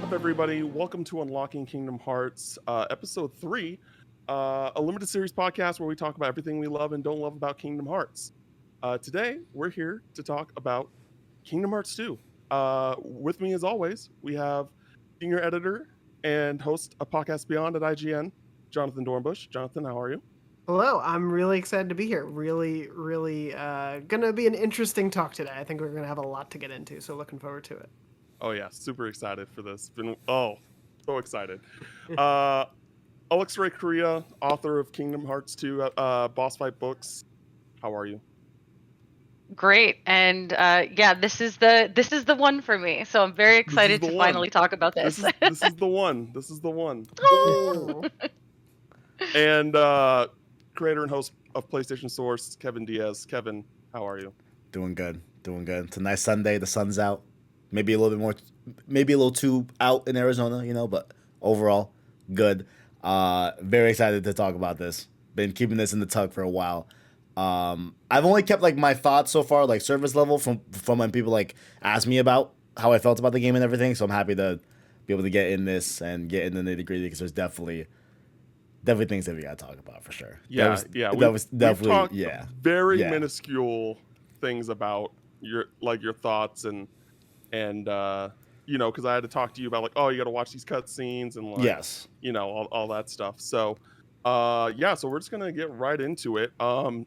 up, everybody? Welcome to Unlocking Kingdom Hearts, episode 3, a limited series podcast where we talk about everything we love and don't love about Kingdom Hearts. Today, we're here to talk about Kingdom Hearts 2. With me, as always, we have senior editor and host of Podcast Beyond at IGN, Jonathan Dornbush. Jonathan, how are you? Hello, I'm really excited to be here. Really gonna be an interesting talk today. I think we're gonna have a lot to get into, so looking forward to Oh yeah, super excited for this. So excited. it. Uh, Alex Ray Korea, author of Kingdom Hearts 2 Boss Fight books. How are you? Great. And yeah, this is the one for me. So I'm very This is excited the to one. finally talk about This this. is the one. This is the one. Oh. And creator and host of PlayStation Source, Kevin Diaz. Kevin, how are you? Doing good. Doing good. It's a nice Sunday. The sun's out. Maybe a little bit more, maybe a little too out in Arizona, but overall, good. Very excited to talk about this. Been keeping this in the tug for a while. I've only kept like my thoughts so far, like surface level from when people like ask me about how I felt about the game and everything. So I'm happy to be able to get in this and get in the nitty gritty because there's definitely things that we gotta talk about for sure. Yeah, That was we've definitely talked very Yeah. minuscule things about your thoughts and because I had to talk to you about like, oh, you got to watch these cutscenes and like Yes. all that stuff. So so we're just gonna get right into it.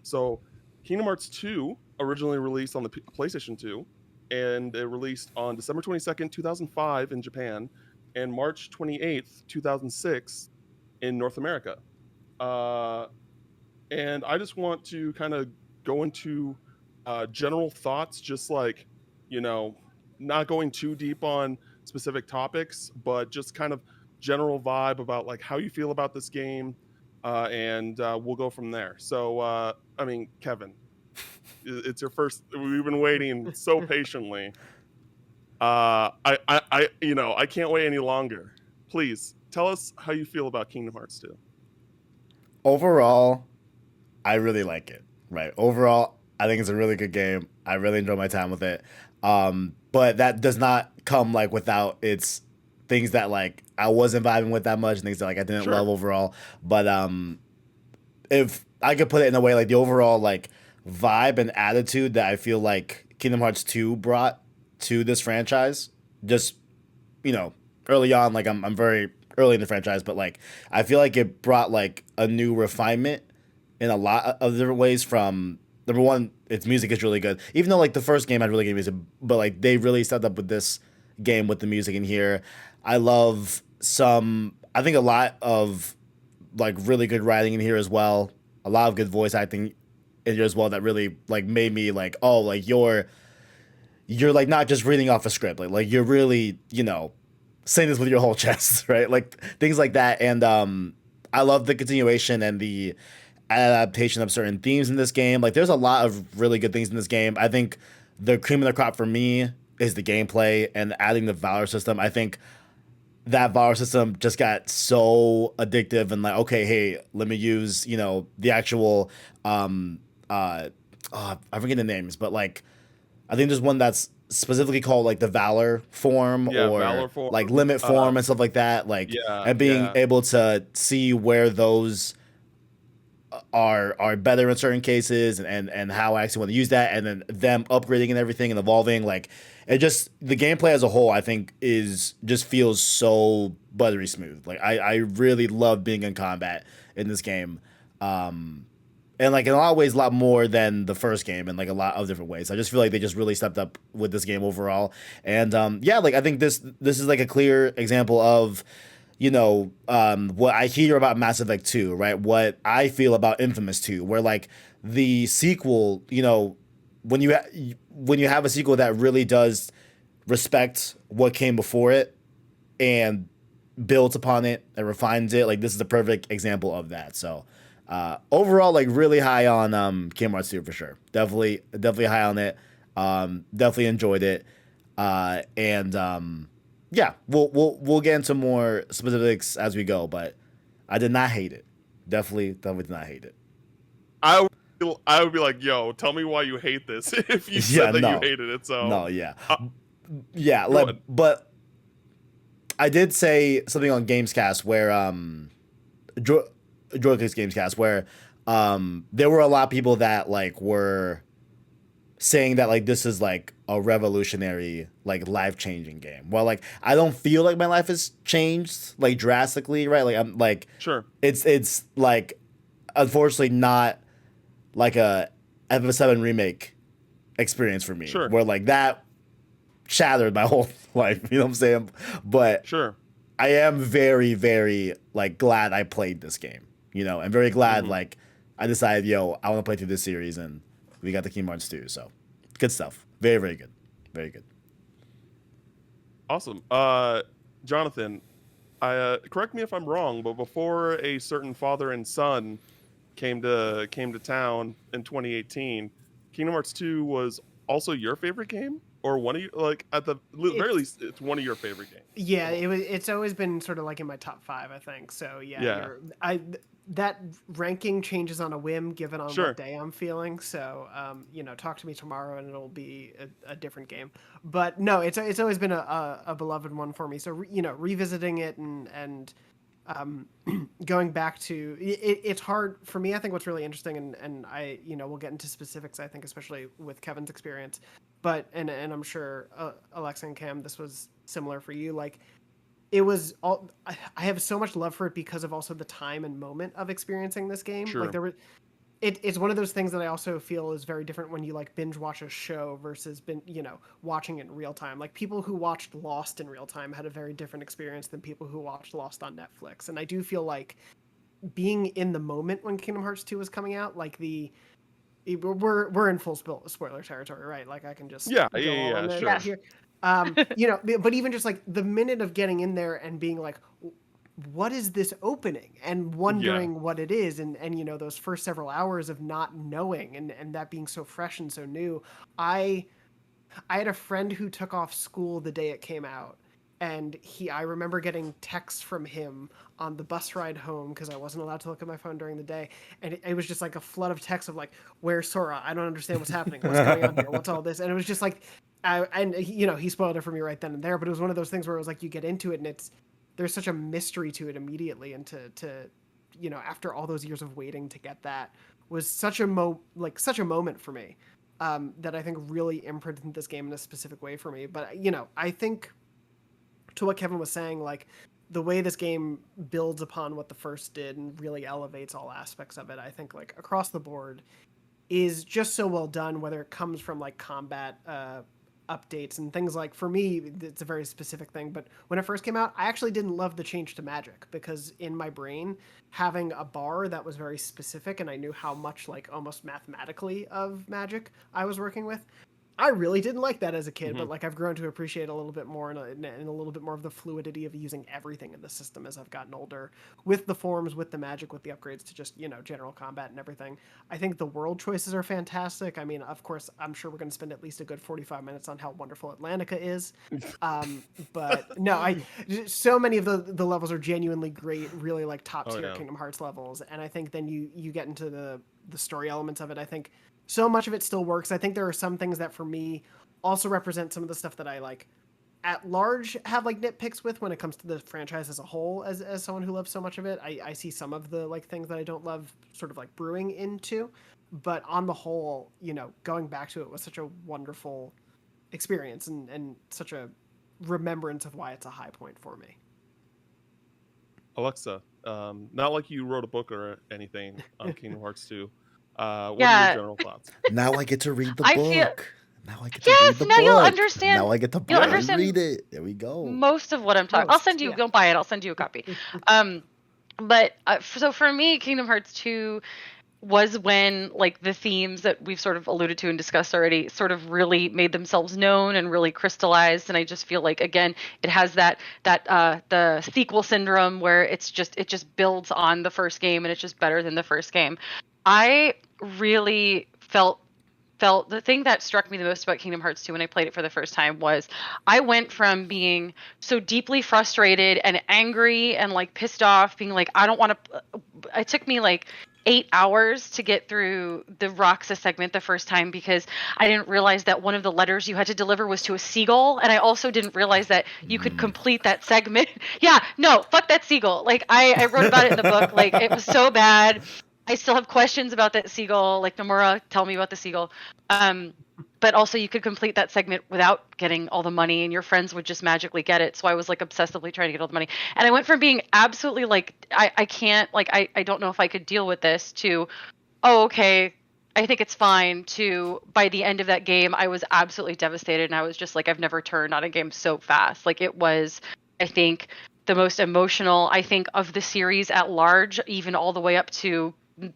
So Kingdom Hearts 2 originally released on the PlayStation 2, and it released on December 22nd, 2005 in Japan, and March 28th, 2006 in North America. And I just want to kind of go into general thoughts, just like, not going too deep on specific topics, but just kind of general vibe about like how you feel about this game, and we'll go from there. So, Kevin, it's your first. We've been waiting so patiently. I can't wait any longer. Please tell us how you feel about Kingdom Hearts 2. Overall, I really like it. Right. Overall, I think it's a really good game. I really enjoy my time with it. But that does not come like without its things that like I wasn't vibing with that much, things that like I didn't Sure. love overall. But if I could put it in a way, like the overall like vibe and attitude that I feel like Kingdom Hearts 2 brought to this franchise, just early on, like I'm very early in the franchise, but like I feel like it brought like a new refinement in a lot of different ways. From number one, its music is really good. Even though like the first game had really good music, but like they really stepped up with this game with the music in here. I love I think a lot of like really good writing in here as well. A lot of good voice acting in here as well that really like made me like, oh, like you're like not just reading off a script, like you're really saying this with your whole chest, right? Like things like that. And I love the continuation and the adaptation of certain themes in this game. Like there's a lot of really good things in this game. I think the cream of the crop for me is the gameplay and adding the Valor system. I think that Valor system just got so addictive and like, okay, hey, let me use, the actual I forget the names, but like I think there's one that's specifically called like the Valor form Yeah, or Valor form, like limit form and stuff like that. Like yeah, and being yeah. able to see where those are better in certain cases and how I actually want to use that, and then them upgrading and everything and evolving. Like it just the gameplay as a whole I think is just feels so buttery smooth. Like I really love being in combat in this game. And like in a lot of ways, a lot more than the first game in like a lot of different ways. I just feel like they just really stepped up with this game overall. And like I think this is like a clear example of what I hear about Mass Effect 2, right? What I feel about Infamous 2, where like the sequel, when you have a sequel that really does respect what came before it and builds upon it and refines it, like this is a perfect example of that. So overall, like really high on Kingdom Hearts 2 for sure. Definitely high on it. Definitely enjoyed it. Yeah, we'll get into more specifics as we go, but I did not hate it. Definitely did not hate it. I would be like, yo, tell me why you hate this if you said that you hated it. So No, yeah, uh, yeah, go like, ahead. but I did say something on Gamescast where Joyclicks Gamescast where there were a lot of people that like were saying that like this is like a revolutionary, like life-changing game. Well, like I don't feel like my life has changed like drastically, right? Like I'm like Sure. it's like unfortunately not like a FF7 remake experience for me. Sure. Where like that shattered my whole life, you know what I'm saying? But Sure. I am very, very like glad I played this game. You know, I'm very glad like I decided, yo, I want to play through this series, and we got the Kingdom Hearts 2. So good stuff. Very, very good. Very good. Awesome. Jonathan, correct me if I'm wrong, but before a certain father and son came to town in 2018, Kingdom Hearts 2 was also your favorite game, or one of you, like at the very least, it's one of your favorite games. Yeah, it's always been sort of like in my top 5, I think. So Yeah. That ranking changes on a whim, given on Sure. what day I'm feeling. So talk to me tomorrow, and it'll be a different game. But no, it's always been a beloved one for me. So revisiting it and going back to it's hard for me. I think what's really interesting, and I we'll get into specifics, I think, especially with Kevin's experience, but and I'm sure Alexa and Cam, this was similar for you. Like it was all, I have so much love for it because of also the time and moment of experiencing this game. Sure. Like there was it's one of those things that I also feel is very different when you like binge watch a show versus watching it in real time. Like people who watched Lost in real time had a very different experience than people who watched Lost on Netflix. And I do feel like being in the moment when Kingdom Hearts 2 was coming out, like we're in full spoiler territory, right? Like I can just Yeah, go yeah, all yeah, in there sure. here. But even just like the minute of getting in there and being like, what is this opening, and wondering what it is, and those first several hours of not knowing, and that being so fresh and so new. I had a friend who took off school the day it came out, and I remember getting texts from him on the bus ride home because I wasn't allowed to look at my phone during the day, and it was just like a flood of texts of like, "Where's Sora? I don't understand what's happening. What's going on here? What's all this?" And it was just like, he spoiled it for me right then and there. But it was one of those things where it was like you get into it and there's such a mystery to it immediately, and to after all those years of waiting to get that was such a moment for me, that I think really imprinted this game in a specific way for me. But I think, to what Kevin was saying, like the way this game builds upon what the first did and really elevates all aspects of it, I think like across the board is just so well done, whether it comes from like combat updates and things. Like for me, it's a very specific thing, but when it first came out, I actually didn't love the change to magic, because in my brain, having a bar that was very specific and I knew how much like almost mathematically of magic I was working with, I really didn't like that as a kid. But like I've grown to appreciate a little bit more, and a little bit more of the fluidity of using everything in the system as I've gotten older, with the forms, with the magic, with the upgrades to just general combat and everything. I think the world choices are fantastic. I mean, of course, I'm sure we're going to spend at least a good 45 minutes on how wonderful Atlantica is. But no, so many of the levels are genuinely great, really like top tier Kingdom Hearts levels. And I think then you get into the story elements of it. I think so much of it still works. I think there are some things that for me also represent some of the stuff that I like at large have like nitpicks with when it comes to the franchise as a whole. As someone who loves so much of it, I see some of the like things that I don't love sort of like brewing into, but on the whole, going back to it was such a wonderful experience, and such a remembrance of why it's a high point for me. Alexa, not like you wrote a book or anything on Kingdom Hearts 2. What are Yeah. your general thoughts? Now I get to read the I book. feel- Now I get to Yes, read the now book. you'll understand- Now I get to you'll buy and understand read it. There we go. Most of what I'm talking. I'll Most, send you. yeah. Don't buy it. I'll send you a copy. But so for me, Kingdom Hearts 2 was when like the themes that we've sort of alluded to and discussed already sort of really made themselves known and really crystallized. And I just feel like, again, it has that the sequel syndrome where it just builds on the first game, and it's just better than the first game. I really felt the thing that struck me the most about Kingdom Hearts 2 when I played it for the first time was I went from being so deeply frustrated and angry and like pissed off, being like, I don't want to. It took me like 8 hours to get through the Roxas segment the first time because I didn't realize that one of the letters you had to deliver was to a seagull, and I also didn't realize that you could complete that segment. Yeah, no, fuck that seagull. Like I wrote about it in the book. Like it was so bad. I still have questions about that seagull. Like Nomura, tell me about the seagull. But also you could complete that segment without getting all the money, and your friends would just magically get it. So I was like obsessively trying to get all the money, and I went from being absolutely like I can't, like I don't know if I could deal with this, to oh okay, I think it's fine, to by the end of that game I was absolutely devastated, and I was just like, I've never turned on a game so fast. Like it was, I think, the most emotional, I think, of the series at large, even all the way up to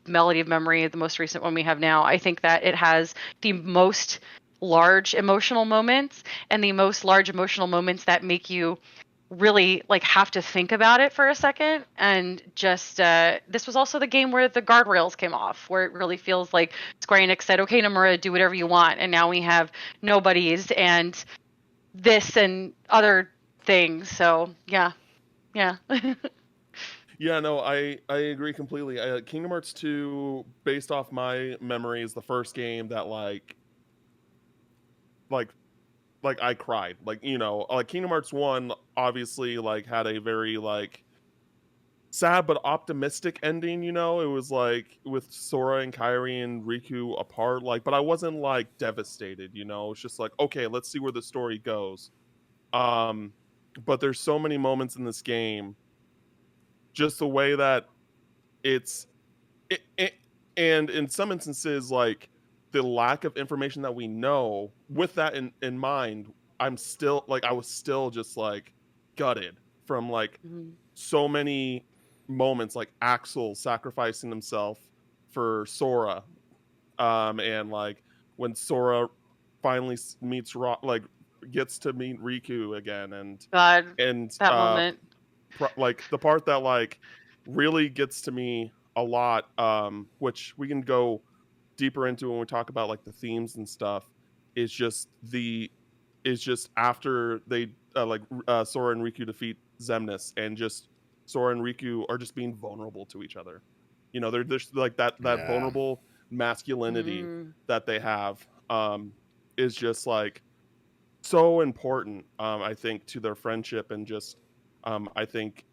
Melody of Memory, the most recent one we have now. I think that it has the most large emotional moments, and the most large emotional moments that make you really like have to think about it for a second. And just this was also the game where the guardrails came off, where it really feels like Square Enix said, okay, Nomura, do whatever you want, and now we have nobodies and this and other things. So yeah. Yeah, no, I agree completely. Kingdom Hearts 2, based off my memory, is the first game that like like I cried. Like, you know, like Kingdom Hearts 1 obviously like had a very like sad but optimistic ending, you know. It was like with Sora and Kairi and Riku apart, like, but I wasn't like devastated, you know. It's just like, okay, let's see where the story goes. Um but there's so many moments in this game, just the way that it's it, and in some instances like the lack of information that we know, with that in mind, I'm still like, I was still just like gutted from like Mhm. so many moments, like Axel sacrificing himself for Sora, and like when Sora finally meets like gets to meet Riku again, God, and that moment. like the part that like really gets to me a lot, which we can go deeper into when we talk about like the themes and stuff, is just after they Sora and Riku defeat Xemnas, and just Sora and Riku are just being vulnerable to each other. You know, they're just like that Yeah. vulnerable masculinity Mm. that they have, is just like so important, I think, to their friendship, and just I think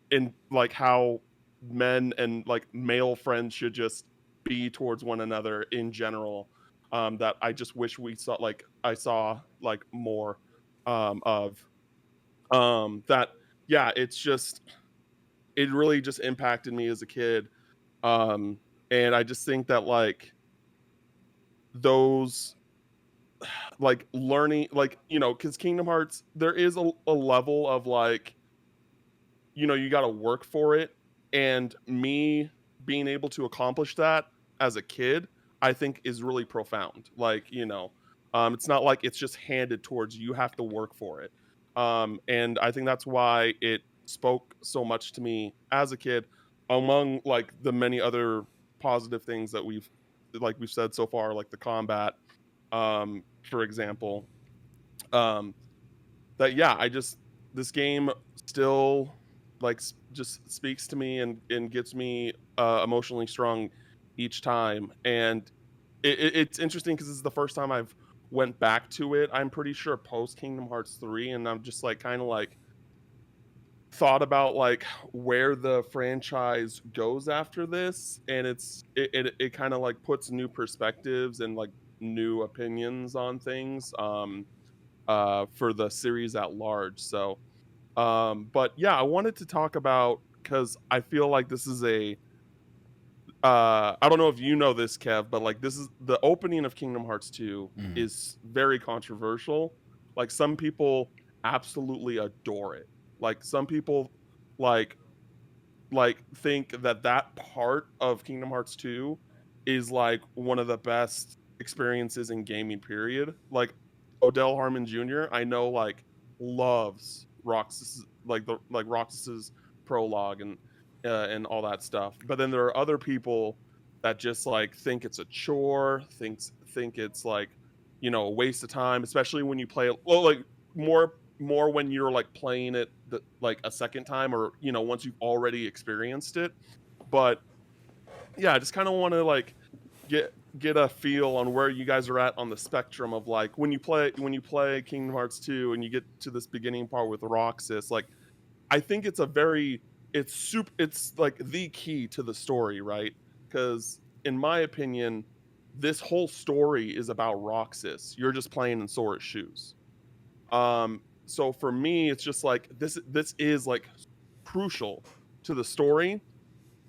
in like how men and like male friends should just be towards one another in general, that I just wish we saw, like I saw like more of that. Yeah, it's just, it really just impacted me as a kid, um and I just think that like those, like learning, like, you know, because Kingdom Hearts, there is a level of like, you know, you got to work for it, and me being able to accomplish that as a kid, I think is really profound. Like, you know, it's not like it's just handed towards you, you have to work for it. And I think that's why it spoke so much to me as a kid, among like the many other positive things that we've said so far, like the combat, for example. um that, yeah, I just, this game still like just speaks to me, and gets me emotionally strong each time. And it's interesting because this is the first time I've went back to it, I'm pretty sure, post Kingdom Hearts 3, and I'm just like kind of like thought about like where the franchise goes after this, and it kind of like puts new perspectives and like new opinions on things, for the series at large. So, but yeah, I wanted to talk about, because I feel like this is a, I don't know if you know this, Kev, but like this is the opening of Kingdom Hearts 2 Mhm. is very controversial. Like some people absolutely adore it. Like some people like think that that part of Kingdom Hearts 2 is like one of the best experiences in gaming, period. Like Odell Harmon Jr., I know, like loves Roxas, like Roxas's prologue, and all that stuff. But then there are other people that just like think it's a chore, think it's like, you know, a waste of time, especially when you play it, well, like more when you're like playing it like a second time, or, you know, once you've already experienced it. But yeah, I just kind of want to like get a feel on where you guys are at on the spectrum of like when you play Kingdom Hearts 2 and you get to this beginning part with Roxas. Like, I think it's like the key to the story, right? Because in my opinion, this whole story is about Roxas. You're just playing in Sora's shoes. So for me, it's just like this is like crucial to the story.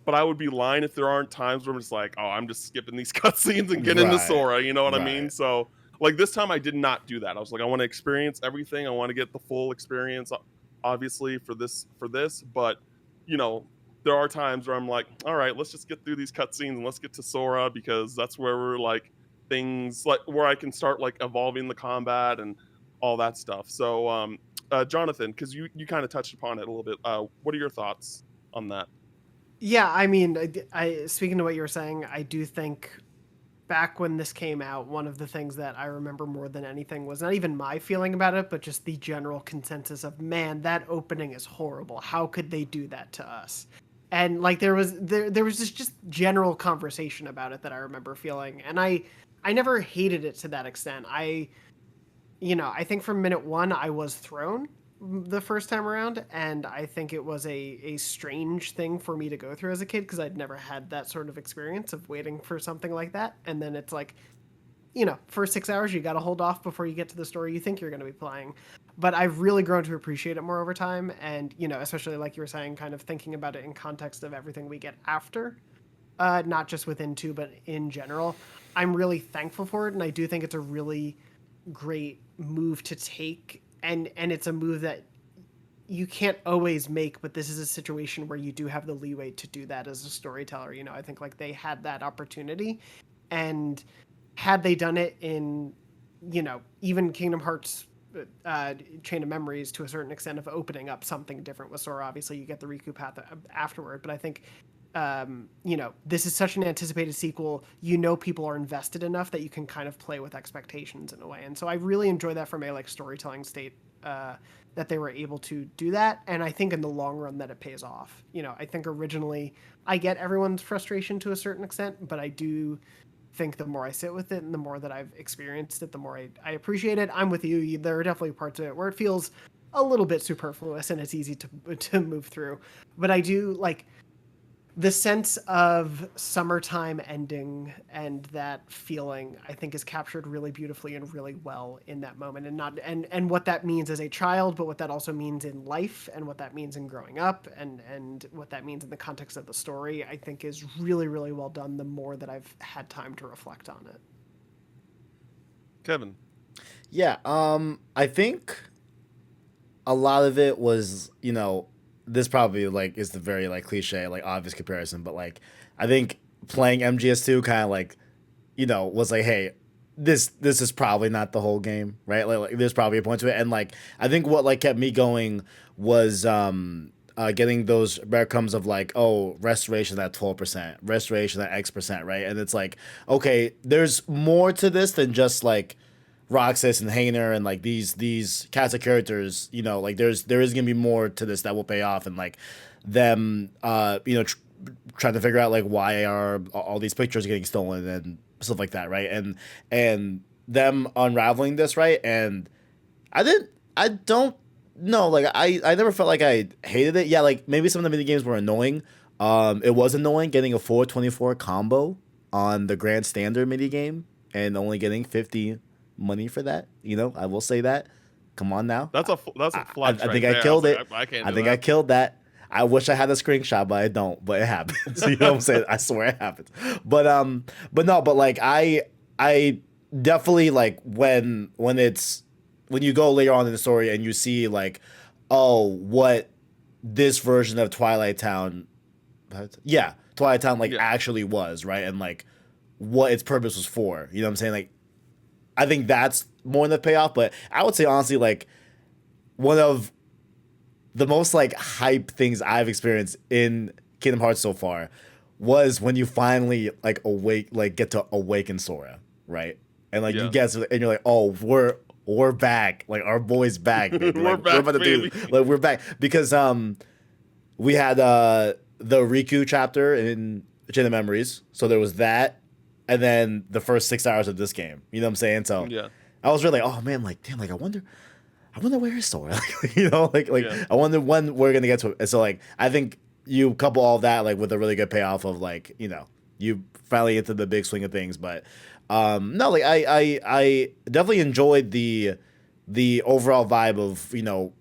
But I would be lying if there aren't times where I'm just like, oh, I'm just skipping these cutscenes and getting into Right. Sora. You know what I mean? Right. So like this time, I did not do that. I was like, I want to experience everything. I want to get the full experience, obviously for this. But you know, there are times where I'm like, all right, let's just get through these cutscenes and let's get to Sora because that's where we're like things like where I can start like evolving the combat and all that stuff. So, Jonathan, because you kind of touched upon it a little bit. What are your thoughts on that? Yeah, I mean, I speaking to what you were saying, I do think back when this came out, one of the things that I remember more than anything was not even my feeling about it, but just the general consensus of, man, that opening is horrible. How could they do that to us? And like there was this just general conversation about it that I remember feeling, and I never hated it to that extent. I think from minute one I was thrown the first time around, and I think it was a strange thing for me to go through as a kid because I'd never had that sort of experience of waiting for something like that. And then it's like, for 6 hours you got to hold off before you get to the story you think you're going to be playing. But I've really grown to appreciate it more over time, and especially like you were saying, kind of thinking about it in context of everything we get after, not just within 2 but in general. I'm really thankful for it, and I do think it's a really great move to take, and it's a move that you can't always make, but this is a situation where you do have the leeway to do that as a storyteller. I think like they had that opportunity, and had they done it in even Kingdom Hearts Chain of Memories to a certain extent of opening up something different with Sora, obviously you get the Riku path afterward, but I think this is such an anticipated sequel. People are invested enough that you can kind of play with expectations in a way, and so I really enjoy that from a like storytelling state, that they were able to do that, and I think in the long run that it pays off. I think originally I get everyone's frustration to a certain extent, but I do think the more I sit with it and the more that I've experienced it, the more I appreciate it. I'm with you. There are definitely parts of it where it feels a little bit superfluous and it's easy to move through, but I do like the sense of summertime ending, and that feeling I think is captured really beautifully and really well in that moment, and what that means as a child, but what that also means in life, and what that means in growing up, and what that means in the context of the story, I think is really, really well done the more that I've had time to reflect on it. Kevin. Yeah, I think a lot of it was, this probably like is the very like cliche, like obvious comparison, but like I think playing MGS2 kind of like, was like, hey, this is probably not the whole game, right? Like there's probably a point to it, and like I think what like kept me going was getting those breadcrumbs of like, oh, restoration at 12%, restoration at X%, right? And it's like, okay, there's more to this than just like Roxas and Hayner and like these cast of characters, like there is gonna be more to this that will pay off, and like them trying to figure out like why are all these pictures getting stolen and stuff like that, right? And them unraveling this, right? And I don't know, like I never felt like I hated it. Yeah, like maybe some of the mini games were annoying. It was annoying getting a 424 combo on the Grand Standard mini game and only getting 50 money for that. I will say that. Come on now. That's a flex. I think I killed it. I can't. I think I killed that. I wish I had a screenshot, but I don't. But it happens. You know what I'm saying? I swear it happens. But no. But like I definitely like when you go later on in the story and you see like, oh, what this version of Twilight Town like actually was, right? And like what its purpose was for. You know what I'm saying? Like I think that's more than the payoff, but I would say honestly, like one of the most like hype things I've experienced in Kingdom Hearts so far was when you finally get to awaken Sora, right? And like you get to, and you're like, oh, we're back, like our boy's back, baby. We're like, back, we're about to baby. we're back because we had the Riku chapter in Chain of Memories. So there was that, and then the first 6 hours of this game. You know what I'm saying? So Yeah. I was really, oh man, like damn, like I wonder where is Sora. Like Yeah. I wonder when we're gonna get to it. And so like I think you couple all that like with a really good payoff of like you finally into the big swing of things. But no, like I definitely enjoyed the overall vibe of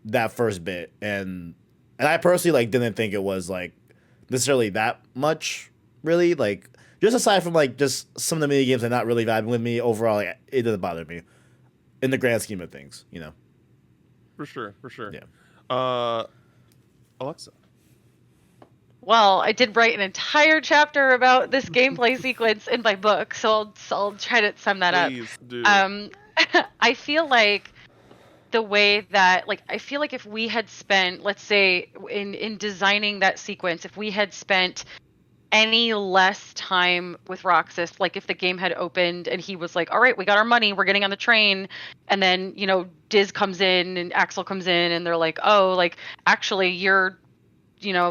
that first bit, and I personally like didn't think it was like necessarily that much really like. Just aside from like just some of the mini games that not really vibing with me overall, like, it doesn't bother me in the grand scheme of things. For sure. Yeah. Alexa. Well, I did write an entire chapter about this gameplay sequence in my book, so I'll try to sum that Please do. up. I feel like the way that I feel like if we had spent, let's say, in designing that sequence, if we had spent any less time with Roxas, like if the game had opened and he was like, all right, we got our money, we're getting on the train, and then Diz comes in and Axel comes in and they're like, oh, like actually you're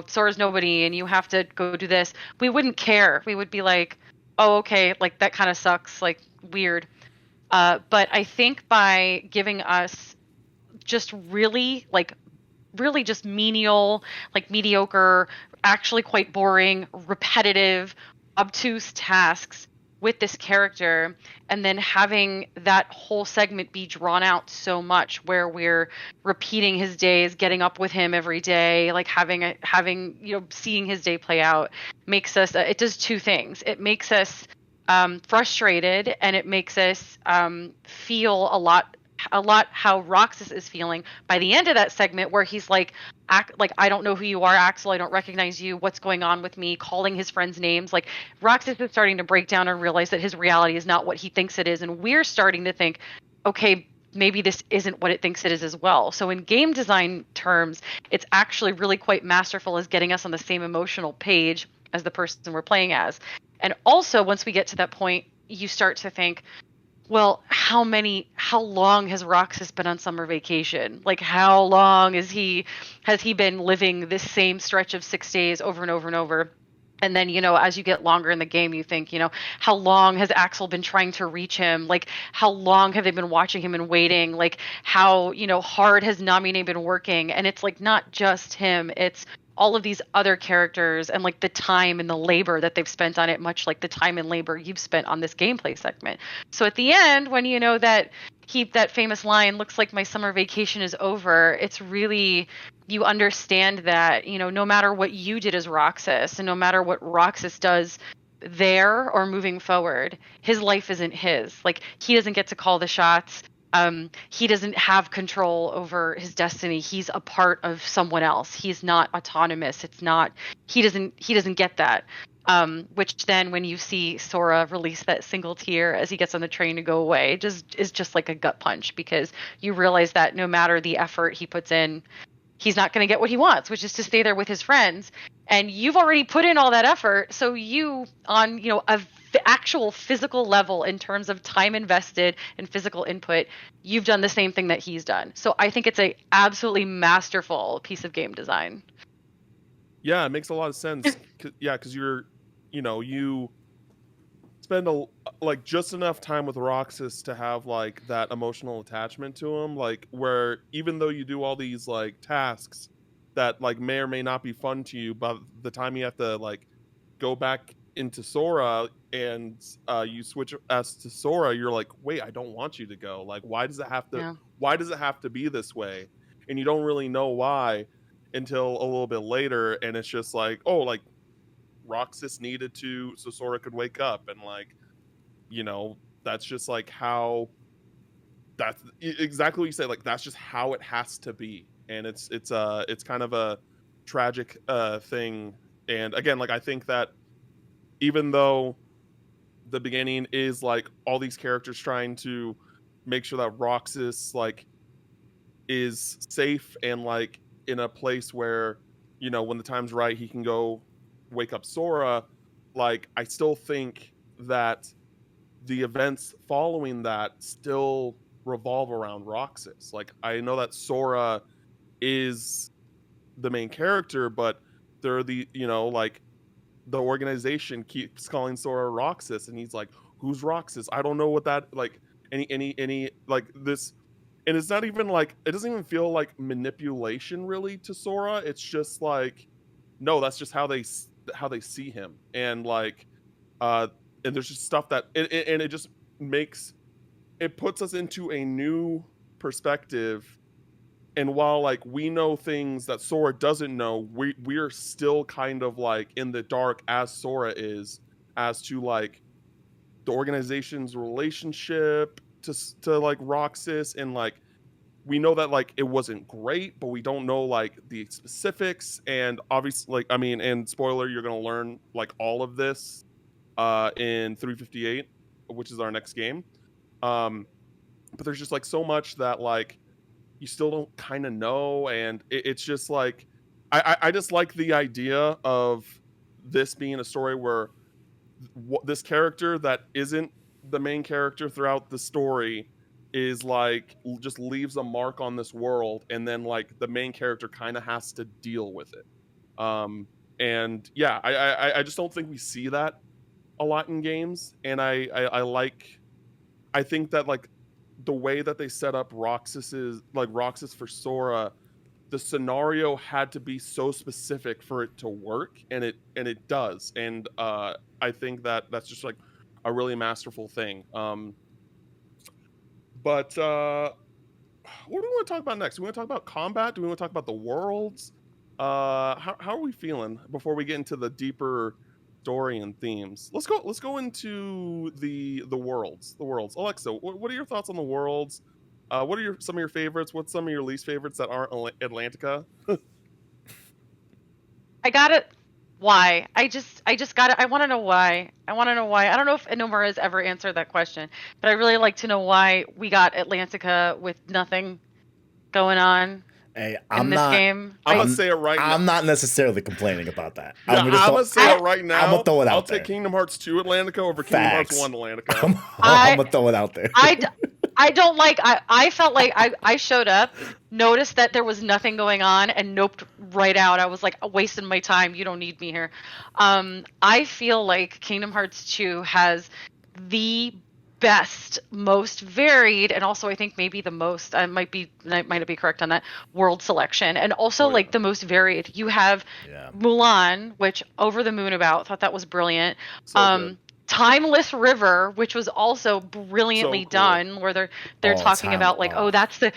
Sora's nobody and you have to go do this, we wouldn't care. We would be like, oh, okay, like that kind of sucks, like weird. But I think by giving us just really just menial, like mediocre, actually quite boring, repetitive, obtuse tasks with this character, and then having that whole segment be drawn out so much where we're repeating his days, getting up with him every day, like having seeing his day play out, makes us it does two things. It makes us frustrated, and it makes us feel a lot how Roxas is feeling by the end of that segment, where he's like, I don't know who you are, Axel. I don't recognize you. What's going on with me? Calling his friends names. Like Roxas is starting to break down and realize that his reality is not what he thinks it is. And we're starting to think, okay, maybe this isn't what it thinks it is as well. So in game design terms, it's actually really quite masterful as getting us on the same emotional page as the person we're playing as. And also, once we get to that point, you start to think, well, how long has Roxas been on summer vacation? Like, how long has he been living this same stretch of 6 days over and over and over? And then, as you get longer in the game, you think, how long has Axel been trying to reach him? Like, how long have they been watching him and waiting? Like, how, hard has Namine been working? And it's like, not just him, it's all of these other characters and like the time and the labor that they've spent on it, much like the time and labor you've spent on this gameplay segment. So at the end, when that that famous line, looks like my summer vacation is over, it's really, you understand that, no matter what you did as Roxas and no matter what Roxas does there or moving forward, his life isn't his. Like, he doesn't get to call the shots. He doesn't have control over his destiny. He's a part of someone else. He's not autonomous. He doesn't get that. Which then when you see Sora release that single tear as he gets on the train to go away, is just like a gut punch, because you realize that no matter the effort he puts in, he's not going to get what he wants, which is to stay there with his friends. And you've already put in all that effort. So you, on, actual physical level, in terms of time invested and physical input, you've done the same thing that he's done. So I think it's a absolutely masterful piece of game design. Yeah, it makes a lot of sense. Because you're, you spend just enough time with Roxas to have like that emotional attachment to him, like where even though you do all these like tasks that like may or may not be fun to you, by the time you have to like go back into Sora and you switch us to Sora, you're like, wait, I don't want you to go. Like, why does it have to be this way? And you don't really know why until a little bit later, and it's just like, oh, like Roxas needed to so Sora could wake up, and like, that's just like how, that's exactly what you said, like that's just how it has to be. And it's kind of a tragic thing. And again, like I think that even though the beginning is like all these characters trying to make sure that Roxas like is safe and like in a place where, when the time's right, he can go wake up Sora, like I still think that the events following that still revolve around Roxas. Like I know that Sora is the main character, but there are the, like the organization keeps calling Sora Roxas, and he's like, "Who's Roxas? I don't know what that like." Any like this, and it's not even like, it doesn't even feel like manipulation really to Sora. It's just like, no, that's just how they see him, and like, and there's just stuff that and it just makes it puts us into a new perspective. And while like we know things that Sora doesn't know, we're still kind of like in the dark as Sora is, as to like the organization's relationship to like Roxas, and like we know that like it wasn't great, but we don't know like the specifics. And obviously, like, I mean, and spoiler, you're gonna learn like all of this in 358, which is our next game. But there's just like so much that like you still don't kind of know, and it's just like I just like the idea of this being a story where this character that isn't the main character throughout the story is like just leaves a mark on this world, and then like the main character kind of has to deal with it. And yeah, I just don't think we see that a lot in games, and I think that like the way that they set up Roxas for Sora, the scenario had to be so specific for it to work, and it does. And I think that that's just like a really masterful thing. But what do we want to talk about next? Do we want to talk about combat? Do we want to talk about the worlds? How are we feeling before we get into the deeper story and themes? Let's go into the worlds. The worlds. Alexa, what are your thoughts on the worlds? What are some of your favorites? What's some of your least favorites that aren't Atlantica? I got it. Why? I just got it. I want to know why. I don't know if Nomura has ever answered that question, but I really like to know why we got Atlantica with nothing going on Hey, in this game. I'm gonna say it right now. I'm not necessarily complaining about that. Yeah, I'm gonna say it right now. I'm gonna throw it out I'll there. take Kingdom Hearts 2 Atlantica over Kingdom Facts. Hearts 1 Atlantica. I'm gonna throw it out there. I don't like. I felt like I showed up, noticed that there was nothing going on, and noped right out. I was like, wasting my time. You don't need me here. I feel like Kingdom Hearts 2 has the best, most varied, and also I think maybe the most. I might not be correct on that. World selection, and also like the most varied. You have Mulan, which Over the Moon About. Thought that was brilliant. So good. Timeless River, which was also brilliantly done, where they're talking about like, oh, that's the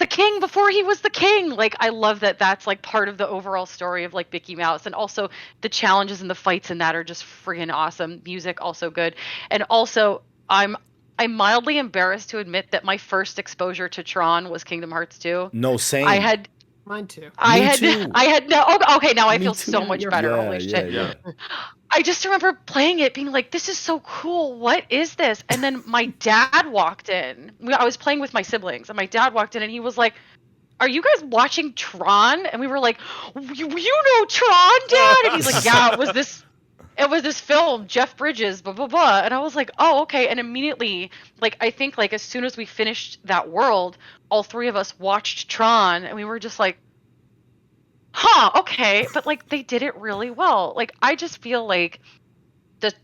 king before he was the king. Like, I love that that's like part of the overall story of like Mickey Mouse, and also the challenges and the fights in that are just friggin' awesome. Music also good, and also I'm mildly embarrassed to admit that my first exposure to Tron was Kingdom Hearts 2. No, same. Mine too. I had no. Okay, now I feel so much better. Yeah, Holy shit. Yeah. I just remember playing it, being like, "This is so cool. What is this?" And then my dad walked in. I was playing with my siblings, and my dad walked in, and he was like, "Are you guys watching Tron?" And we were like, "You know Tron, Dad?" And he's like, "Yeah, it was this film, Jeff Bridges, blah blah blah." And I was like, "Oh, okay." And immediately, like, I think like as soon as we finished that world, all three of us watched Tron, and we were just like, huh, okay. But like they did it really well. Like, I just feel like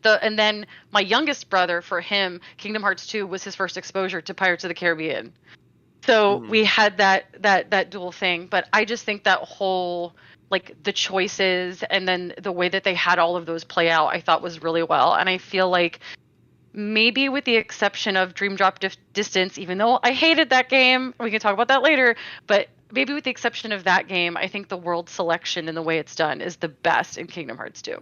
and then my youngest brother, for him, Kingdom Hearts 2 was his first exposure to Pirates of the Caribbean. So we had that dual thing. But I just think that whole, like, the choices and then the way that they had all of those play out, I thought was really well. And I feel like maybe with the exception of Dream Drop Distance, even though I hated that game, we can talk about that later, but maybe with the exception of that game, I think the world selection and the way it's done is the best in Kingdom Hearts 2.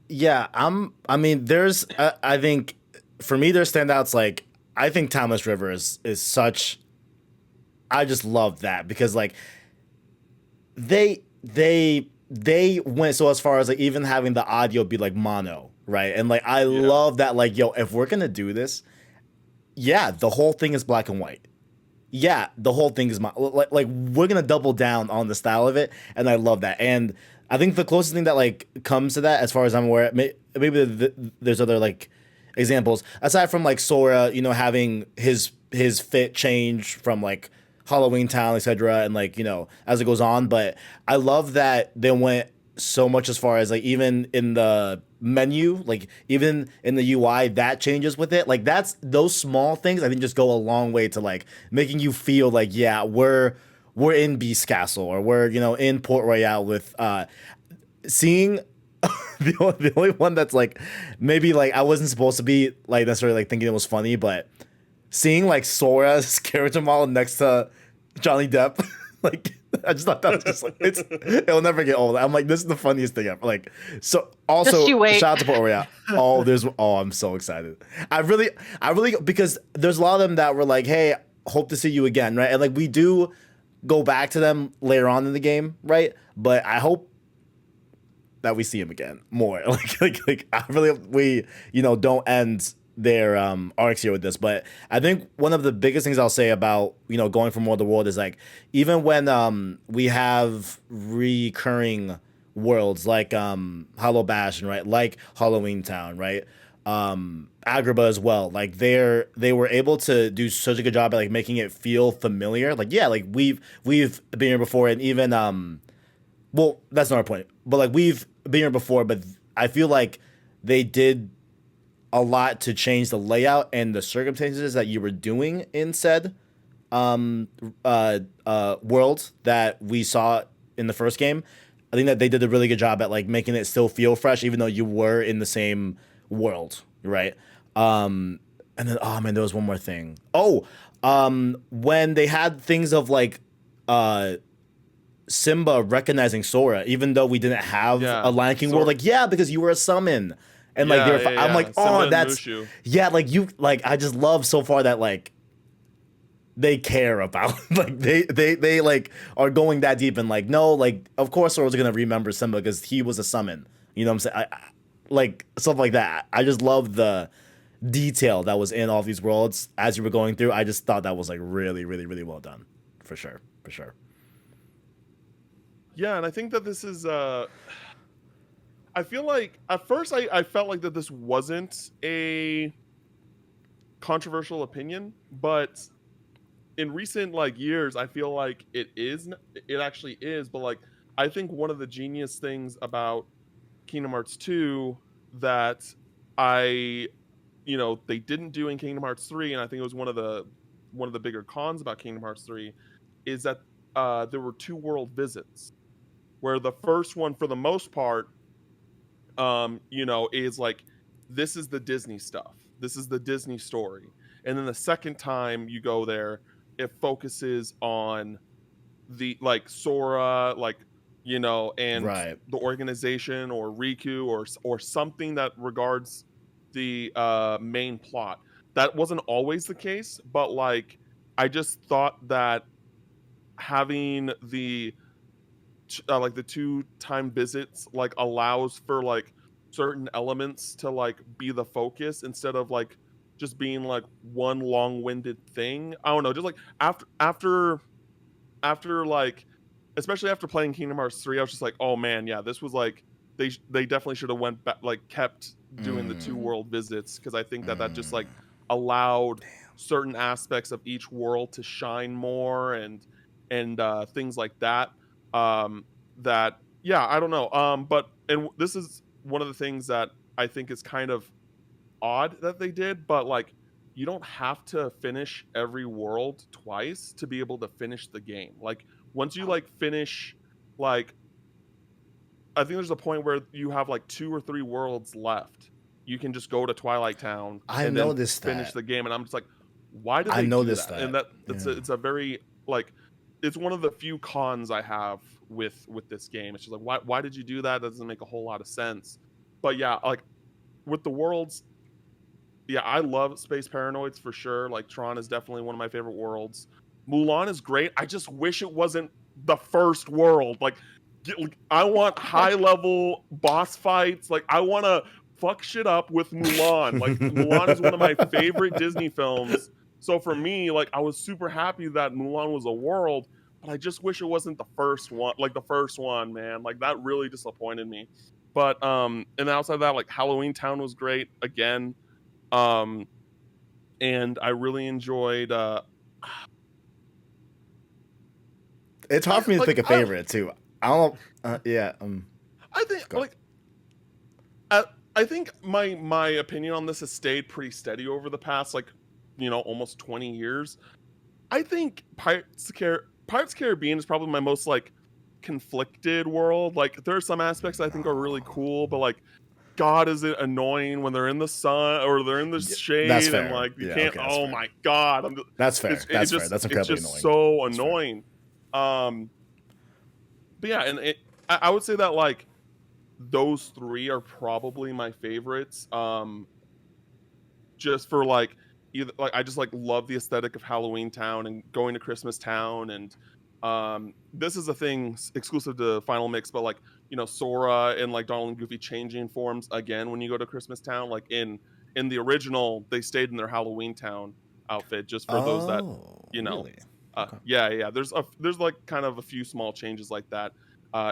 Yeah, I mean, there's. I think for me, there's standouts. Like, I think Timeless River is such. I just love that because like they went so as far as like even having the audio be like mono, right? And like I love that. Like, yo, if we're gonna do this, yeah, the whole thing is black and white. Yeah, the whole thing is like we're gonna double down on the style of it, and I love that. And I think the closest thing that like comes to that, as far as I'm aware, maybe there's other like examples aside from like Sora, you know, having his fit change from like Halloween Town, etc., and like, you know, as it goes on. But I love that they went so much as far as like even in the menu, like even in the UI that changes with it. Like that's those small things I think just go a long way to like making you feel like yeah, we're in Beast Castle or we're, you know, in Port Royale with seeing the only one that's like maybe like I wasn't supposed to be like necessarily like thinking it was funny, but seeing like Sora's character model next to Johnny Depp, like I just thought that was just like it'll never get old. I'm like, this is the funniest thing ever. Like, so also Just you wait. shout out to Port Royale. I'm so excited. I really because there's a lot of them that were like, hey, hope to see you again, right? And like we do go back to them later on in the game, right? But I hope that we see him again more. Like I really we, you know, don't end their arcs here with this. But I think one of the biggest things I'll say about, you know, going from world to world is like even when we have recurring worlds like Hollow Bastion, right? Like Halloween Town, right? Agrabah as well. Like they were able to do such a good job at like making it feel familiar. Like yeah, like we've been here before, and even well, that's not our point. But like we've been here before, but I feel like they did a lot to change the layout and the circumstances that you were doing in said world that we saw in the first game. I think that they did a really good job at like making it still feel fresh, even though you were in the same world, right? And then oh man, there was one more thing. Oh, when they had things of like Simba recognizing Sora, even though we didn't have a Lion King world, like yeah, because you were a summon, and like I'm like, oh, that's yeah, like you, like I just love so far that like they care about like they like are going that deep and like no, like of course Sora's gonna remember Simba because he was a summon, you know what I'm saying? I like stuff like that. I just love the detail that was in all these worlds as you were going through. I just thought that was like really well done, for sure. Yeah, and I think that this is I feel like at first I felt like that this wasn't a controversial opinion, but in recent like years I feel like it actually is. But like I think one of the genius things about Kingdom Hearts 2 that they didn't do in Kingdom Hearts 3, and I think it was one of the bigger cons about Kingdom Hearts 3 is that there were 2 world visits, where the first one for the most part is like, this is the Disney stuff, this is the Disney story, and then the second time you go there it focuses on the like Sora, like and right. the organization or Riku or something that regards the main plot. That wasn't always the case, but like I just thought that having the like the 2-time visits like allows for like certain elements to like be the focus instead of like just being like one long-winded thing. I don't know, just like after like, especially after playing Kingdom Hearts 3, I was just like, oh man, yeah, this was like they definitely should have went back, like kept doing the 2 world visits, because I think that just like allowed certain aspects of each world to shine more and things like that. That yeah, I don't know. But this is one of the things that I think is kind of odd that they did, but like you don't have to finish every world twice to be able to finish the game. Like once you like finish, like I think there's a point where you have like 2 or 3 worlds left, you can just go to Twilight Town and then finish the game. And I'm just like, why did they do that? And it's a very like, it's one of the few cons I have with this game. It's just like, why did you do that? That doesn't make a whole lot of sense. But yeah, like with the worlds, yeah, I love Space Paranoids for sure. Like Tron is definitely one of my favorite worlds. Mulan is great. I just wish it wasn't the first world. Like I want high level boss fights. Like I want to fuck shit up with Mulan. Like Mulan is one of my favorite Disney films. So for me, like I was super happy that Mulan was a world, but I just wish it wasn't the first one. Like the first one, man. Like that really disappointed me. But and outside of that, like Halloween Town was great again. And I really enjoyed it's hard for me to pick a favorite too. I don't know. I think Go. like I think my opinion on this has stayed pretty steady over the past like almost 20 years. I think Pirates Caribbean is probably my most like conflicted world. Like there are some aspects I think are really cool, but like God, is it annoying when they're in the sun or they're in the shade That's and fair. like you Yeah, can't. okay, that's Oh fair. my God, That's fair. it's That's fair. just That's it's incredibly just annoying. so That's fair. annoying. But yeah, and I would say that like those three are probably my favorites. Just for like either like I just like love the aesthetic of Halloween Town and going to Christmas Town, and this is a thing exclusive to Final Mix, but like Sora and like Donald and Goofy changing forms again when you go to Christmas Town. Like in the original, they stayed in their Halloween Town outfit just for those that really? Okay. yeah. There's like kind of a few small changes like that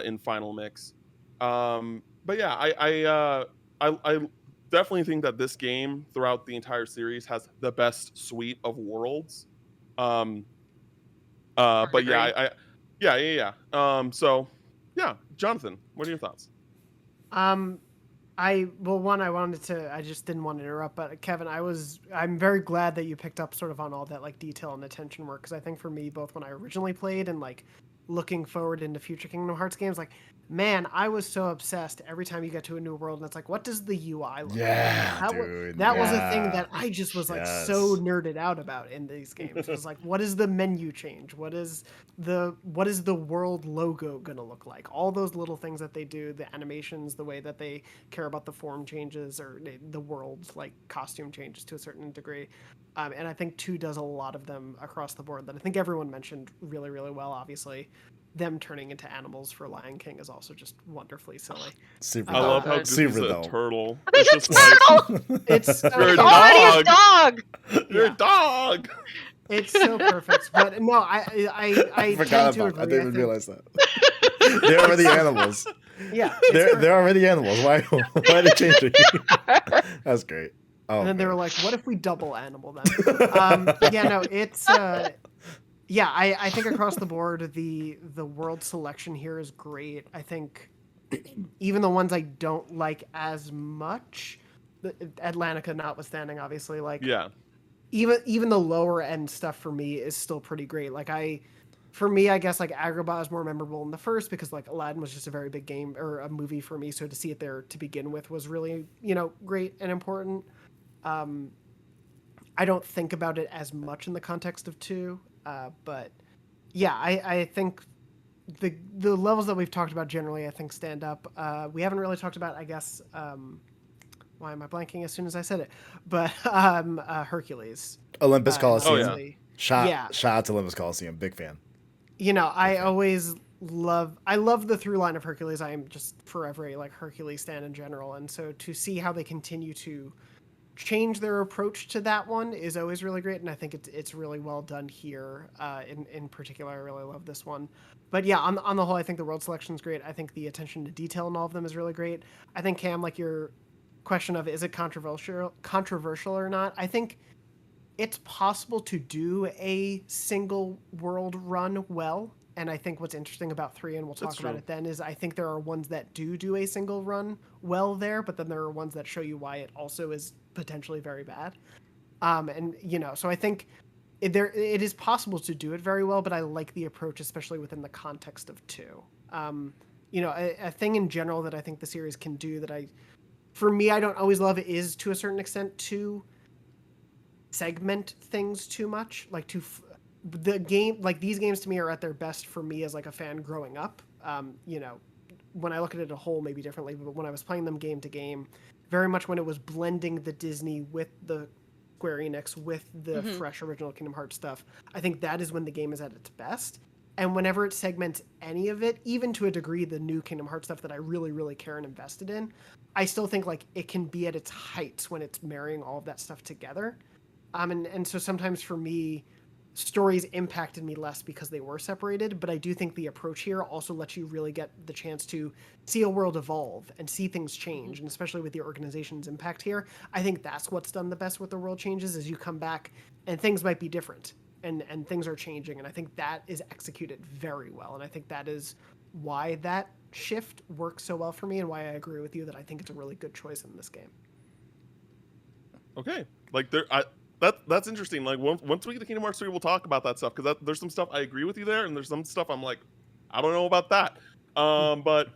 in Final Mix. But yeah, I definitely think that this game throughout the entire series has the best suite of worlds. But yeah, yeah. So yeah, Jonathan, what are your thoughts? I wanted to. I just didn't want to interrupt, but Kevin, I'm very glad that you picked up sort of on all that like detail and attention work, because I think for me, both when I originally played and like looking forward into future Kingdom Hearts games, like man, I was so obsessed every time you get to a new world, and it's like, what does the UI look like? That was a thing that I just was like so nerded out about in these games. It was like, what is the menu change? What is the world logo gonna look like? All those little things that they do, the animations, the way that they care about the form changes or the world's like costume changes to a certain degree. And I think 2 does a lot of them across the board that I think everyone mentioned really, really well. Obviously, them turning into animals for Lion King is also just wonderfully silly. Super. I love how Super Goofy's a though. turtle. He's It's a just like turtle! It's so, You're a Already a dog. dog! You're Yeah. a dog. It's so perfect. But no, I forgot tend to about. agree. I didn't even think- realize that. They're already animals. Yeah, They're already animals. Why are they changing? That's great. Oh, and then they man. were like, "What if we double animal them?" Yeah, no, it's yeah. I think across the board, the world selection here is great. I think even the ones I don't like as much, Atlantica notwithstanding, obviously, like Yeah. even the lower end stuff for me is still pretty great. Like for me, I guess like Agrabah is more memorable in the first because like Aladdin was just a very big game or a movie for me. So to see it there to begin with was really, great and important. I don't think about it as much in the context of 2, but yeah, I think the levels that we've talked about generally, I think stand up. We haven't really talked about, I guess, why am I blanking as soon as I said it? But Hercules. Olympus Coliseum. Oh, yeah. Shout out to Olympus Coliseum. Big fan. I always love the through line of Hercules. I am just forever a like Hercules stan in general, and so to see how they continue to change their approach to that one is always really great, and I think it's really well done here. In particular, I really love this one. But yeah, on the whole, I think the world selection is great. I think the attention to detail in all of them is really great. I think Cam, like your question of is it controversial or not? I think it's possible to do a single world run well. And I think what's interesting about 3, and we'll talk about it then, is I think there are ones that do a single run well there, but then there are ones that show you why it also is potentially very bad. So I think it is possible to do it very well, but I like the approach, especially within the context of 2. A thing in general that I think the series can do that for me, I don't always love is to a certain extent to segment things too much, like the game, like these games to me are at their best for me as like a fan growing up. When I look at it a whole maybe differently, but when I was playing them game to game, very much when it was blending the Disney with the Square Enix with the fresh original Kingdom Hearts stuff, I think that is when the game is at its best. And whenever it segments any of it, even to a degree, the new Kingdom Hearts stuff that I really, really care and invested in, I still think like it can be at its heights when it's marrying all of that stuff together. And so sometimes for me, stories impacted me less because they were separated, but I do think the approach here also lets you really get the chance to see a world evolve and see things change, and especially with the organization's impact here, I think that's what's done the best with the world changes is you come back and things might be different and things are changing, and I think that is executed very well, and I think that is why that shift works so well for me and why I agree with you that I think it's a really good choice in this game. Okay, like that's interesting. Like once we get to Kingdom Hearts 3, we'll talk about that stuff because there's some stuff I agree with you there, and there's some stuff I'm like, I don't know about that. But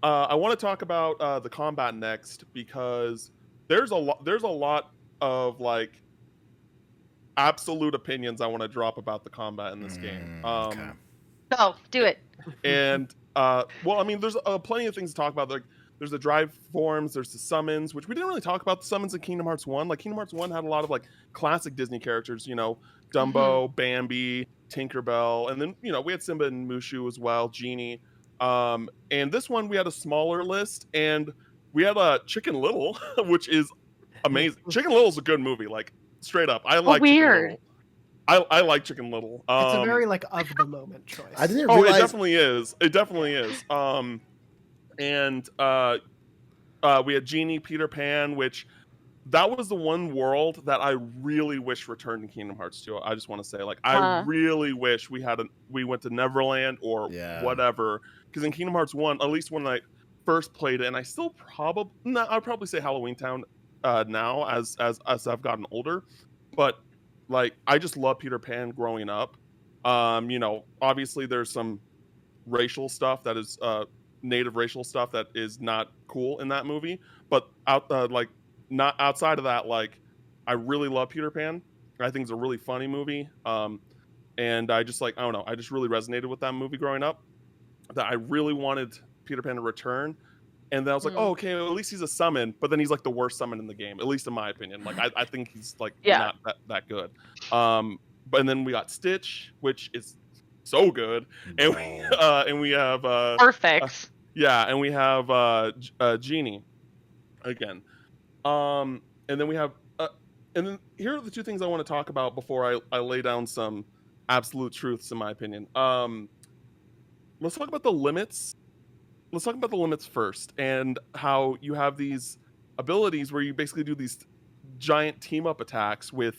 I want to talk about the combat next because there's a lot of like absolute opinions I want to drop about the combat in this game. Okay. Go, do it. And well, I mean, there's plenty of things to talk about. Like, there's the drive forms, there's the summons, which we didn't really talk about the summons in Kingdom Hearts 1. Like, Kingdom Hearts 1 had a lot of like classic Disney characters, you know, Dumbo, Bambi, Tinkerbell, and then, you know, we had Simba and Mushu as well, Genie. And this one we had a smaller list, and we had Chicken Little, which is amazing. Chicken Little is a good movie, like straight up. I like weird. Chicken Little. I like Chicken Little. It's a very like of the moment choice. I didn't Oh, realize. it definitely is. It definitely is. And we had Genie, Peter Pan, which that was the one world that I really wish returned in Kingdom Hearts 2. I just want to say, like, I really wish we went to Neverland or whatever. Because in Kingdom Hearts 1, at least when I first played it, and I still I'd probably say Halloween Town now as I've gotten older, but like I just love Peter Pan growing up. You know, obviously there's some racial stuff that is native racial stuff that is not cool in that movie, but not outside of that, like I really love Peter Pan. I think it's a really funny movie. And I just like, I don't know, I just really resonated with that movie growing up, that I really wanted Peter Pan to return. And then I was like, oh, okay, well, at least he's a summon, but then he's like the worst summon in the game, at least in my opinion. Like I think he's like not that good. But and then we got Stitch, which is so good, and we have Perfect. and we have Genie again, and then we have and then here are the two things I want to talk about before I lay down some absolute truths in my opinion. Let's talk about the limits. Let's talk about the limits first, and how you have these abilities where you basically do these giant team up attacks with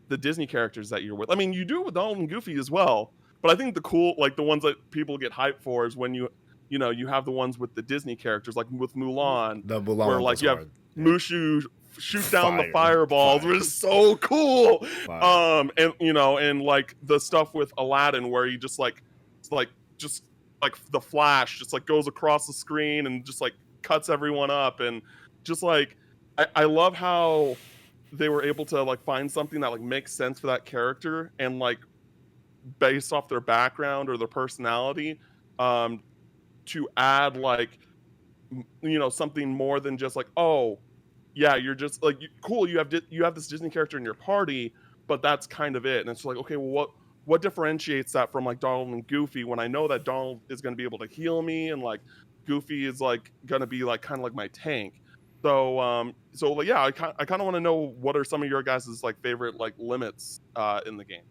the Disney characters that you're with. I mean, you do it with Donald and Goofy as well, but I think the cool, like the ones that people get hyped for, is when you have the ones with the Disney characters, like with Mulan, The Mulan where like was you have hard. Mushu shoot down the fireballs, Fire. which is so cool. Fire. And you know, and like the stuff with Aladdin, where you just like the Flash just like goes across the screen and just like cuts everyone up, and just like I love how they were able to like find something that like makes sense for that character, and like based off their background or their personality, to add like something more than just like, oh yeah, you're just like cool, you have this Disney character in your party, but that's kind of it. And it's like, okay, well, what differentiates that from like Donald and Goofy, when I know that Donald is going to be able to heal me, and like Goofy is like going to be like kind of like my tank. So like, yeah, I kind of want to know what are some of your guys' like favorite like limits in the game.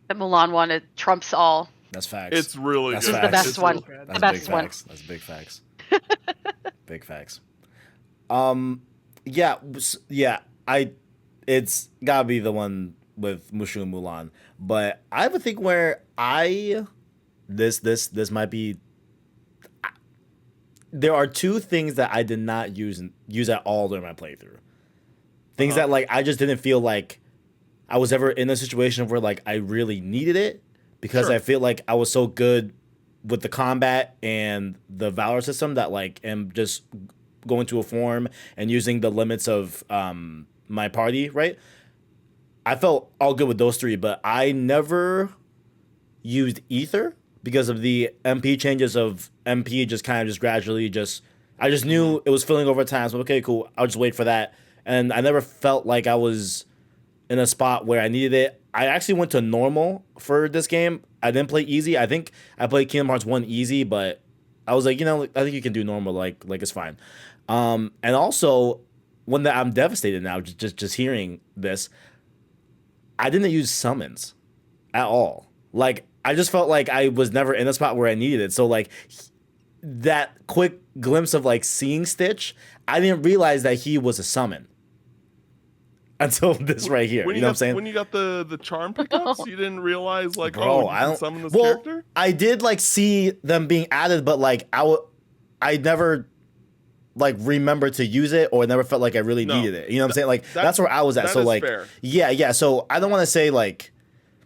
The Mulan one, it trumps all. That's facts. It's really That's good. It's the facts. best one. Real good. The That's best big one. facts. That's big facts. Big facts. It's gotta be the one with Mushu and Mulan. But I have a thing where this might be. There are two things that I did not use at all during my playthrough. Things that like I just didn't feel like I was ever in a situation where like I really needed it, because Sure. I feel like I was so good with the combat and the Valor system that like am just going to a form and using the limits of my party, right? I felt all good with those three, but I never used Ether because of the MP changes of MP just kind of just gradually I just knew it was filling over time. So okay, cool. I'll just wait for that. And I never felt like I was in a spot where I needed it. I actually went to normal for this game. I didn't play easy. I think I played Kingdom Hearts 1 easy, but I was like, I think you can do normal, like it's fine. And also, when I'm devastated now, just hearing this, I didn't use summons at all. Like, I just felt like I was never in a spot where I needed it. So, like, that quick glimpse of, like, seeing Stitch, I didn't realize that he was a summon until this right here. When You know what I'm got, saying? when you got the charm pickups, you didn't realize like, Bro, oh, you I can don't. summon this Well, character. I did like see them being added, but like I never like remember to use it or never felt like I really No, needed it. You know what I'm that, saying? Like that's where I was at. that So is like, fair. yeah. So I don't want to say like,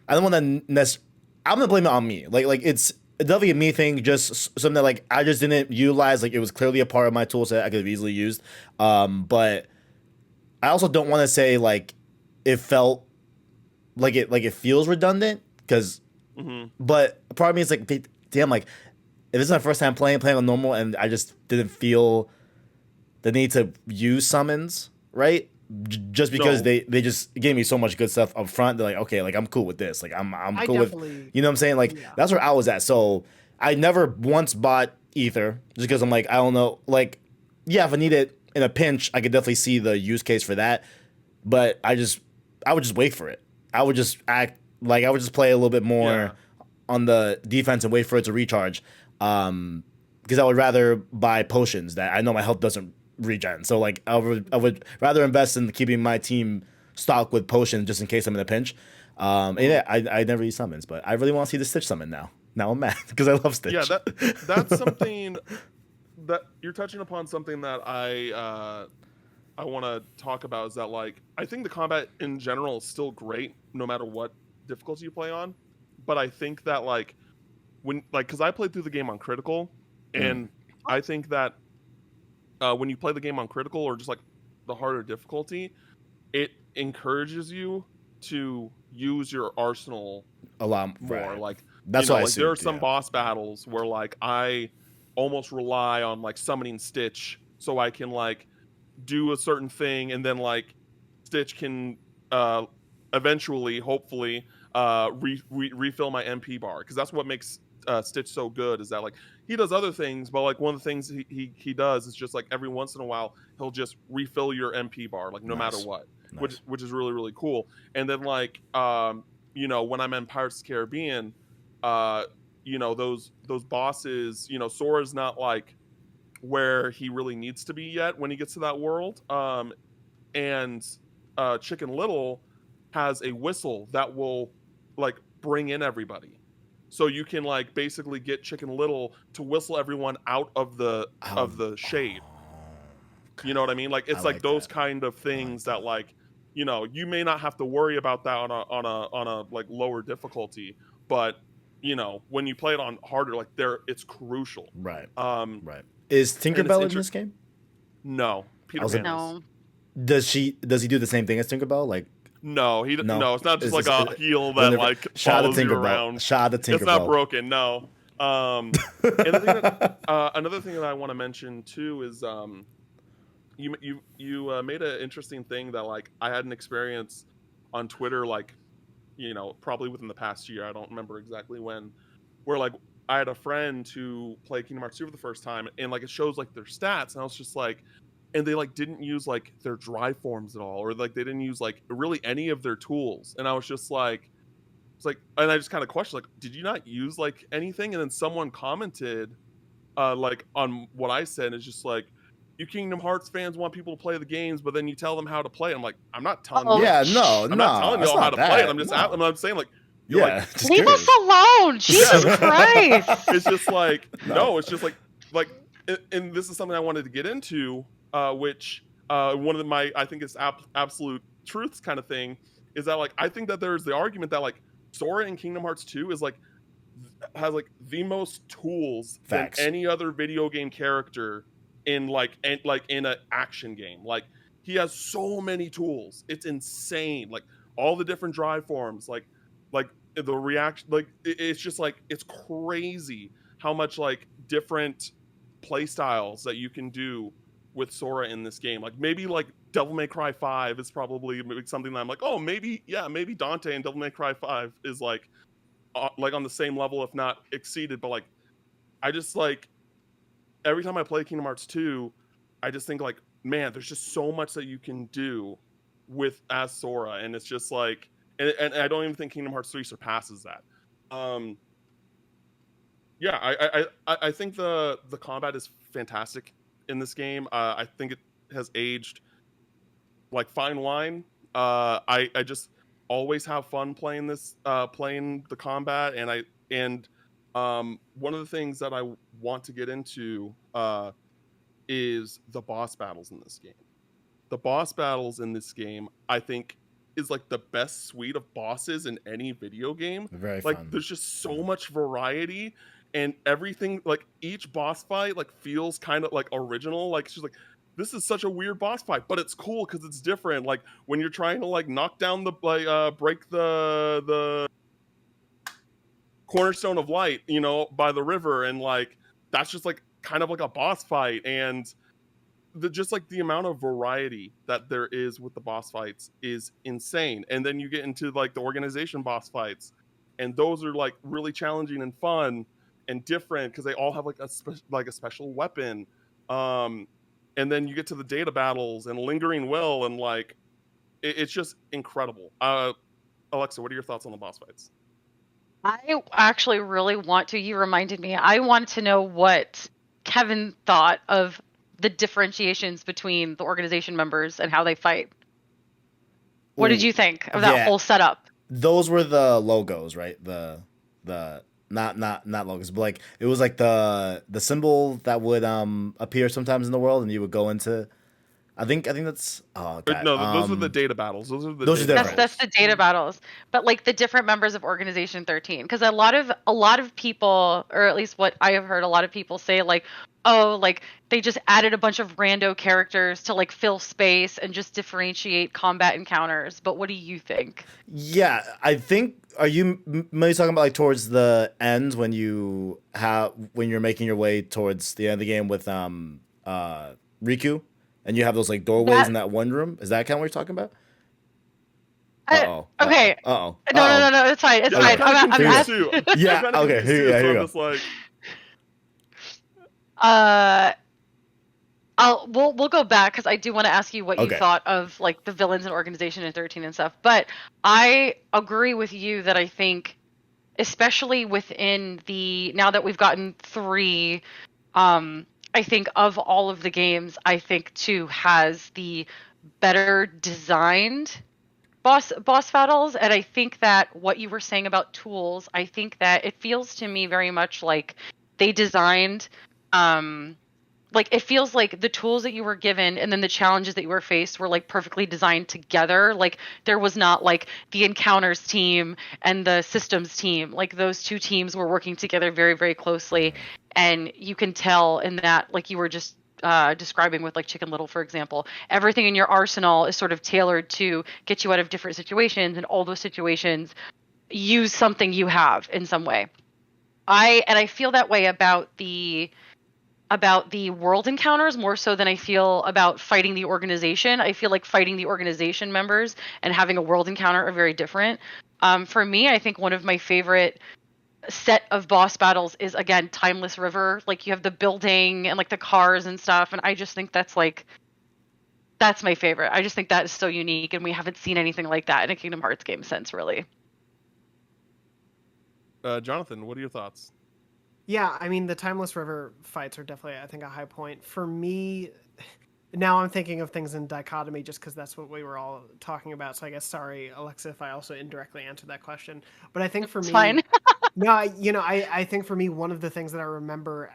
I don't want to. I'm gonna blame it on me. Like it's definitely a me thing. Just something that like I just didn't utilize. Like it was clearly a part of my tool set I could have easily used. But I also don't want to say like it felt like it feels redundant because. Mm-hmm. But part of me is like, damn, like if this is my first time playing on normal, and I just didn't feel the need to use summons, right? Just because No. they just gave me so much good stuff up front. They're like, okay, like I'm cool with this. Like I'm I cool with, definitely- you know what I'm saying? Like yeah. that's where I was at. So I never once bought Ether just because I'm like, I don't know. Like, yeah, if I need it in a pinch, I could definitely see the use case for that. But I would just wait for it. I would just act like I would just play a little bit more Yeah. on the defense and wait for it to recharge. Because I would rather buy potions that I know my health doesn't regen. So like I would rather invest in keeping my team stocked with potions just in case I'm in a pinch. And yeah, I never use summons, but I really want to see the Stitch summon now. Now I'm mad because I love Stitch. Yeah, that's something that you're touching upon. Something that I want to talk about is that like I think the combat in general is still great no matter what difficulty you play on, but I think that like when like because I played through the game on critical, and I think that when you play the game on critical or just like the harder difficulty, it encourages you to use your arsenal a lot more. right. Like That's you know, what I like there are assumed, some yeah. boss battles where like I almost rely on like summoning Stitch so I can like do a certain thing, and then like Stitch can eventually, hopefully, refill my MP bar, because that's what makes Stitch so good. Is that like he does other things, but like one of the things he does is just like every once in a while he'll just refill your MP bar, like no matter Nice. what, Nice. which is really really cool. And then like you know, when I'm in Pirates of the Caribbean, you know, those bosses, you know, Sora's not like where he really needs to be yet when he gets to that world. And Chicken Little has a whistle that will like bring in everybody. So you can like basically get Chicken Little to whistle everyone out of the shade. You know what I mean? Like it's I like like those that. kind of things that like, you know, you may not have to worry about that on a like lower difficulty, but you know, when you play it on harder, like it's crucial. Right. Um Right. Is and Tinkerbell it's in this game? no, Peter was a- Pan is. No. Does he do the same thing as Tinkerbell? Like No, No. no, it's not just Is like this- a heel Whenever- that like shout out follows to you Tinkerbell. around. Shout out to Tinkerbell. It's not broken, no. And the thing that, another thing that I want to mention too is you made an interesting thing that like I had an experience on Twitter, like, you know, probably within the past year. I don't remember exactly when, where like I had a friend who played Kingdom Hearts 2 for the first time, and like it shows like their stats, and I was just like, and they like didn't use like their dry forms at all, or like they didn't use like really any of their tools, and I was just like, it's like, and I just kind of questioned like, did you not use like anything? And then someone commented like on what I said, is just like, you Kingdom Hearts fans want people to play the games, but then you tell them how to play. I'm like, I'm not telling Uh-oh. you. Yeah, no, I'm not telling that's y'all how not to play it. that. I'm just No. I'm saying like, you're Yeah, like, just Leave curious. us alone. Jesus Christ. it's just like No. no, it's just like and this is something I wanted to get into, which one of my I think is absolute truths kind of thing, is that like I think that there's the argument that like Sora in Kingdom Hearts 2 is like has like the most tools Facts. than any other video game character in in an action game. Like he has so many tools, it's insane. Like all the different drive forms, like the reaction, like it's just like it's crazy how much like different play styles that you can do with Sora in this game. Like maybe like Devil May Cry 5 is probably something that I'm like, oh maybe Dante and Devil May Cry 5 is like on the same level, if not exceeded. But like I just like every time I play Kingdom Hearts 2, I just think like, man, there's just so much that you can do with as Sora, and it's just like, and I don't even think Kingdom Hearts 3 surpasses that. Yeah, I think the combat is fantastic in this game. I think it has aged like fine wine. I just always have fun playing this, playing the combat, and one of the things that I want to get into is the boss battles in this game. The boss battles in this game, I think, is like the best suite of bosses in any video game. Very Like, fun. there's just so much variety, and everything, like each boss fight like feels kind of like original. Like, it's just like, this is such a weird boss fight, but it's cool because it's different. Like when you're trying to like knock down the break the cornerstone of light, you know, by the river, and like that's just like kind of like a boss fight. And just like the amount of variety that there is with the boss fights is insane. And then you get into like the organization boss fights, and those are like really challenging and fun and different because they all have like a special weapon. And then you get to the data battles and Lingering Will, and like it's just incredible. Alexa, what are your thoughts on the boss fights? I actually really want to. You reminded me. I wanted to know what Kevin thought of the differentiations between the organization members and how they fight. What did Ooh, you think of that yeah. whole setup? Those were the logos, right? The not logos, but like it was like the symbol that would appear sometimes in the world, and you would go into. I think that's God. No, those are the data battles. Those are the Those are data different. That's the data battles, but like the different members of Organization 13, because a lot of people, or at least what I have heard, a lot of people say like, oh, like they just added a bunch of rando characters to like fill space and just differentiate combat encounters. But what do you think? Yeah, I think. Are you maybe talking about like towards the end when you're making your way towards the end of the game with Riku, and you have those like doorways in that one room? Is that kind of what you're talking about? Okay. No, It's fine. It's fine. I'm I'm confused too. Yeah, I'm kinda okay, confused here- yeah, too, here so you I'm just like, we'll go back because I do want to ask you what you Okay. thought of like the villains and Organization in 13 and stuff. But I agree with you that I think, especially within the now that we've gotten 3, I think of all of the games, I think 2 has the better designed boss battles. And I think that what you were saying about tools, I think that it feels to me very much like they designed like it feels like the tools that you were given and then the challenges that you were faced were like perfectly designed together. Like there was not like the encounters team and the systems team, like those two teams were working together very, very closely. And you can tell in that, like you were just describing with like Chicken Little, for example, everything in your arsenal is sort of tailored to get you out of different situations, and all those situations use something you have in some way. I feel that way about the world encounters more so than I feel about fighting the organization. I feel like fighting the organization members and having a world encounter are very different. For me, I think one of my favorite set of boss battles is, again, Timeless River. Like you have the building and like the cars and stuff, and I just think that's my favorite. I just think that is so unique, and we haven't seen anything like that in a Kingdom Hearts game since, really. Jonathan, what are your thoughts? Yeah, I mean, the Timeless River fights are definitely, I think, a high point. For me, now I'm thinking of things in dichotomy just because that's what we were all talking about. So I guess, sorry, Alexa, if I also indirectly answered that question. But I think for It's me, fine. no, I think for me, one of the things that I remember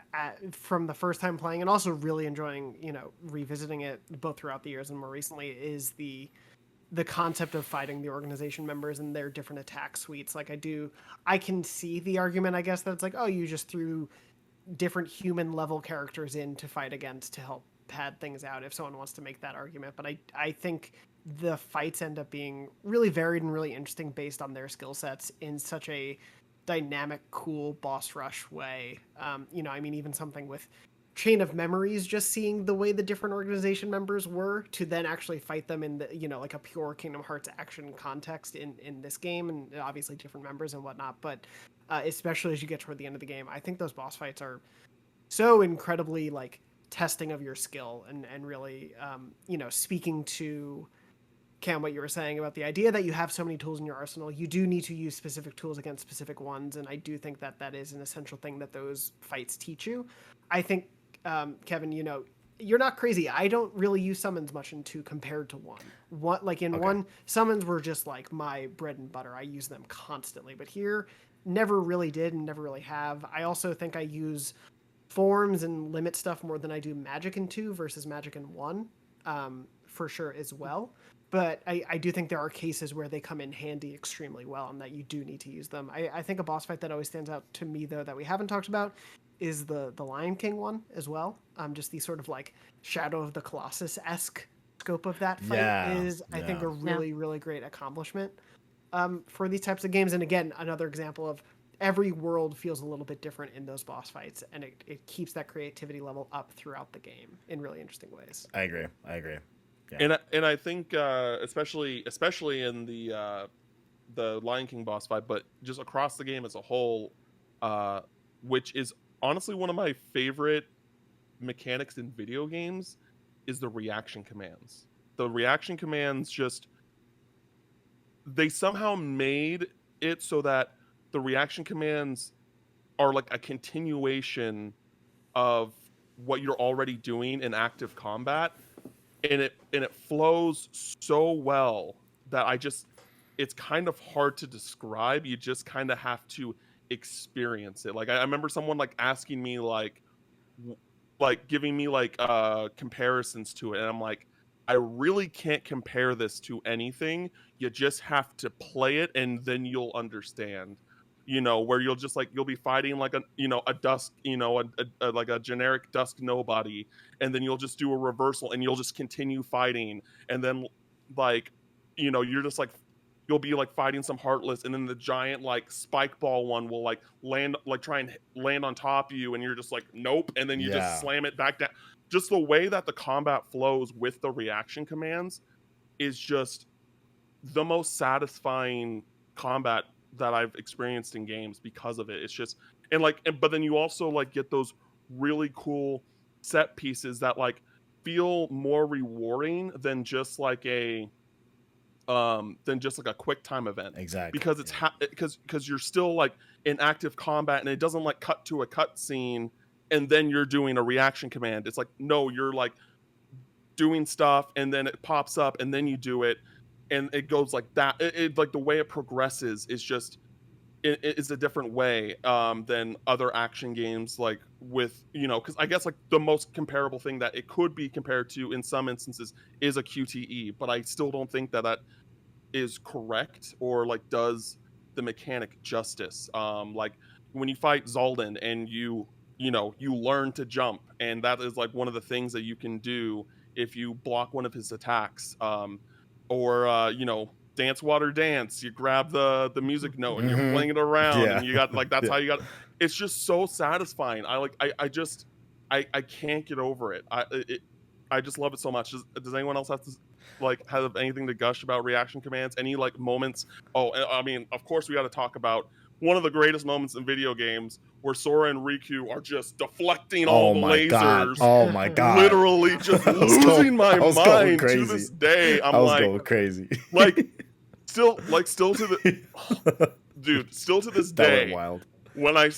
from the first time playing and also really enjoying, revisiting it both throughout the years and more recently is the concept of fighting the organization members and their different attack suites. Like I can see the argument, I guess, that it's like, oh, you just threw different human level characters in to fight against to help pad things out if someone wants to make that argument. But I think the fights end up being really varied and really interesting based on their skill sets in such a dynamic, cool boss rush way. I mean, even something with Chain of Memories, just seeing the way the different organization members were to then actually fight them in the, like a pure Kingdom Hearts action context in this game, and obviously different members and whatnot. But especially as you get toward the end of the game, I think those boss fights are so incredibly like testing of your skill and really, speaking to Cam, what you were saying about the idea that you have so many tools in your arsenal, you do need to use specific tools against specific ones. And I do think that is an essential thing that those fights teach you. I think, Kevin, you're not crazy. I don't really use summons much in 2 compared to 1. What like in Okay. 1, summons were just like my bread and butter. I use them constantly, but here never really did and never really have. I also think I use forms and limit stuff more than I do magic in 2 versus magic in 1, for sure as well. But I do think there are cases where they come in handy extremely well and that you do need to use them. I think a boss fight that always stands out to me, though, that we haven't talked about is the Lion King one as well. Just the sort of like Shadow of the Colossus-esque scope of that fight is, I think, a really, really great accomplishment for these types of games. And again, another example of every world feels a little bit different in those boss fights, and it keeps that creativity level up throughout the game in really interesting ways. I agree. Yeah. And I think especially in the Lion King boss fight, but just across the game as a whole, which is honestly one of my favorite mechanics in video games, is the reaction commands. The reaction commands just, they somehow made it so that the reaction commands are like a continuation of what you're already doing in active combat, and it flows so well that it's kind of hard to describe. You just kind of have to experience it. Like I remember someone like asking me like giving me like comparisons to it, and I'm like, I really can't compare this to anything. You just have to play it and then you'll understand. Where you'll just like, you'll be fighting like a dusk, like a generic dusk nobody, and then you'll just do a reversal and you'll just continue fighting, and then like, you're just like, you'll be like fighting some heartless, and then the giant like spike ball one will like land, like try and land on top of you, and you're just like, nope, and then you just slam it back down. Just the way that the combat flows with the reaction commands is just the most satisfying combat that I've experienced in games because of it. It's just, but then you also like get those really cool set pieces that like feel more rewarding than just like a quick time event. Exactly. Because it's because you're still like in active combat, and it doesn't like cut to a cut scene and then you're doing a reaction command. It's like, no, you're like doing stuff and then it pops up and then you do it, and it goes like that. It like the way it progresses is just, it's a different way than other action games, like with, because I guess like the most comparable thing that it could be compared to in some instances is a QTE, but I still don't think that is correct or like does the mechanic justice. Like when you fight Zaldin and you learn to jump, and that is like one of the things that you can do if you block one of his attacks. Or Dance Water Dance, you grab the music note and you're playing it around, and you got like, that's how you got. It's just so satisfying. I can't get over it. I just love it so much. Does anyone else have anything to gush about reaction commands? Any like moments? Oh, I mean, of course we got to talk about one of the greatest moments in video games, where Sora and Riku are just deflecting all the lasers. Oh my god! Literally just losing my mind to this day. I was going crazy. Still to the dude. Still to this day, wild. When I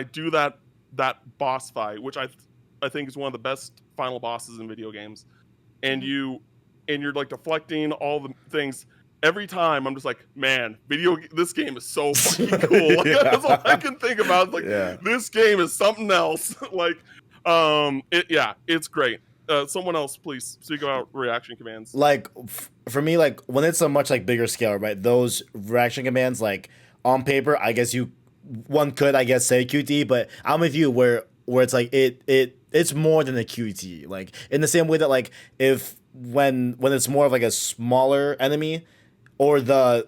do that boss fight, which I think is one of the best final bosses in video games, and you're like deflecting all the things. Every time I'm just like, man, this game is so fucking cool. That's all I can think about. This game is something else. It's great. Someone else, please speak about reaction commands. Like for me, like when it's a much like bigger scale, right? Those reaction commands, like on paper, I guess one could say QT, but I'm with you where it's like it's more than a QT. Like in the same way that like when it's more of like a smaller enemy. Or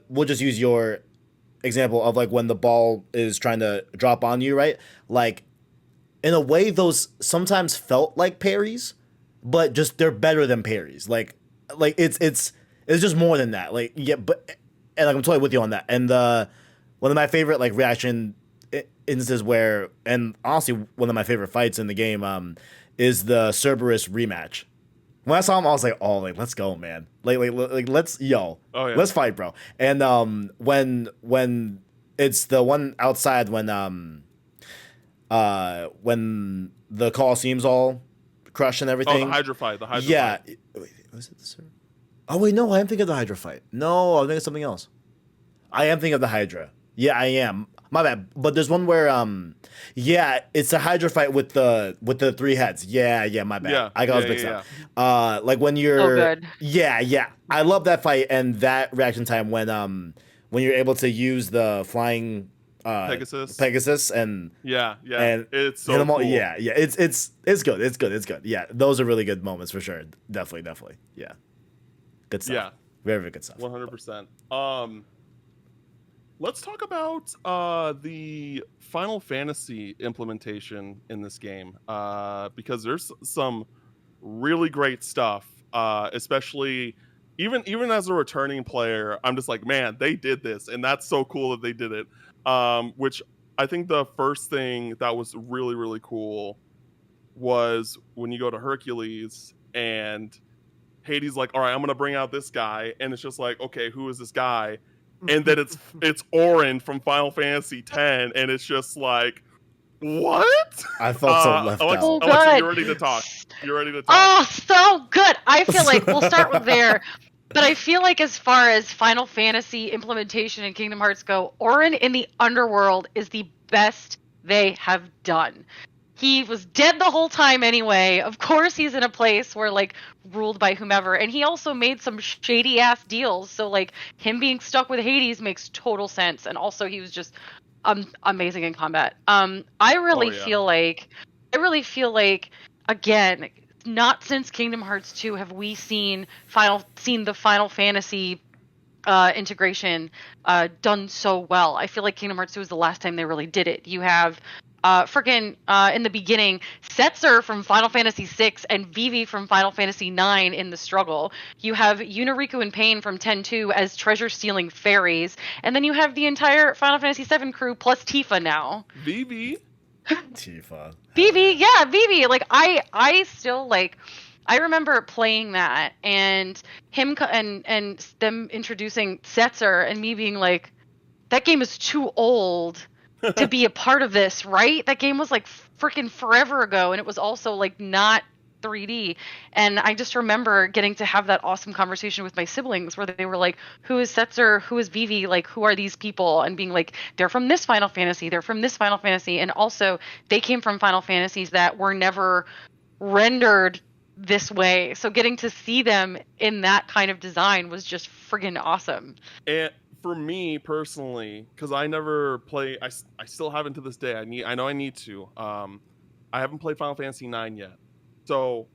we'll just use your example of like when the ball is trying to drop on you, right? Like, in a way, those sometimes felt like parries, but just they're better than parries. Like it's just more than that. Like and like, I'm totally with you on that. And one of my favorite like reaction instances and honestly one of my favorite fights in the game is the Cerberus rematch. When I saw him, I was like, "Oh, like let's go, man! Like let's let's fight, bro!" And when it's the one outside when the Colosseum's all crush and Oh, everything. the Hydra fight. The Hydra Yeah. fight. Wait, was it the Sir? Oh wait, no, I am thinking of the Hydra fight. No, I'm thinking of something else. I am thinking of the Hydra. Yeah, I am. My bad. But there's one where yeah, it's a Hydra fight with the three heads. Yeah, my bad. Yeah, I got yeah, those mixed yeah, up. Like when you're good. Yeah. I love that fight and that reaction time when you're able to use the flying Pegasus and Yeah. and It's so hit 'em all. cool. Yeah. It's good. It's good. Yeah, those are really good moments for sure. Definitely. Yeah. Good stuff. Yeah. Very, very good stuff. 100%. Let's talk about the Final Fantasy implementation in this game, because there's some really great stuff, especially even as a returning player. I'm just like, man, they did this, and that's so cool that they did it. Which I think the first thing that was really, really cool was when you go to Hercules and Hades like, all right, I'm gonna bring out this guy, and it's just like, okay, who is this guy? And then it's Auron from Final Fantasy X, and it's just like, what? I felt so left Alexa, out. Alexa, good. you're ready to talk. You're ready to talk. Oh, so good. I feel like we'll start with there. But I feel like as far as Final Fantasy implementation in Kingdom Hearts go, Auron in the Underworld is the best they have done. He was dead the whole time anyway. Of course he's in a place where like ruled by whomever. And he also made some shady ass deals. So like him being stuck with Hades makes total sense. And also he was just amazing in combat. I really feel like again, not since Kingdom Hearts 2 have we seen the Final Fantasy integration done so well. I feel like Kingdom Hearts 2 was the last time they really did it. You have in the beginning, Setzer from Final Fantasy VI and Vivi from Final Fantasy IX in the struggle. You have Unariku and Pain from 10-2 as treasure-stealing fairies. And then you have the entire Final Fantasy VII crew plus Tifa now. Vivi. Tifa. Vivi. Like, I still, like... I remember playing that and him and them introducing Setzer and me being like, that game is too old to be a part of this, right? That game was like freaking forever ago, and it was also like not 3D. And I just remember getting to have that awesome conversation with my siblings where they were like, who is Setzer? Who is Vivi? Like, who are these people? And being like, they're from this Final Fantasy. They're from this Final Fantasy. And also, they came from Final Fantasies that were never rendered this way. So getting to see them in that kind of design was just friggin' awesome. And for me personally, because I never play, I still haven't to this day. I know I need to. I haven't played Final Fantasy IX yet, so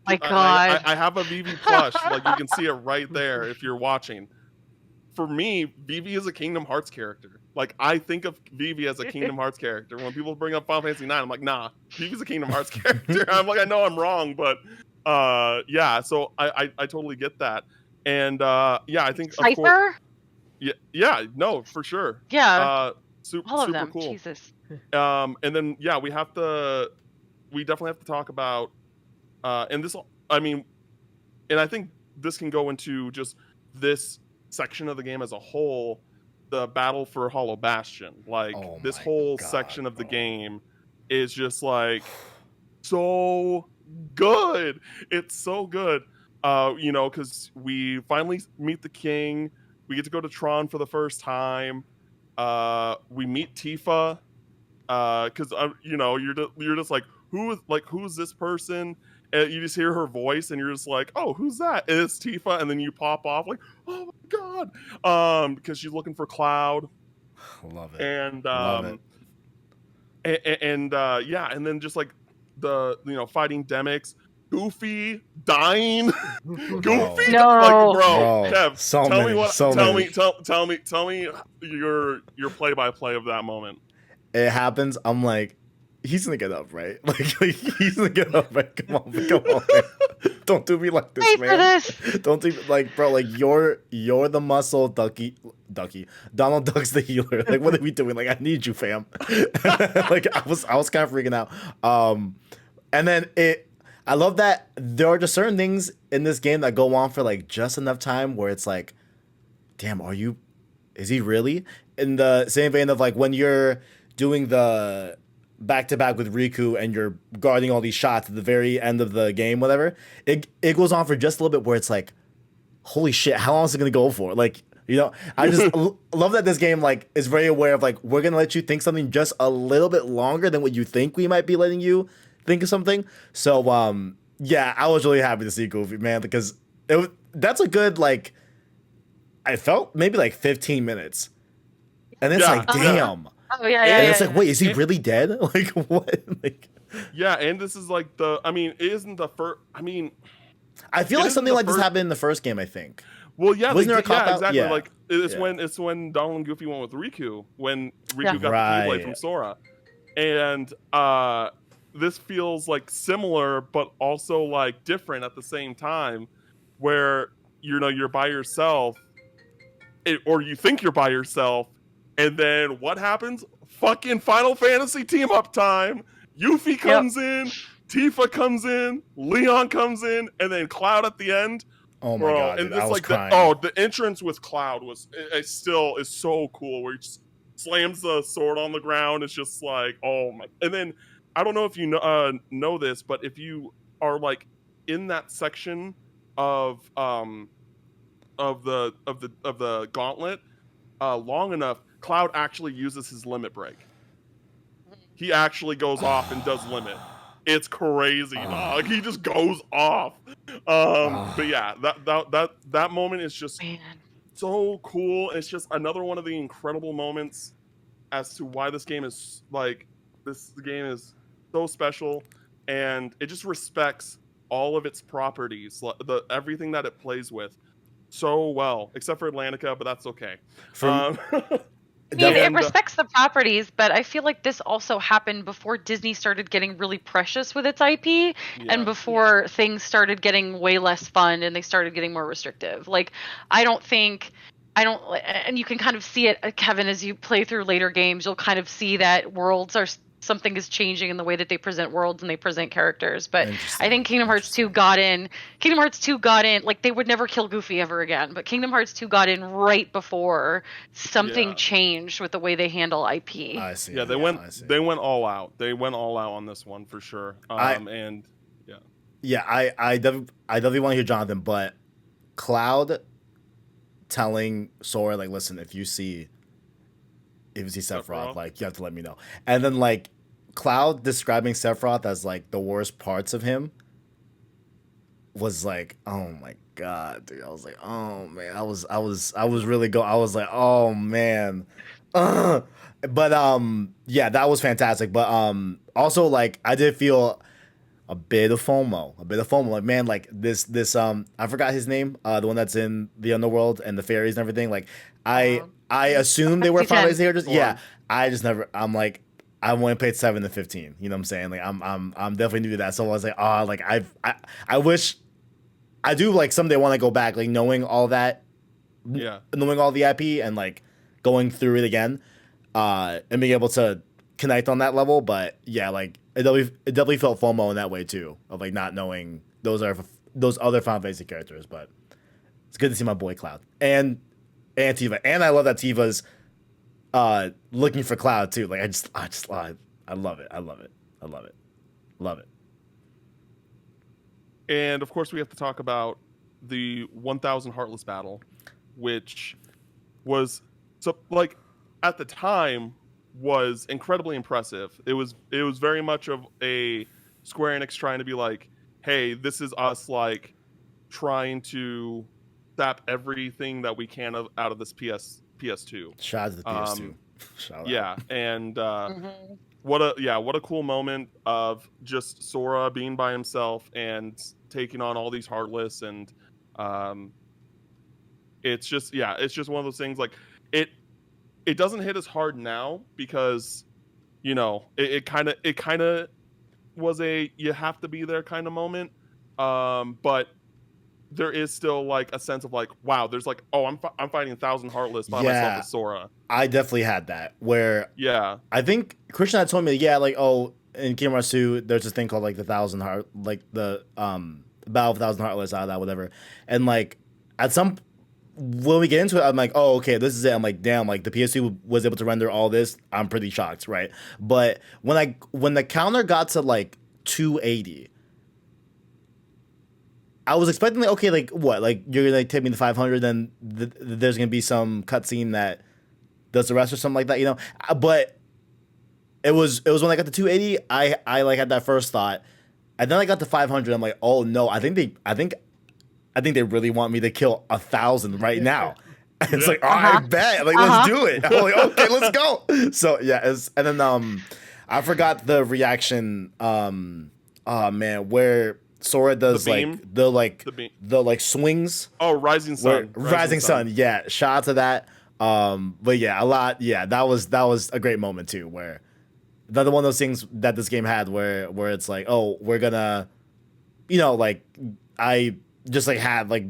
My God, I have a Vivi plush. Like you can see it right there if you're watching. For me, Vivi is a Kingdom Hearts character. Like I think of Vivi as a Kingdom Hearts character. When people bring up Final Fantasy IX, I'm like, nah, Vivi's a Kingdom Hearts character. I'm like, I know I'm wrong, but yeah. So I totally get that, and yeah, I think of course, Cypher. Yeah, no, for sure. Yeah, Super, all of super them. cool. Jesus. And then yeah, we definitely have to talk about, and this, I mean, and I think this can go into just this section of the game as a whole, the battle for Hollow Bastion. Like this whole section of the game is just like so good. It's so good. You know, because we finally meet the king. We get to go to Tron for the first time. We meet Tifa. Because you know, you're just like, who's this person? And you just hear her voice, and you're just like, oh, who's that? And it's Tifa, and then you pop off like, oh my god, because she's looking for Cloud. Love it. And Love it. and yeah, and then just like fighting Demyx. Goofy dying. Goofy, No. like, bro, Bro, Kev, so tell many, me what. so tell many. me, tell me your play-by-play of that moment. It happens. I'm like, he's gonna get up, right? Like he's gonna get up, right? Come on, man. Don't do me like this, Wait man. for this. Don't do like, bro. Like you're the muscle, Ducky. Donald Duck's the healer. Like, what are we doing? Like, I need you, fam. Like, I was kind of freaking out. And then I love that there are just certain things in this game that go on for like just enough time where it's like, damn, is he really? In the same vein of like when you're doing the back to back with Riku and you're guarding all these shots at the very end of the game, whatever, it goes on for just a little bit where it's like, holy shit, how long is it gonna go for? Like, you know, I just love that this game like is very aware of like we're gonna let you think something just a little bit longer than what you think we might be letting you think of something. So yeah, I was really happy to see Goofy, man, because that's a good like I felt maybe like 15 minutes. And it's Yeah. like, damn. Oh yeah, And yeah, it's yeah. like, wait, is he really dead? Like what? Like Yeah, and this is like the. I mean, it isn't the first. I mean, I feel It like isn't something the like this first- happened in the first game, I think. well, yeah, Wasn't there a did- yeah, cop-out? exactly. Yeah. Like it's Yeah. when Donald and Goofy went with Riku when Riku Yeah. got the Right. Keyblade from Sora, and this feels like similar, but also like different at the same time, where you're by yourself, or you think you're by yourself, and then what happens? Fucking Final Fantasy team up time. Yuffie comes in, Tifa comes in, Leon comes in, and then Cloud at the end. Oh my Bro, god, and dude, I this was like crying. the entrance with Cloud was it still is so cool where he just slams the sword on the ground. It's just like, oh my. And then I don't know if you know this, but if you are like in that section of the gauntlet long enough, Cloud actually uses his limit break. He actually goes off and does limit. It's crazy, dog. He just goes off. But yeah, that moment is just Man. so cool. It's just another one of the incredible moments as to why this game is like this game is so special, and it just respects all of its properties, the everything that it plays with so well, except for Atlantica, but that's okay. From I mean, it And, respects the properties, but I feel like this also happened before Disney started getting really precious with its IP yeah. and before things started getting way less fun and they started getting more restrictive. Like, I don't, and you can kind of see it, Kevin, as you play through later games, you'll kind of see that something is changing in the way that they present worlds and they present characters. But Interesting, I think Kingdom Hearts 2 got in, like they would never kill Goofy ever again, but Kingdom Hearts 2 got in right before something Yeah. changed with the way they handle IP. I see. Yeah, they I see. went all out. They went all out on this one for sure. And Yeah, I definitely want to hear Jonathan, but Cloud telling Sora like, listen, if you see Sephiroth, like you have to let me know. And then like Cloud describing Sephiroth as like the worst parts of him was like, oh my god, dude. I was like, oh man, I was really I was like, oh man. But yeah, that was fantastic. But also like I did feel a bit of FOMO. Like, man, like this I forgot his name, the one that's in the underworld and the fairies and everything. Like I assumed they were Final Fantasy characters. Yeah. I just never I'm like I only played 7 to 15. You know what I'm saying? Like I'm definitely new to that. So I was like, oh, like I wish I do like someday want to go back, like knowing all that, knowing all the IP and like going through it again, and being able to connect on that level. But yeah, like it definitely felt FOMO in that way too, of like not knowing those other Final Fantasy characters. But it's good to see my boy Cloud and Tifa, and I love that Tifa's looking for Cloud too. Like I love it. And of course, we have to talk about the 1,000 Heartless battle, which was like at the time was incredibly impressive. It was very much of a Square Enix trying to be like, hey, this is us like trying to sap everything that we can out of this PS2. Shout out to the PS2. Shout out. Yeah, and what a cool moment of just Sora being by himself and taking on all these Heartless, and it's just one of those things like it doesn't hit as hard now because it kind of was a you have to be there kind of moment, but there is still like a sense of like, wow, there's like, oh, I'm fighting 1,000 Heartless by myself with Sora. I definitely had that where I think Christian had told me, like, oh, in Kingdom Hearts 2, there's this thing called like the 1,000 Heart, like the Battle of 1,000 Heartless, out of that, whatever. And like at some when we get into it, I'm like, oh, okay, this is it. I'm like, damn, like the PS2 was able to render all this. I'm pretty shocked, right? But when the counter got to like 280, I was expecting like, okay, like what? Like you're gonna tip me the 500, then there's gonna be some cutscene that does the rest or something like that, you know? But it was when I got to 280, I like had that first thought, and then I got to 500. I'm like, oh no, I think they really want me to kill 1,000 right now. And it's like, oh, I bet. Like, let's do it. I'm like, okay, let's go. So yeah, and then I forgot the reaction. Oh man, where Sora does the swings. Oh, Rising Sun. Rising Sun. Yeah, shout out to that. But yeah, a lot. Yeah, that was a great moment too, where another one of those things that this game had, where it's like, oh, we're gonna, like I just like had like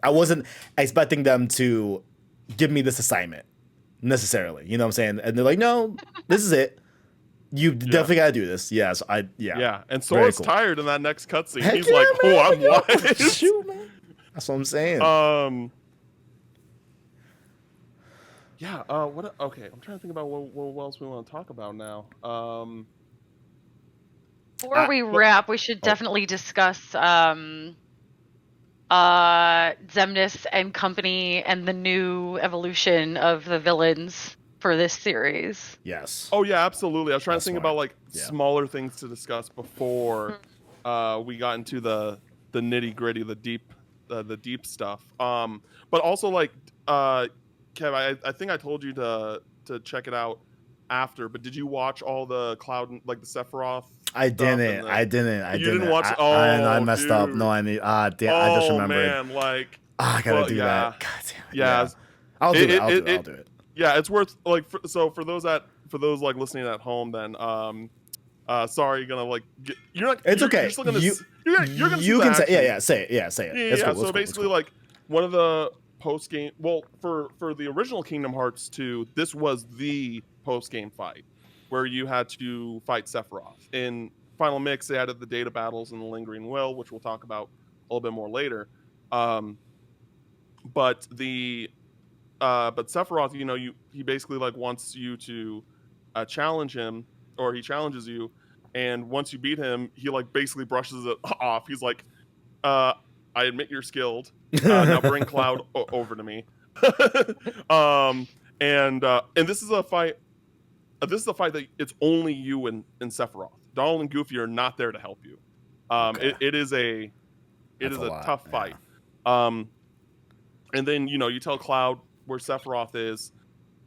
I wasn't expecting them to give me this assignment necessarily. You know what I'm saying? And they're like, no, this is it. You definitely got to do this. Yes, Yeah, and Sora's tired in that next cutscene. Heck He's yeah, like, man. "Oh, I'm wise." Shoot, man. That's what I'm saying. Yeah. What? Okay, I'm trying to think about what else we want to talk about now. Before we wrap, we should definitely discuss Xemnas and company and the new evolution of the villains for this series. Yes. Oh yeah, absolutely. I was trying to think smart. about like smaller things to discuss before we got into the nitty gritty, the deep stuff. But also like Kev, I think I told you to check it out after. But did you watch all the Cloud, like the Sephiroth? I didn't. You didn't watch it? I messed up. No, I need. Damn, I just remembered. Oh man, like I gotta do that. God damn it. Yeah. I'll do it. I'll do it. Yeah, it's worth like for those like listening at home, then sorry, you're gonna like you're not. It's okay. You're still gonna. You're gonna. You see can the say action. yeah. Say it. Yeah, say it. Yeah. Cool, So cool, basically, cool. like one of the post game. Well, for the original Kingdom Hearts 2, this was the post game fight where you had to fight Sephiroth. In Final Mix, they added the data battles and the Lingering Will, which we'll talk about a little bit more later. But Sephiroth, he basically like wants you to challenge him, or he challenges you, and once you beat him, he like basically brushes it off. He's like, "I admit you're skilled. Now bring Cloud over to me." And this is a fight. This is a fight that it's only you and Sephiroth. Donald and Goofy are not there to help you. Okay. It is a tough fight. And then you tell Cloud where Sephiroth is,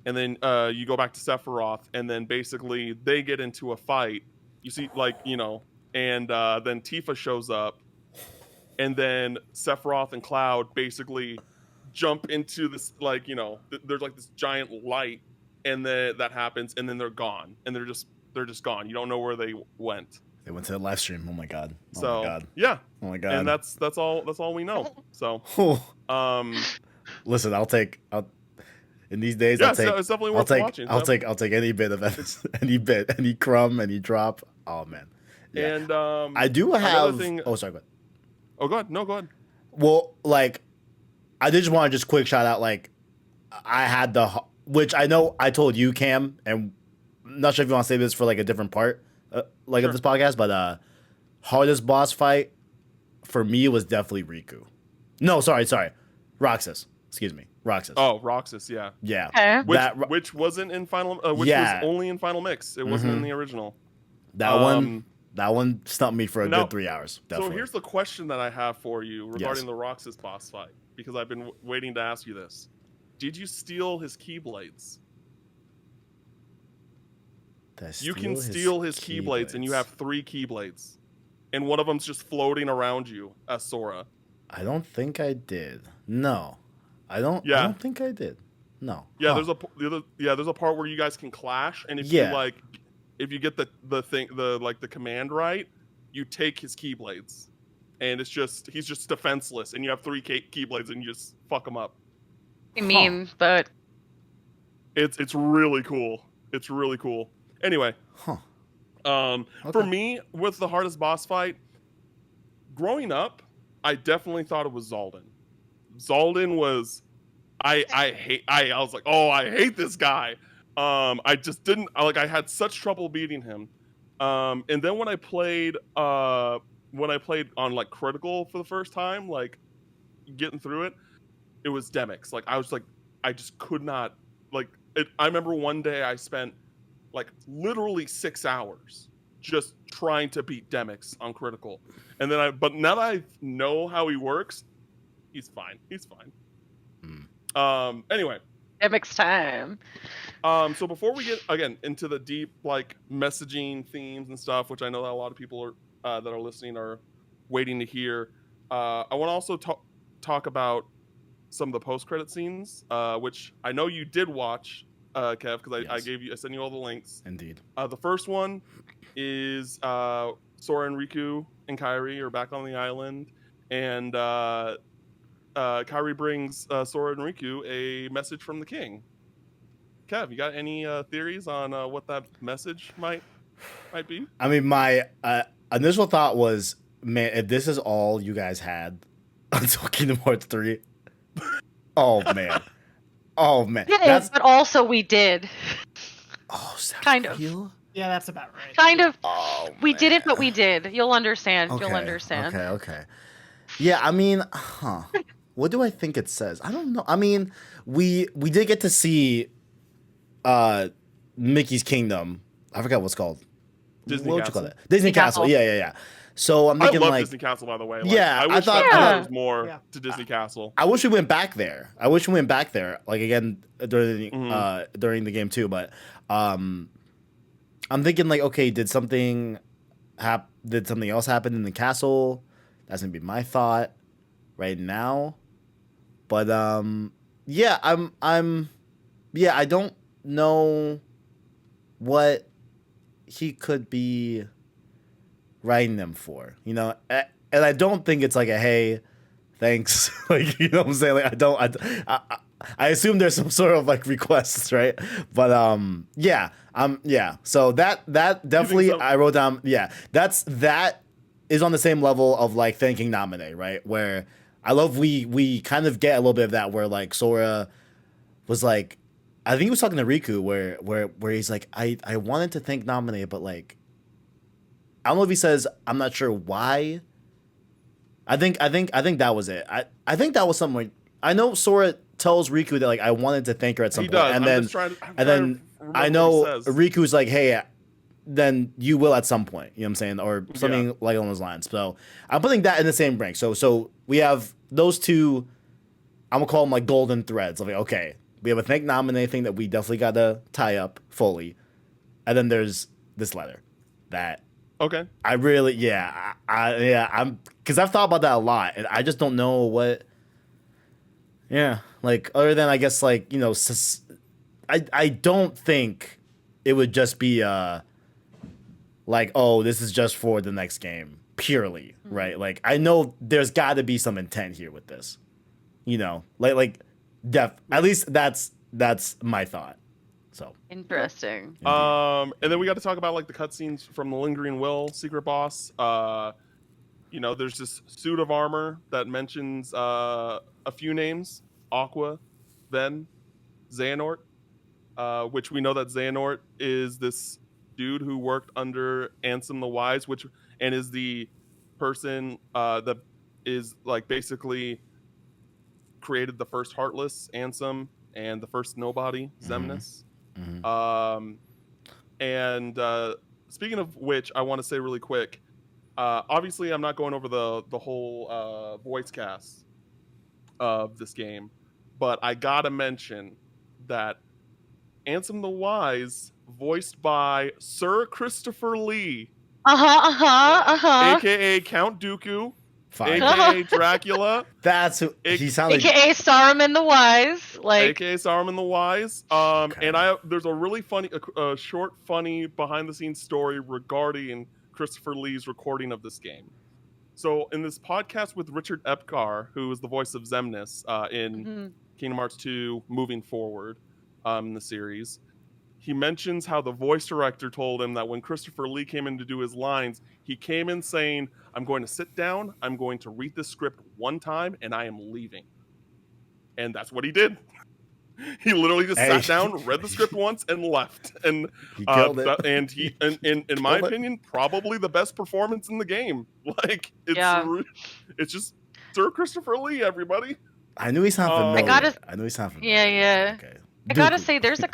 and then you go back to Sephiroth, and then basically they get into a fight. You see, and then Tifa shows up, and then Sephiroth and Cloud basically jump into this there's like this giant light, and then that happens, and then they're gone, and they're just gone. You don't know where they went. They went to the live stream. Oh my god. So my god. yeah. Oh my god. And that's all we know. So listen, in these days it's definitely worth watching. I'll take any bit of any crumb, any drop. Oh man. Yeah. And I do have thing, oh sorry, go ahead. Oh go ahead. No, go ahead. Well, like I did just want to quick shout out, like I had which I know I told you, Cam, and I'm not sure if you want to say this for like a different part of this podcast, but hardest boss fight for me was definitely Riku. No, sorry, Roxas. Excuse me, Roxas. Oh, Roxas, yeah. Yeah. Okay. Which wasn't in Final, which was only in Final Mix. It wasn't in the original. That one stumped me for a good 3 hours. Definitely. So here's the question that I have for you regarding the Roxas boss fight, because I've been waiting to ask you this. Did you steal his Keyblades? You can steal his Keyblades, and you have 3 Keyblades, and one of them's just floating around you as Sora. I don't think I did. No, I don't think I did. No. Yeah, there's a part where you guys can clash, and if you get the command right, you take his Keyblades, and he's just defenseless, and you have 3 Keyblades, and you just fuck him up. Meme, but it's really cool. It's really cool. Anyway, for me, with the hardest boss fight, growing up, I definitely thought it was Zaldin. Zaldin was, I was like, oh, I hate this guy. I just didn't like. I had such trouble beating him. And then when I played on like Critical for the first time, like getting through it, it was Demix. Like I was like, I just could not like it. I remember one day I spent like literally 6 hours just trying to beat Demix on Critical, and then but now that I know how he works, he's fine. He's fine. Anyway. Demix time. So before we get again into the deep like messaging themes and stuff, which I know that a lot of people are that are listening are waiting to hear, I want to also talk about some of the post-credit scenes, which I know you did watch, Kev, because I sent you all the links. Indeed. The first one is Sora and Riku and Kairi are back on the island, and Kairi brings Sora and Riku a message from the king. Kev, you got any theories on what that message might be? I mean, my initial thought was, man, if this is all you guys had until Kingdom Hearts 3, oh man. Yeah, but also we did. Oh, is that Kind of. real? Yeah, that's about right. Kind of. Oh, We man. didn't, but we did. You'll understand. Okay, You'll understand. Okay. Yeah, I mean, what do I think it says? I don't know. I mean, we did get to see Mickey's Kingdom. I forgot what's called. Disney what would you Castle. call it? Disney Castle. Yeah. So I'm I thinking love like, Disney Castle, by the way. Like, Yeah, I I wish thought- there was more Yeah. to Disney Castle. I wish we went back there. Like again during the game too. But I'm thinking like, okay, did something else happen in the castle? That's gonna be my thought right now. But yeah, I don't know what he could be writing them for, you know, and I don't think it's like a hey, thanks, like, you know what I'm saying? Like I assume there's some sort of like requests, right? But yeah. So that definitely so? I wrote down. Yeah, that is on the same level of like thanking Naminé, right? Where I love we kind of get a little bit of that where like Sora was like, I think he was talking to Riku where he's like, I wanted to thank Naminé, but like I don't know if he says I'm not sure why. I think that was it. I think that was something. I know Sora tells Riku that like I wanted to thank her at some He point, does. and I'm then just trying to remember I what know he says. Riku's like, hey, then you will at some point. You know what I'm saying, or something like along those lines. So I'm putting that in the same rank. So we have those two. I'm gonna call them like golden threads. Like, okay, we have a thank Naminé thing that we definitely gotta tie up fully, and then there's this letter that. Okay. I really, I'm because I've thought about that a lot, and I just don't know what. Yeah, like other than I guess like, you know, I don't think it would just be like, oh, this is just for the next game purely, right? Like I know there's got to be some intent here with this, you know, like at least that's my thought. So Interesting. And then we got to talk about like the cutscenes from the Lingering Will secret boss. You know, there's this suit of armor that mentions a few names: Aqua, Ven, Xehanort, which we know that Xehanort is this dude who worked under Ansem the Wise, and is the person that is like basically created the first Heartless, Ansem, and the first Nobody, Xemnas. And speaking of which, I want to say really quick, obviously I'm not going over the whole voice cast of this game, but I gotta mention that Ansem the Wise, voiced by Sir Christopher Lee, aka Count Dooku, fine. aka Dracula, That's who he sounded. AKA Saruman the Wise. Like, aka Saruman the Wise. Okay. And there's a really funny, short, funny behind the scenes story regarding Christopher Lee's recording of this game. So in this podcast with Richard Epcar, who is the voice of Xemnas in Kingdom Hearts 2 moving forward in the series, he mentions how the voice director told him that when Christopher Lee came in to do his lines, he came in saying, I'm going to sit down, I'm going to read this script one time, and I am leaving. and that's what he did. He literally just Hey. sat down, read the script once, and left. And He killed it. and he, in my Killed it. opinion, probably the best performance in the game. Like Yeah. it's just Sir Christopher Lee, everybody. I knew he sounded I familiar. gotta- I knew he sounded familiar. Yeah, yeah. Okay. I gotta Dooku. say, there's a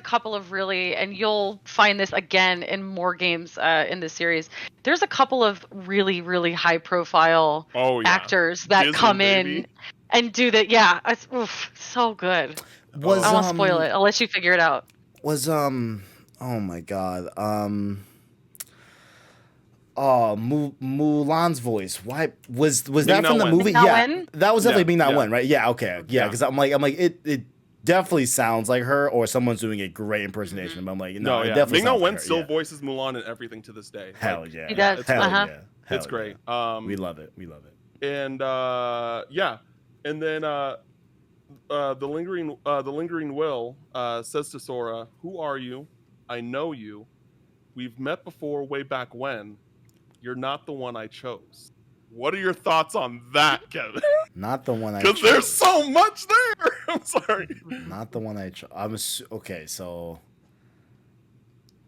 couple of really, and you'll find this again in more games in this series. There's a couple of really, really high profile Oh yeah. actors that Disney, come baby. in and do that. Yeah, it's so good. Was I won't spoil it. I'll let you figure it out. Was oh my god. Oh, Mulan's voice. Why was that Ming-Na from the Wen. movie? Ming-Na Yeah, Wen? that was definitely Yeah, Ming-Na yeah. Wen, right? Yeah, okay, yeah. Yeah. Because I'm like it definitely sounds like her, or someone's doing a great impersonation. But I'm like, no, No, it yeah. definitely Ming-Na sounds Wen like her, still yeah. voices Mulan and everything to this day. Hell Like, yeah, He does, Hell uh-huh. yeah. it's Hell great. yeah. We love it. We love it. And yeah, and then the lingering will says to Sora, "Who are you? I know you. We've met before, way back when. You're not the one I chose." What are your thoughts on that, Kevin? Not the one I. Because there's chose. so much there. I'm sorry. Not the one I chose. Okay, so.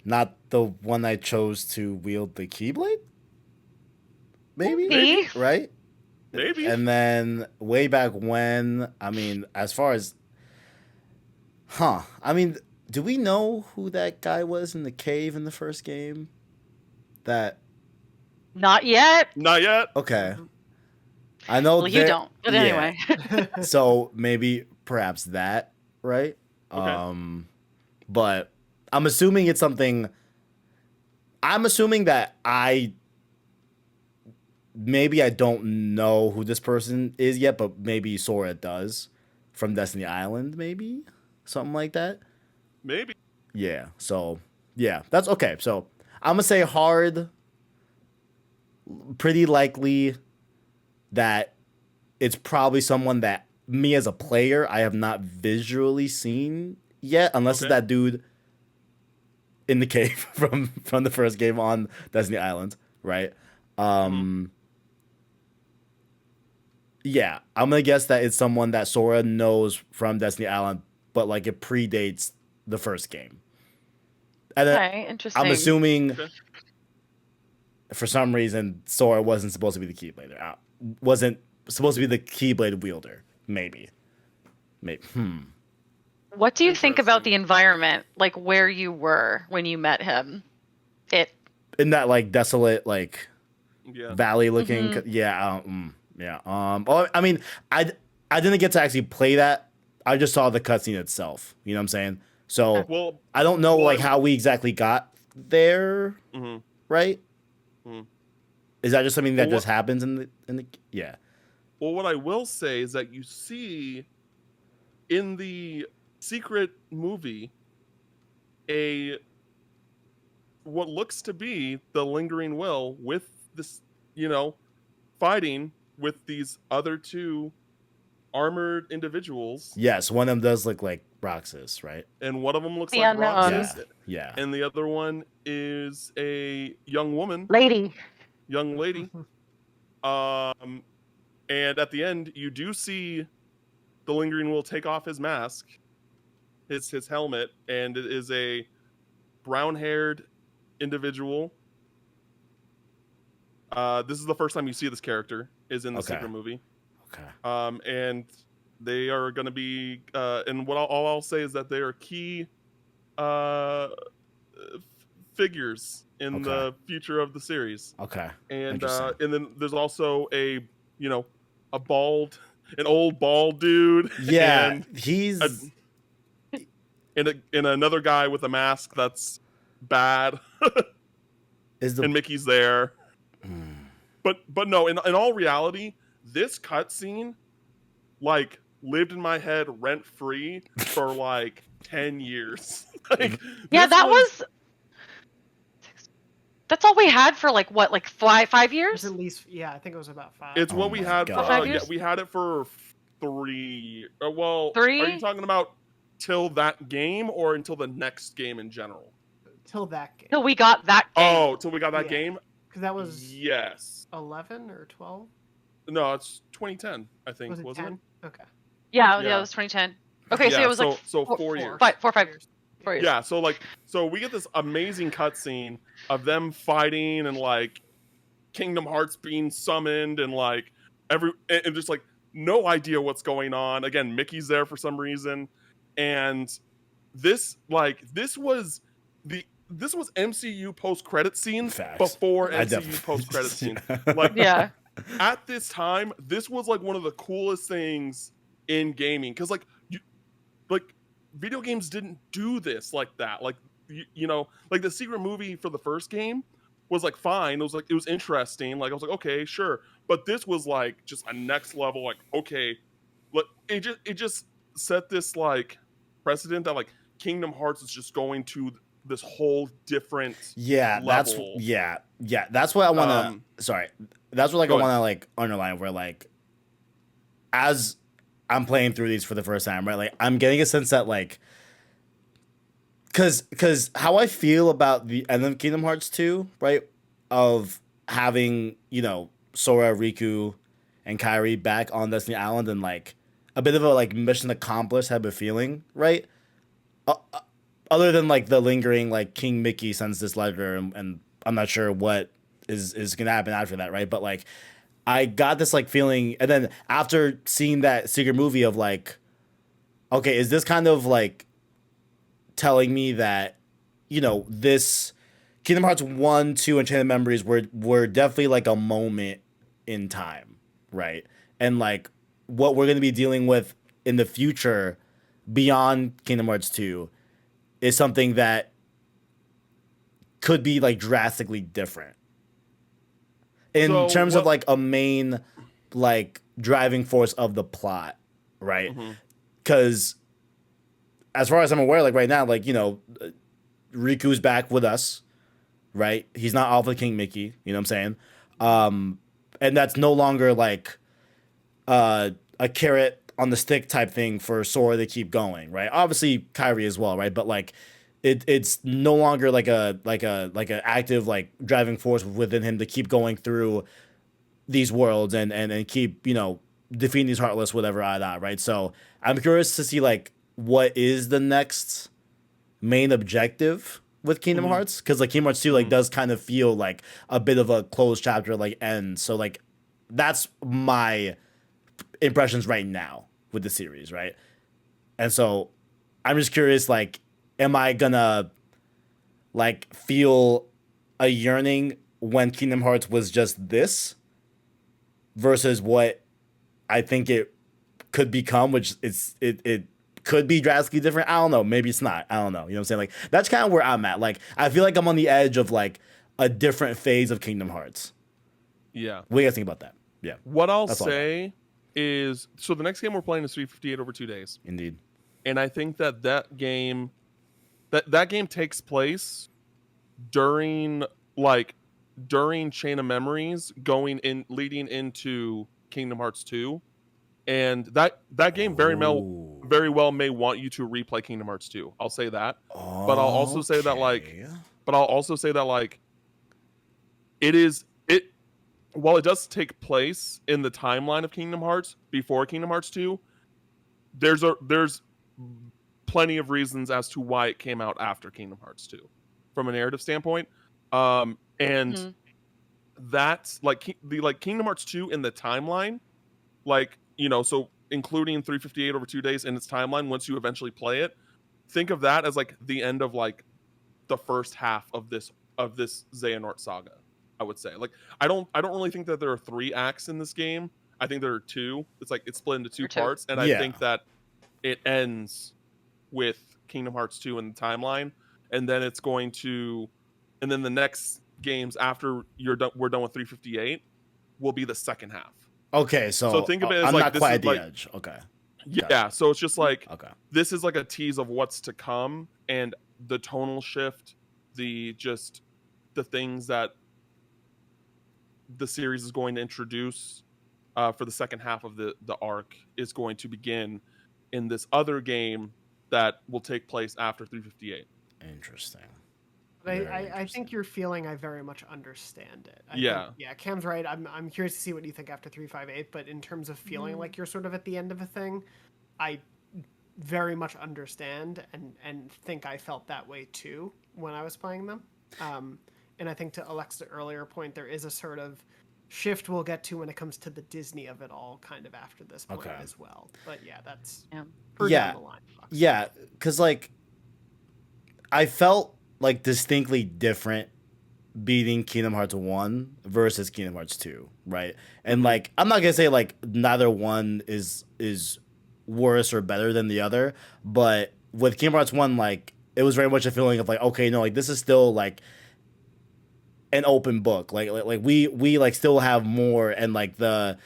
Not the one I chose to wield the Keyblade? Maybe? Maybe. Right? Maybe. And then way back when, I mean, as far as. I mean, do we know who that guy was in the cave in the first game? That. Not yet. Not yet. Okay. I know Well, you there- don't. But yeah. anyway. So maybe perhaps that, right? Okay. But I'm assuming it's something. I'm assuming that maybe I don't know who this person is yet, but maybe Sora does from Destiny Island, maybe something like that. Maybe. Yeah. So yeah, that's okay. So I'm gonna say hard. Pretty likely that it's probably someone that me as a player I have not visually seen yet, unless it's Okay. that dude in the cave from the first game on Destiny Island, right? Yeah, I'm gonna guess that it's someone that Sora knows from Destiny Island, but like it predates the first game. And then Okay, interesting. I'm assuming Okay. for some reason Sora wasn't supposed to be the Keyblader. Wasn't supposed to be the Keyblade wielder. Maybe. What do you think about Interesting. the environment, like where you were when you met him? It In that like desolate like Yeah. valley looking. Mhm. Yeah. Oh, I mean, I didn't get to actually play that. I just saw the cutscene itself. You know what I'm saying? So Well. I don't know Well, like how we exactly got there. mhm. Right? Mhm. Is that just something that Well, just happens in the yeah? Well, what I will say is that you see in the secret movie what looks to be the lingering will with this, fighting with these other two armored individuals, Yes, one of them does look like Roxas, right? and one of them looks The like unknown. Roxas, Yeah. and the other one is a young woman, lady. young lady. And at the end, you do see the lingering will take off his mask, his helmet, and it is a brown-haired individual. This is the first time you see this character is in the Okay. secret movie. Okay. And they are going to be, and all I'll say is that they are key figures in the future of the series. Okay. And Interesting. and then there's also an old bald dude. Yeah, and, he's and another guy with a mask that's bad, is the and Mickey's there. Hmm. But no, in all reality, this cutscene like lived in my head rent free for like 10 years. Like, Yeah, this that was. That's all we had for like 5 It was years? at least, yeah, I think it was about 5. It's Oh what we my had. God. For, 5 yeah, years? we had it for 3. Well, 3? Are you talking about till that game or until the next game in general? Till that game. Till we got that game. Oh, till we got that Yeah. game. Because that was Yes. 11 or 12? No, it's 2010. I think Was it wasn't 10? it? Okay. Yeah, Yeah. it was 2010. Okay, so Yeah, it was like so four- 4 years. 5 years. 4 years. Yeah, so we get this amazing cutscene of them fighting and like Kingdom Hearts being summoned and like and just like no idea what's going on. Again, Mickey's there for some reason, and this was MCU post credit scenes Facts. before I MCU definitely- post credit scenes. Like Yeah. at this time, this was like one of the coolest things in gaming because like video games didn't do this like that. Like you know, like the secret movie for the first game was like fine. It was interesting. Like I was like, okay, sure. But this was like just a next level. Like okay, it just set this like precedent that like Kingdom Hearts is just going to this whole different Yeah, that's level. yeah. That's what I want Um, to. Sorry, that's what like I go ahead. want to like underline. Where like, as I'm playing through these for the first time, right? Like I'm getting a sense that like, cause how I feel about the end of Kingdom Hearts 2, right? Of having Sora, Riku, and Kairi back on Destiny Island and like a bit of a like mission accomplished type of feeling, right? Other than like the lingering like King Mickey sends this letter and I'm not sure what is gonna happen after that, right? But like I got this like feeling, and then after seeing that secret movie of like, okay, is this kind of like telling me that this Kingdom Hearts 1, 2, and Chain of Memories were definitely like a moment in time, right? And like what we're gonna be dealing with in the future beyond Kingdom Hearts 2 is something that could be like drastically different in So terms of what- like a main like driving force of the plot, right? Mhm. Because as far as I'm aware, like right now, like Riku's back with us, right? He's not Alpha King Mickey, you know what I'm saying? And that's no longer like a carrot on the stick type thing for Sora to keep going, right? Obviously Kairi as well, right? But like it's no longer like a active like driving force within him to keep going through these worlds and keep defeating these heartless whatever right? So I'm curious to see like what is the next main objective with Kingdom Hearts, because like Kingdom Hearts 2 like does kind of feel like a bit of a closed chapter like end. So like that's my impressions right now with the series, right? And so I'm just curious, like, am I gonna like feel a yearning when Kingdom Hearts was just this versus what I think it could become, which it could be drastically different. I don't know. Maybe it's not. I don't know. You know what I'm saying? Like that's kind of where I'm at. Like I feel like I'm on the edge of like a different phase of Kingdom Hearts. Yeah. What do you guys think about that? Yeah, What I'll That's all I got. say is, so the next game we're playing is 358 over 2 days, indeed. and I think that game takes place during Chain of Memories, leading into Kingdom Hearts 2, and that game very well may want you to replay Kingdom Hearts 2. I'll say that, but I'll also say that like while it does take place in the timeline of Kingdom Hearts before Kingdom Hearts 2, there's plenty of reasons as to why it came out after Kingdom Hearts 2 from a narrative standpoint. And that's like Kingdom Hearts 2 in the timeline, like, so including 358 over 2 days in its timeline, once you eventually play it, think of that as like the end of like the first half of this Xehanort saga. I would say, like, I don't really think that there are 3 acts in this game. I think there are 2. It's like it's split into 2 parts, and I think that it ends with Kingdom Hearts 2 in the timeline, and then and then the next games after we're done with 358 will be the second half. Okay, so think of it as I'm like not this quite is at the like- edge. Okay. Yeah, so it's just like Okay. this is like a tease of what's to come, and the tonal shift, the things that the series is going to introduce for the second half of the arc is going to begin in this other game that will take place after 358. Interesting. But Very I interesting. think your feeling, I very much understand it. I Yeah. think, yeah, Cam's right. I'm curious to see what you think after 358, but in terms of feeling like you're sort of at the end of a thing, I very much understand and think I felt that way too when I was playing them. And I think to Alexa's earlier point, there is a sort of shift we'll get to when it comes to the Disney of it all kind of after this point as well. But yeah, that's down the line. Yeah, because like I felt like distinctly different beating Kingdom Hearts 1 versus Kingdom Hearts 2, right? And like I'm not gonna say like neither one is worse or better than the other, but with Kingdom Hearts 1, like it was very much a feeling of like, okay, no, like this is still like an open book. Like we like still have more, and like the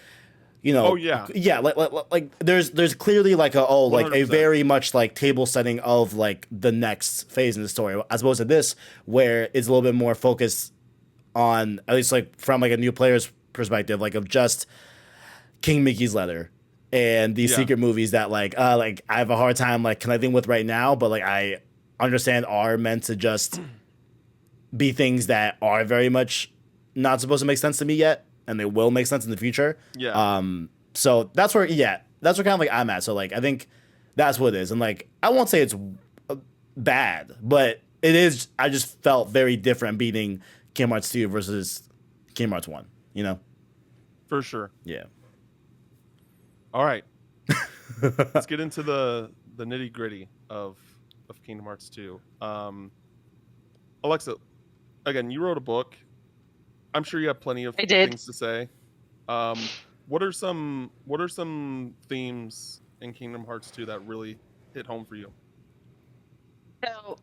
like there's clearly like like 100%. a very much like table setting of like the next phase in the story, as opposed to this where it's a little bit more focused on, at least like from like a new player's perspective, like of just King Mickey's letter and these secret movies that like I have a hard time like connecting with right now, but like I understand are meant to just be things that are very much not supposed to make sense to me yet, and they will make sense in the future. Yeah. So that's where kind of like I'm at. So like I think that's what it is, and like I won't say it's bad, but it is. I just felt very different beating Kingdom Hearts 2 versus Kingdom Hearts 1. You know. For sure. Yeah. All right. Let's get into the nitty gritty of Kingdom Hearts 2. Alexa, again, you wrote a book. I'm sure you have plenty of things to say. What are some themes in Kingdom Hearts 2 that really hit home for you? So,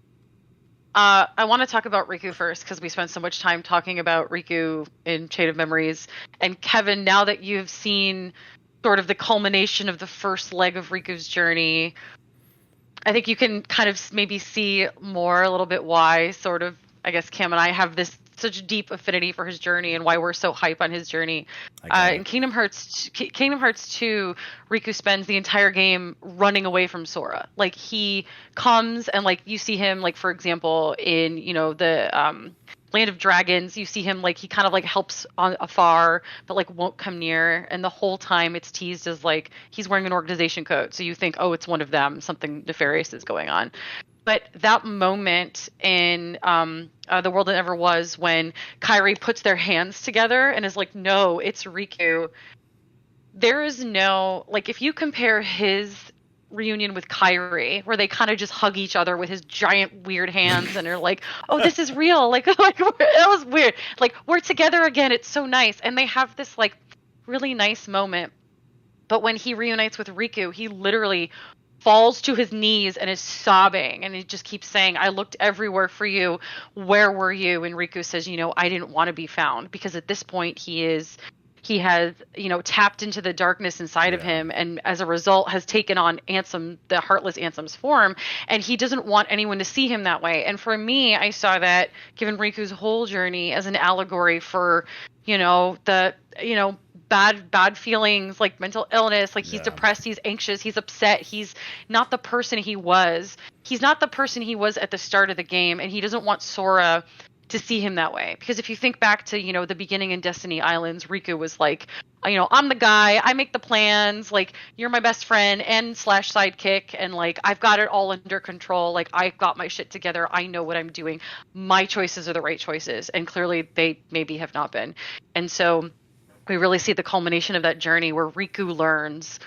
I want to talk about Riku first, because we spent so much time talking about Riku in Chain of Memories. And Kevin, now that you've seen sort of the culmination of the first leg of Riku's journey, I think you can kind of maybe see more a little bit why sort of, I guess, Cam and I have this such deep affinity for his journey and why we're so hype on his journey. In Kingdom Hearts 2, Riku spends the entire game running away from Sora. Like he comes and like you see him like, for example, in the Land of Dragons, you see him like he kind of like helps on afar but like won't come near, and the whole time it's teased as like he's wearing an organization coat, so you think, oh, it's one of them, something nefarious is going on. But that moment in The World That Never Was, when Kairi puts their hands together and is like, no, it's Riku. There is no, like, if you compare his reunion with Kairi, where they kind of just hug each other with his giant weird hands and are like, oh, this is real. Like that was weird. Like, we're together again. It's so nice. And they have this like really nice moment. But when he reunites with Riku, he literally falls to his knees and is sobbing, and he just keeps saying, I looked everywhere for you. Where were you? And Riku says, I didn't want to be found, because at this point he has tapped into the darkness inside of him, and as a result has taken on Ansem, the Heartless Ansem's form, and he doesn't want anyone to see him that way. And for me, I saw that, given Riku's whole journey, as an allegory for bad feelings, like mental illness, like he's depressed, he's anxious, he's upset, he's not the person he was. He's not the person he was at the start of the game, and he doesn't want Sora to see him that way. Because if you think back to, the beginning in Destiny Islands, Riku was like, I'm the guy, I make the plans, like, you're my best friend and / sidekick, and like, I've got it all under control, like, I've got my shit together, I know what I'm doing, my choices are the right choices, and clearly they maybe have not been. And so we really see the culmination of that journey where Riku learns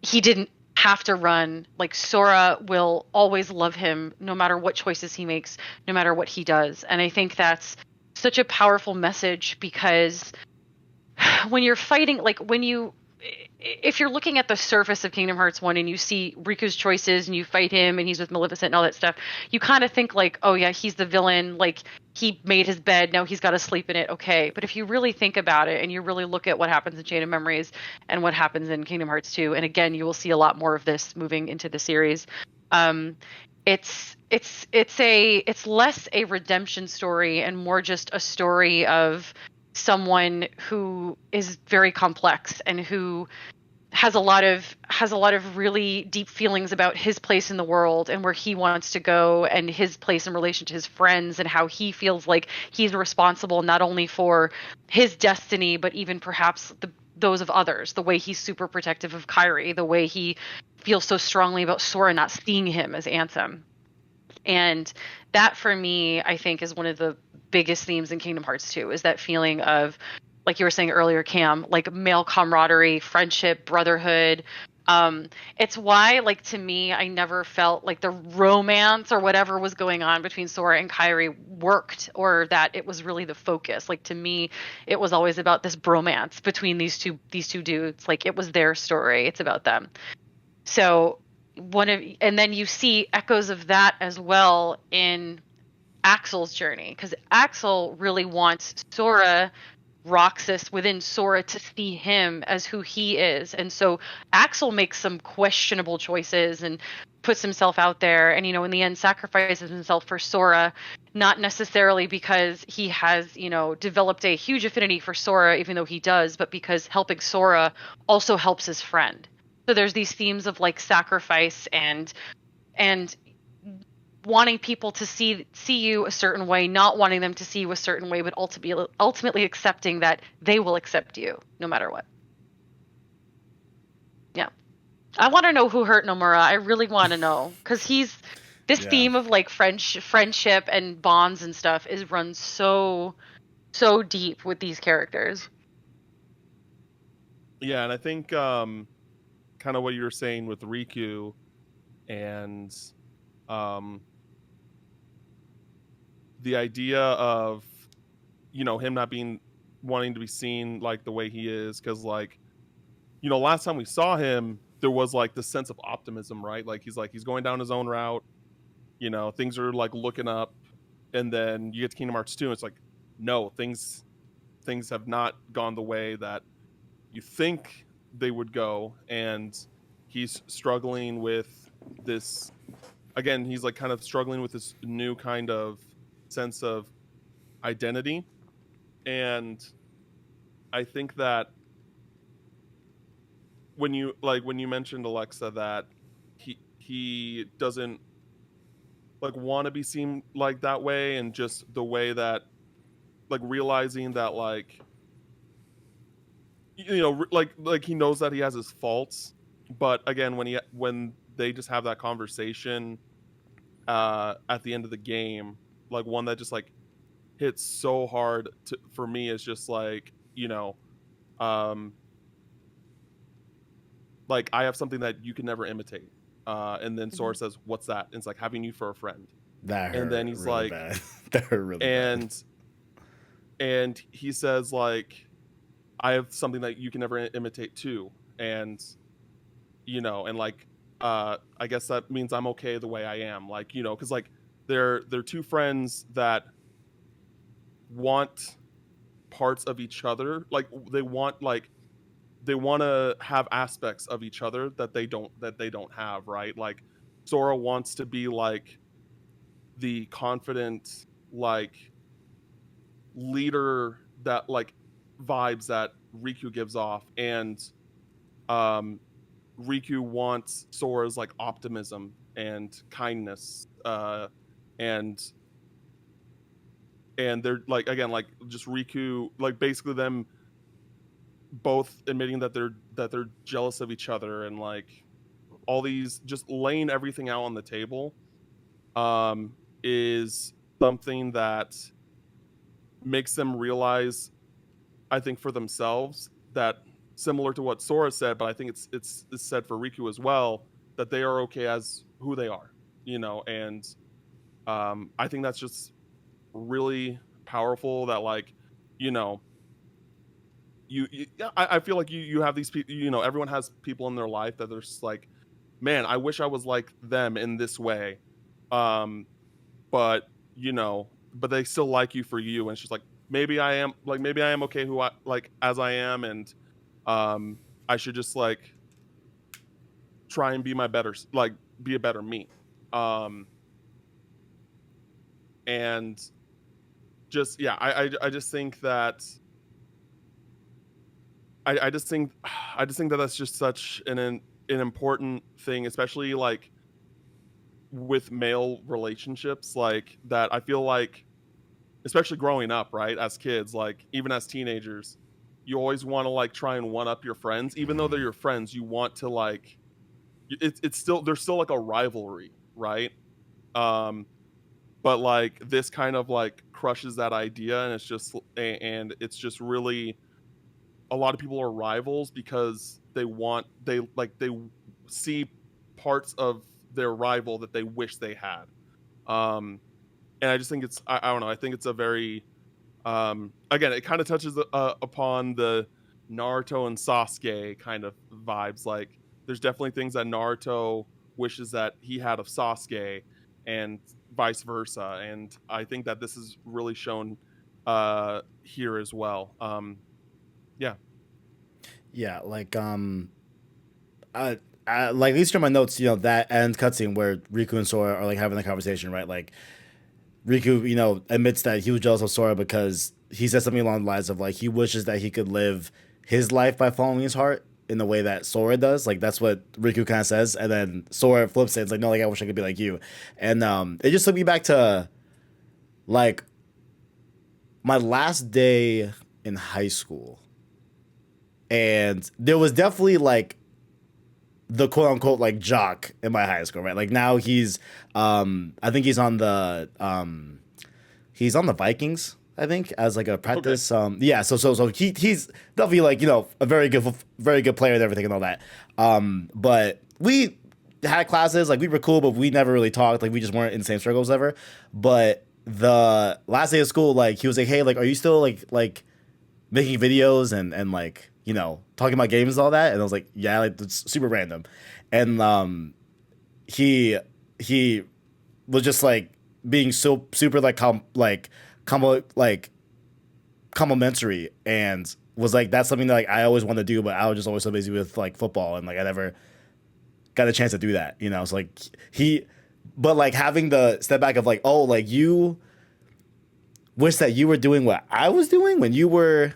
he didn't have to run. Like, Sora will always love him no matter what choices he makes, no matter what he does. And I think that's such a powerful message, because when you're fighting, like if you're looking at the surface of Kingdom Hearts 1 and you see Riku's choices and you fight him and he's with Maleficent and all that stuff, you kind of think like, oh yeah, he's the villain, like he made his bed, now he's got to sleep in it, okay. But if you really think about it and you really look at what happens in Chain of Memories and what happens in Kingdom Hearts 2, and again, you will see a lot more of this moving into the series, it's less a redemption story and more just a story of someone who is very complex and who has a lot of really deep feelings about his place in the world and where he wants to go, and his place in relation to his friends, and how he feels like he's responsible not only for his destiny but even perhaps those of others. The way he's super protective of Kairi, the way he feels so strongly about Sora not seeing him as Ansem. And that for me, I think, is one of the biggest themes in Kingdom Hearts 2, is that feeling of, like you were saying earlier, Cam, like male camaraderie, friendship, brotherhood. It's why, like, to me, I never felt like the romance or whatever was going on between Sora and Kairi worked, or that it was really the focus. Like, to me, it was always about this bromance between these two dudes. Like, it was their story. It's about them. So and then you see echoes of that as well in Axel's journey, because Axel really wants Sora, Roxas within Sora, to see him as who he is. And so Axel makes some questionable choices and puts himself out there, and, in the end sacrifices himself for Sora, not necessarily because he has, developed a huge affinity for Sora, even though he does, but because helping Sora also helps his friend. So there's these themes of like sacrifice and wanting people to see you a certain way, not wanting them to see you a certain way, but ultimately accepting that they will accept you no matter what. Yeah. I want to know who hurt Nomura. I really want to know, because this theme of like friendship and bonds and stuff is run so deep with these characters. Yeah, and I think kind of what you were saying with Riku and the idea of him not wanting to be seen like the way he is, because like last time we saw him there was like this sense of optimism, right? Like he's going down his own route, things are like looking up, and then you get to Kingdom Hearts 2 and it's like, no, things have not gone the way that you think they would go, and he's struggling with this again. He's like kind of struggling with this new kind of sense of identity, and I think that when you mentioned, Alexa, that he doesn't like want to be seen like that way, and just the way that like realizing that like like he knows that he has his faults, but again when they just have that conversation at the end of the game, like one that just like hits so hard for me is just like like, I have something that you can never imitate, and then Sora says, what's that? And it's like, having you for a friend. That hurt, and then he's really like bad. That hurt really bad. And he says like, I have something that you can never imitate too. And and like I guess that means I'm okay the way I am, like because like they're two friends that want parts of each other, like they want to have aspects of each other that they don't have, right? Like Sora wants to be like the confident like leader, that like vibes that Riku gives off, and Riku wants Sora's like optimism and kindness, and they're like, again, like just Riku, like basically them both admitting that they're jealous of each other, and like all these, just laying everything out on the table is something that makes them realize, I think, for themselves, that similar to what Sora said, but I think it's said for Riku as well, that they are okay as who they are, and I think that's just really powerful, that like I feel like you have these people, everyone has people in their life that they're just like, man, I wish I was like them in this way, but but they still like you for you, and it's just like, maybe I am okay who I like as I am, and I should just like try and be be a better me, and just I just think that I just think that that's just such an important thing, especially like with male relationships, like that. I feel like, especially growing up, right, as kids, like even as teenagers, you always want to like try and one up your friends, even though they're your friends. You want to like it's still, there's still like a rivalry, right? Um, but like this kind of like crushes that idea, and it's just really, a lot of people are rivals because they see parts of their rival that they wish they had. And I just think I don't know, I think it's a very, again, it kind of touches upon the Naruto and Sasuke kind of vibes. Like there's definitely things that Naruto wishes that he had of Sasuke, and vice versa. And I think that this is really shown here as well. Yeah. Yeah, like like at least from my notes, that end cutscene where Riku and Sora are like having the conversation, right? Like Riku, admits that he was jealous of Sora because he said something along the lines of like he wishes that he could live his life by following his heart in the way that Sora does. Like that's what Riku kind of says, and then Sora flips it. It's like, no, like I wish I could be like you. And it just took me back to like my last day in high school, and there was definitely like the quote unquote like jock in my high school, right? Like now I think he's on the Vikings, I think, as like a practice. Okay. Yeah, so he's definitely like, a very good player and everything and all that. But we had classes, like we were cool, but we never really talked, like we just weren't in the same circles ever. But the last day of school, like he was like, hey, like are you still like making videos and like, talking about games and all that? And I was like, yeah, like it's super random. And he was just like being so super like complimentary, and was like, that's something that like I always wanted to do, but I was just always so busy with like football, and like I never got a chance to do that. It's like but like having the step back of like, oh, like you wish that you were doing what I was doing when you were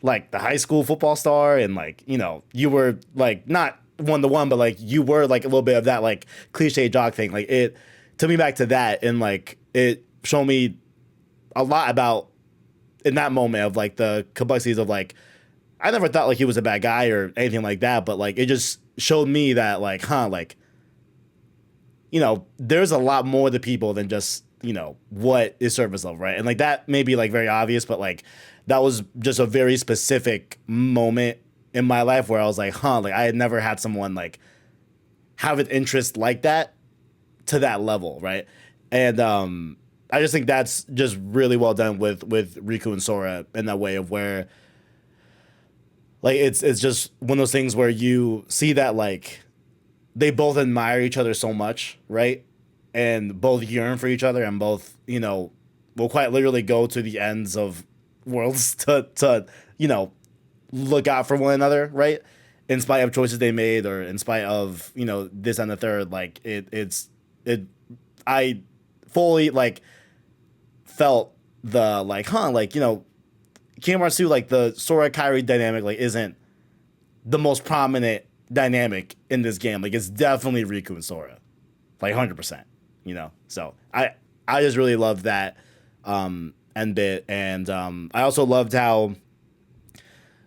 like the high school football star, and like, you were like not 1-to-1, but like you were like a little bit of that like cliche jock thing. Like it took me back to that, and like it showed me a lot about in that moment of like the complexities of like, I never thought like he was a bad guy or anything like that, but like it just showed me that like, like, there's a lot more to people than just, what is surface level, right? And like that may be like very obvious, but like that was just a very specific moment in my life where I was like, like I had never had someone like have an interest like that to that level, right? And I just think that's just really well done with Riku and Sora in that way of where like it's just one of those things where you see that like they both admire each other so much, right? And both yearn for each other, and both, will quite literally go to the ends of worlds to look out for one another, right? In spite of choices they made, or in spite of, this and the third. Like I fully like felt the like, like, Kingdom Hearts 2, like the Sora Kairi dynamic like isn't the most prominent dynamic in this game. Like it's definitely Riku and Sora, like 100%. So I just really loved that end bit, and I also loved how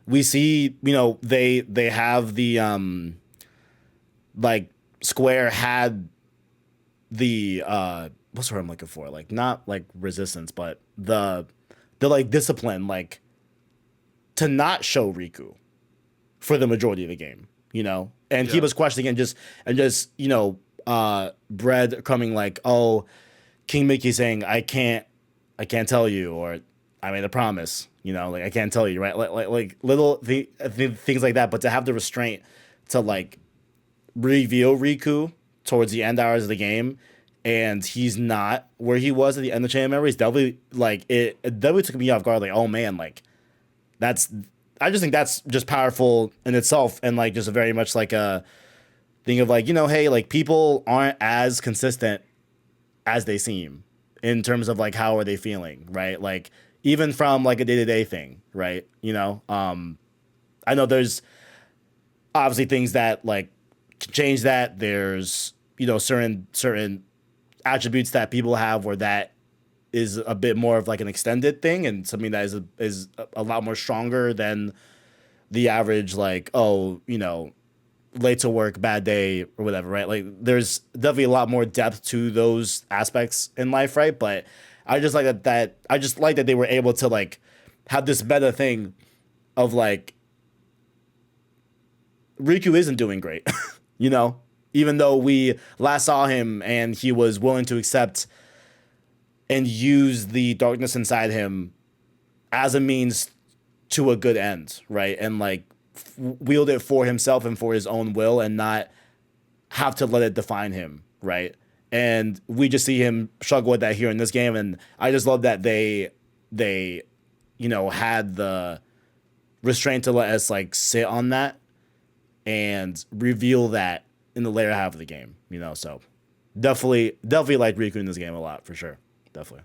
we see, they have the like Square had the what's the word I'm looking for? Like not like resistance, but the like discipline, like to not show Riku for the majority of the game, and keep us questioning, and just breadcrumbing like, oh, King Mickey saying I can't tell you, or I made a promise, like I can't tell you, right? Like little things like that. But to have the restraint to like reveal Riku towards the end hours of the game, and he's not where he was at the end of Chain of Memories, definitely like it definitely took me off guard. Like, oh man, like I just think that's just powerful in itself, and like just a very much like a thing of like, hey, like people aren't as consistent as they seem in terms of like how are they feeling, right? Like even from like a day-to-day thing, right? I know there's obviously things that like can change that. There's certain attributes that people have where that is a bit more of like an extended thing, and something that is a lot more stronger than the average like, oh, late to work, bad day, or whatever, right? Like there's definitely a lot more depth to those aspects in life, right? But I just like that I just like that they were able to like have this meta thing of like Riku isn't doing great, you know? Even though we last saw him and he was willing to accept and use the darkness inside him as a means to a good end, right? And like wield it for himself and for his own will and not have to let it define him, right? And we just see him struggle with that here in this game, and I just love that they had the restraint to let us like sit on that and reveal that in the later half of the game, so definitely like Riku in this game a lot for sure. Definitely.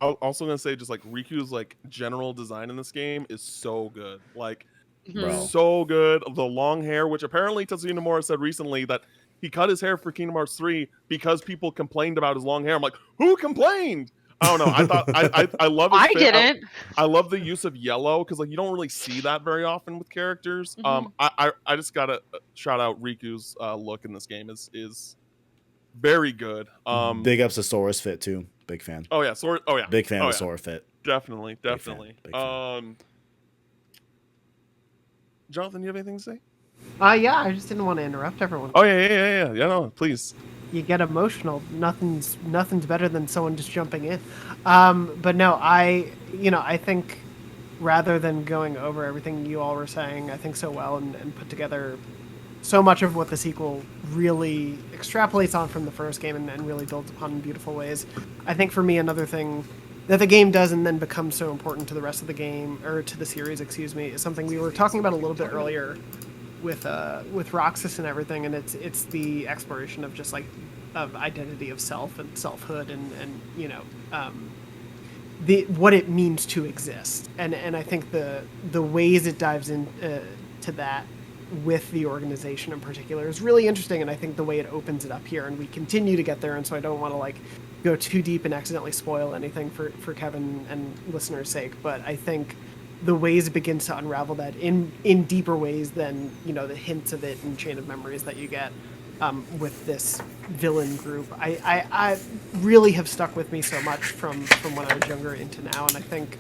I'm also gonna say just like Riku's like general design in this game is so good. Like Bro. so good. The long hair, which apparently Tetsuya Nomura said recently that he cut his hair for Kingdom Hearts 3 because people complained about his long hair. I'm like, who complained? I don't know. I thought I love his I fit. didn't. I love the use of yellow because like you don't really see that very often with characters. I just gotta shout out Riku's look in this game is very good. Big ups to Sora's fit too. Big fan. Oh yeah, Sora. Oh yeah, Big fan oh, of yeah. Sora fit. Definitely. Big fan. Jonathan, you have anything to say? Yeah, I just didn't want to interrupt everyone. Oh yeah. No, please. You get emotional. Nothing's better than someone just jumping in. But no, I think rather than going over everything you all were saying, I think so well and put together so much of what the sequel really extrapolates on from the first game and really builds upon in beautiful ways. I think for me, another thing that the game does and then becomes so important to the rest of the game, or to the series, excuse me, is something we were talking about a little bit earlier with Roxas and everything, and it's the exploration of just like of identity of self and selfhood and the what it means to exist, and I think the ways it dives in to that with the organization in particular is really interesting, and I think the way it opens it up here, and we continue to get there, and so I don't want to like go too deep and accidentally spoil anything for Kevin and listeners' sake, but I think the ways it begins to unravel that in deeper ways than the hints of it and Chain of Memories that you get with this villain group, I really have stuck with me so much from when I was younger into now, and I think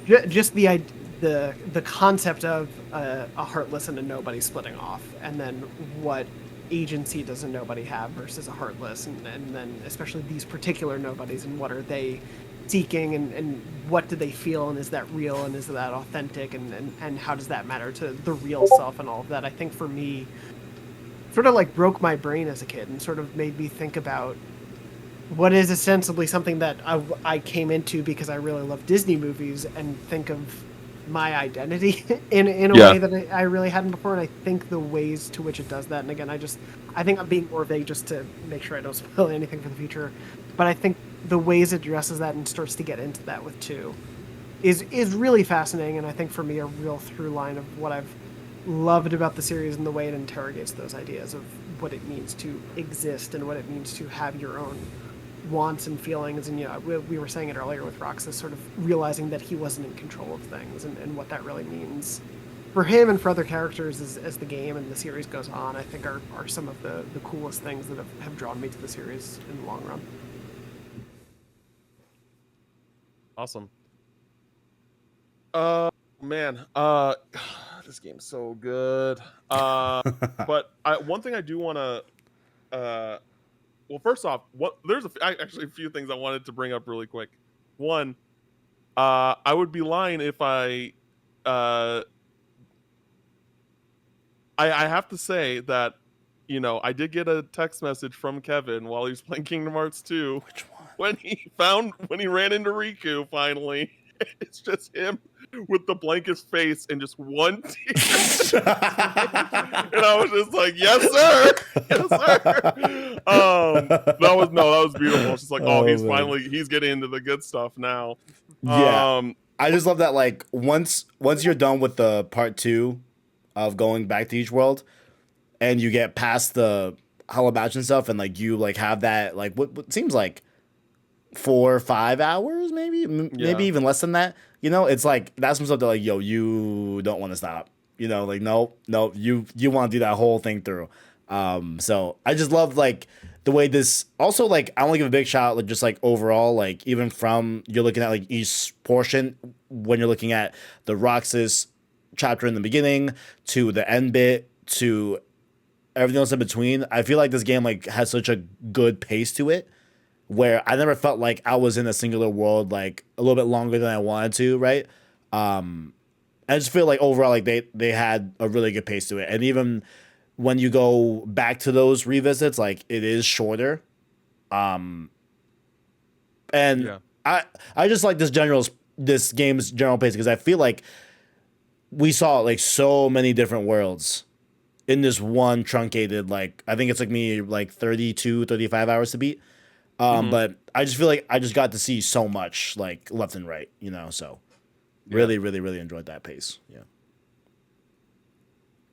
just the concept of a Heartless and a Nobody splitting off, and then what agency does a Nobody have versus a Heartless, and then especially these particular Nobodies, and what are they seeking, and what do they feel, and is that real, and is that authentic, and how does that matter to the real self, and all of that. I think for me sort of like broke my brain as a kid and sort of made me think about what is ostensibly something that I came into because I really love Disney movies, and think of my identity in a way that I really hadn't before. And I think the ways to which it does that, and again, I think I'm being more vague just to make sure I don't spoil anything for the future, but I think the ways it addresses that and starts to get into that with 2 is really fascinating, and I think for me a real through line of what I've loved about the series and the way it interrogates those ideas of what it means to exist and what it means to have your own wants and feelings. And we were saying it earlier with Roxas, sort of realizing that he wasn't in control of things, and what that really means for him and for other characters as the game and the series goes on, I think are some of the coolest things that have drawn me to the series in the long run. Awesome. Man, this game's so good. But one thing I do want to, well, first off, there's actually a few things I wanted to bring up really quick. One, I would be lying if I have to say that, I did get a text message from Kevin while he was playing Kingdom Hearts 2. Which one? When he ran into Riku finally. It's just him with the blankest face and just one tear. And I was just like, yes, sir. Yes, sir. That was beautiful. It's just like, he's getting into the good stuff now. Yeah. I just love that, like, once you're done with the part 2 of going back to each world and you get past the Hollow Batch and stuff, and like you like have that like what seems like 4 or 5 hours, maybe even less than that. It's like that's some stuff that like, yo, you don't want to stop. you know, like nope, you want to do that whole thing through. So I just love like the way this also like I want to give a big shout out like just like overall like even from you're looking at like each portion when you're looking at the Roxas chapter in the beginning to the end bit to everything else in between. I feel like this game like has such a good pace to it where I never felt like I was in a singular world like a little bit longer than I wanted to, right? I just feel like overall like they had a really good pace to it. And even when you go back to those revisits, like it is shorter. And Yeah. I just like this game's general pace because I feel like we saw like so many different worlds in this one truncated like I think it took me like 35 hours to beat. But I just feel like I just got to see so much like left and right, you know, so really, really, really enjoyed that pace. Yeah.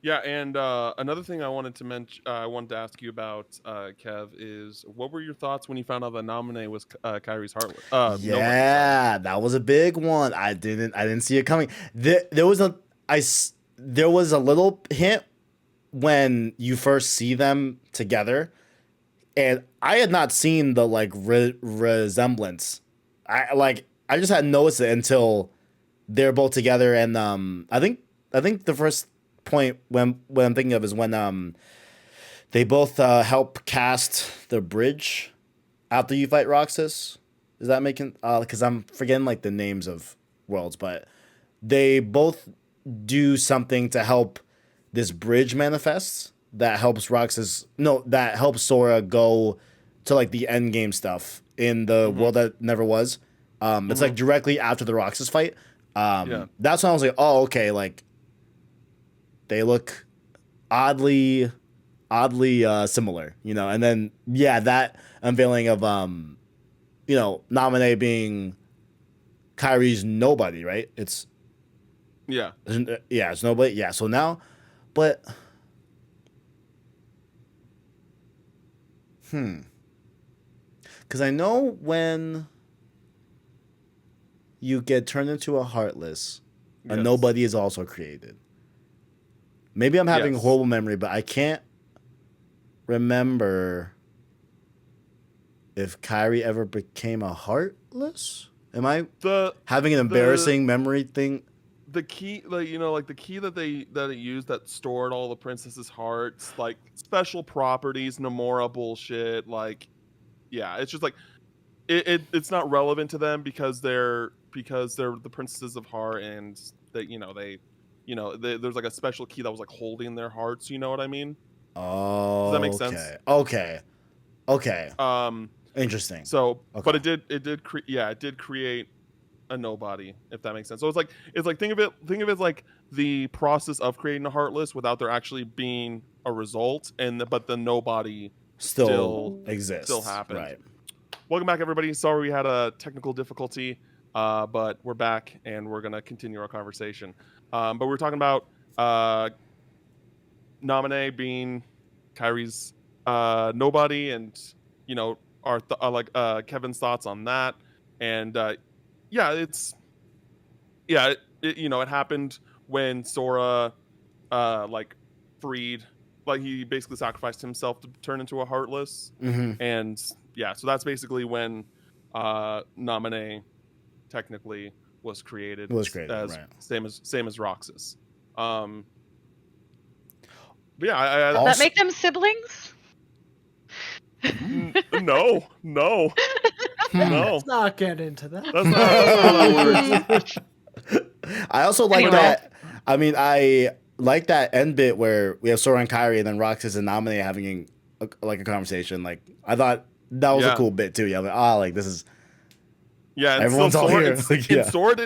Yeah, and another thing I wanted to mention, I wanted to ask you about, Kev, is what were your thoughts when you found out that Naminé was Kyrie's Heartless? Nobody, sorry. Yeah, that was a big one. I didn't see it coming. There was a little hint when you first see them together, and I had not seen the like resemblance. I just hadn't noticed it until they're both together, and I think the first point when I'm thinking of is when they both help cast the bridge after you fight Roxas. Is that making because I'm forgetting like the names of worlds, but they both do something to help this bridge manifest that helps that helps Sora go to like the end game stuff in the world that never was. It's like directly after the Roxas fight. That's when I was like, oh, okay, like they look oddly similar, you know. And then that unveiling of Naminé being Kyrie's nobody, right? It's nobody. Yeah, so now, but because I know when you get turned into a Heartless, a nobody is also created. Maybe I'm having a horrible memory, but I can't remember if Kyrie ever became a Heartless. Am I having an embarrassing memory thing? The key, like like the key that it used that stored all the princesses' hearts, like special properties, Nomura bullshit, like it's just like it's not relevant to them because they're the princesses of heart, and there's like a special key that was like holding their hearts. You know what I mean? Oh, does that make sense? Okay. Interesting. So, but it did create a nobody, if that makes sense. So it's like think of it as like the process of creating a Heartless without there actually being a result, but the nobody still exists, still happened. Right. Welcome back, everybody. Sorry we had a technical difficulty, but we're back and we're gonna continue our conversation. But we were talking about Naminé being Kyrie's nobody, and our Kevin's thoughts on that, and it happened when Sora freed, like he basically sacrificed himself to turn into a Heartless, and so that's basically when Naminé technically was created. As right. same as Roxas. But Does that make them siblings? No. Let's not get into that. That's not how that works. I also like that. I mean, I like that end bit where we have Sora and Kyrie, and then Roxas and Naminé having a conversation. Like I thought that was a cool bit too. Yeah, like this is. Yeah, and everyone's all here. Sora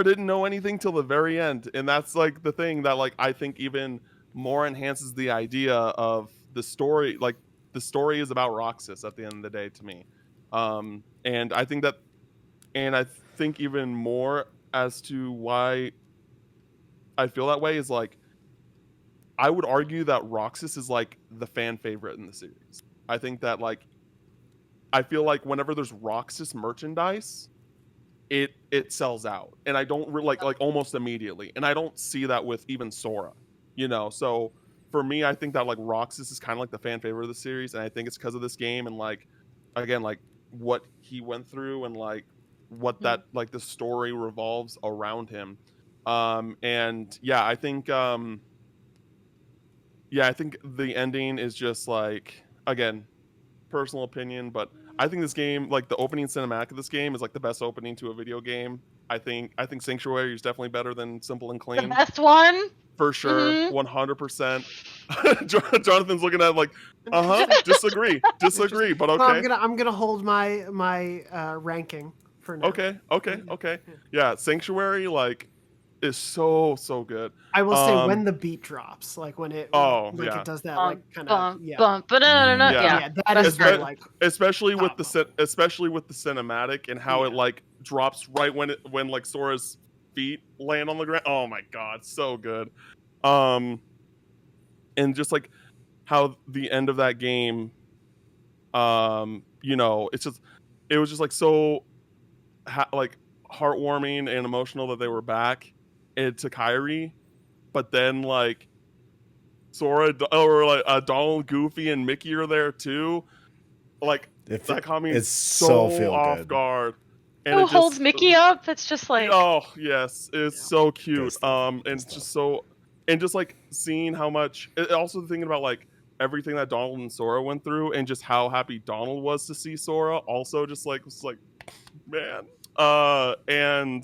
didn't know anything till the very end, and that's like the thing that like I think even more enhances the idea of the story. Like the story is about Roxas at the end of the day to me, and I think even more as to why I feel that way is like I would argue that Roxas is like the fan favorite in the series. I think that like I feel like whenever there's Roxas merchandise, it sells out, and I don't like almost immediately, and I don't see that with even Sora, you know. So for me, I think that like Roxas is kind of like the fan favorite of the series, and I think it's because of this game and like again like what he went through and like what that like the story revolves around him. And yeah, I think I think the ending is just like again personal opinion, but I think this game, like the opening cinematic of this game, is like the best opening to a video game. I think Sanctuary is definitely better than Simple and The Clean best one. for sure, Mhm. 100%. Jonathan's looking at it like, disagree, but Well, okay, I'm gonna hold my ranking for now. okay. Yeah, Sanctuary like is so good. I will say when Um, the beat drops, like when it oh like yeah, it does that Bump, like kind of bump, yeah. bump, ba-da-da-da. Mm. Yeah. Yeah, that is Best the part. like especially with top the especially with the cinematic and how it Yeah. like drops right when like Sora's feet land on the ground. Oh my god, so good. Um and just like how the end of that game you know, it was just like so like heartwarming and emotional that they were back into Kyrie, but then like Sora or like Donald, Goofy, and Mickey are there too. Like that caught me It's so feel off good. guard, and Who it holds just Mickey up? It's just like oh yes, it's Yeah. so cute. stuff. And Good it's stuff. just so and just like seeing how much. Also thinking about like everything that Donald and Sora went through, and just how happy Donald was to see Sora. Also, just like was like, man, and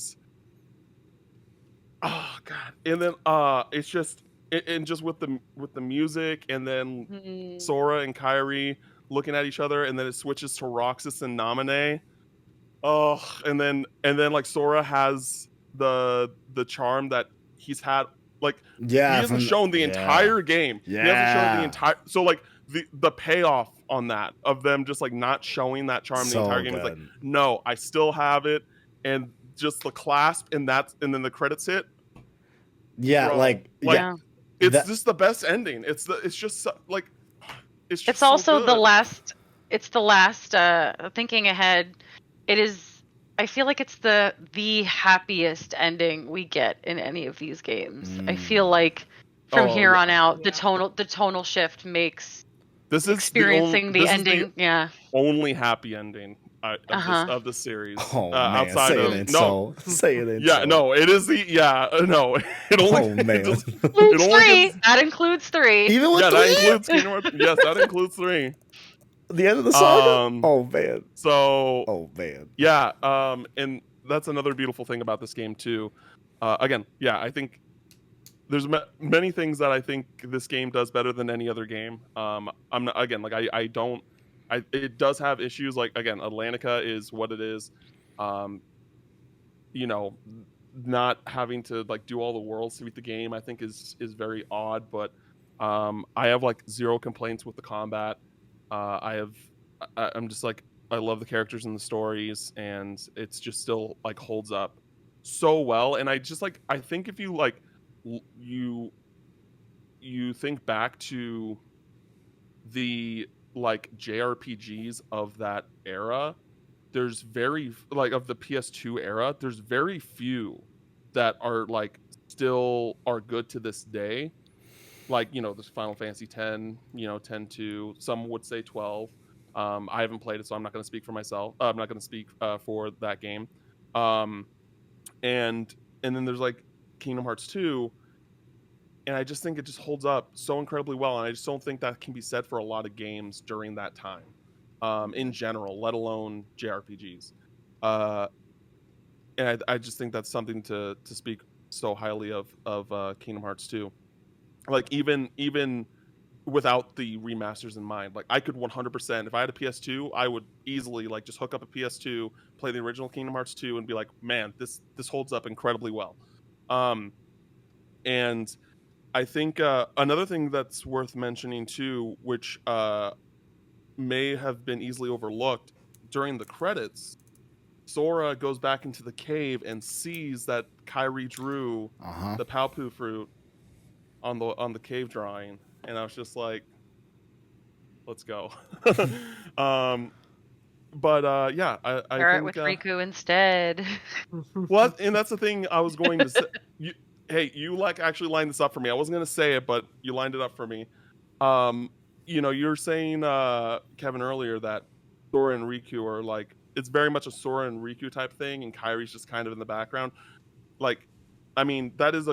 oh god, and then it's just and just with the music, and then mm, Sora and Kyrie looking at each other, and then it switches to Roxas and Naminé. Oh, and then like Sora has the charm that he's had. Like he Yeah, hasn't from shown the entire game. He hasn't shown the Yeah. entire. So like the payoff on that of them just like not showing that charm the So entire game is like, good. no, I still have it, and just the clasp and then the credits hit. Yeah, Bro, like yeah. it's that- just the best ending. It's just like it's just It's so also the good. last. It's the last. Thinking ahead, it is. I feel like it's the happiest ending we get in any of these games. I feel like from Oh, here yeah. on out, Yeah. the tonal shift makes This is experiencing the this is ending. Yeah. only happy ending Uh-huh. of the series. Oh man, Outside say of it ain't no, so. Say it ain't yeah, so. no, it is the no. It only Oh man. Includes only three. gets- That includes three. Even with yeah, that three? includes Kingdom Hearts. Yes, that includes 3. The end of the saga? Um, Oh man. So Oh man. yeah, and that's another beautiful thing about this game too. Again, yeah, I think there's many things that I think this game does better than any other game. I'm not, again, like I don't. It does have issues. Like again, Atlantica is what it is. You know, not having to like do all the worlds to beat the game, I think is very odd. But I have like zero complaints with the combat. I'm just like I love the characters and the stories, and it's just still like holds up so well. And I just like I think if you like you think back to the like JRPGs of that era, there's very like of the PS2 era, there's very few that are like still are good to this day. Like, you know, this Final Fantasy 10, you know, 10-2, some would say 12. I haven't played it, so I'm not going to speak for myself. I'm not going to speak for that game. And then there's like Kingdom Hearts 2, and I just think it just holds up so incredibly well, and I just don't think that can be said for a lot of games during that time, in general, let alone JRPGs. And I just think that's something to speak so highly of Kingdom Hearts 2. Like even without the remasters in mind, like I could 100%, if I had a PS2, I would easily like just hook up a PS2, play the original Kingdom Hearts 2, and be like, man, this holds up incredibly well. And I think another thing that's worth mentioning too, which may have been easily overlooked during the credits, Sora goes back into the cave and sees that Kyrie drew the Palpu fruit on the cave drawing, and I was just like, let's go. yeah, I Pair it think with Riku instead. well, and that's the thing I was going to say. You like actually lined this up for me. I wasn't going to say it, but you lined it up for me. You're saying, Kevin, earlier that Sora and Riku are like, it's very much a Sora and Riku type thing, and Kyrie's just kind of in the background. Like, I mean, that is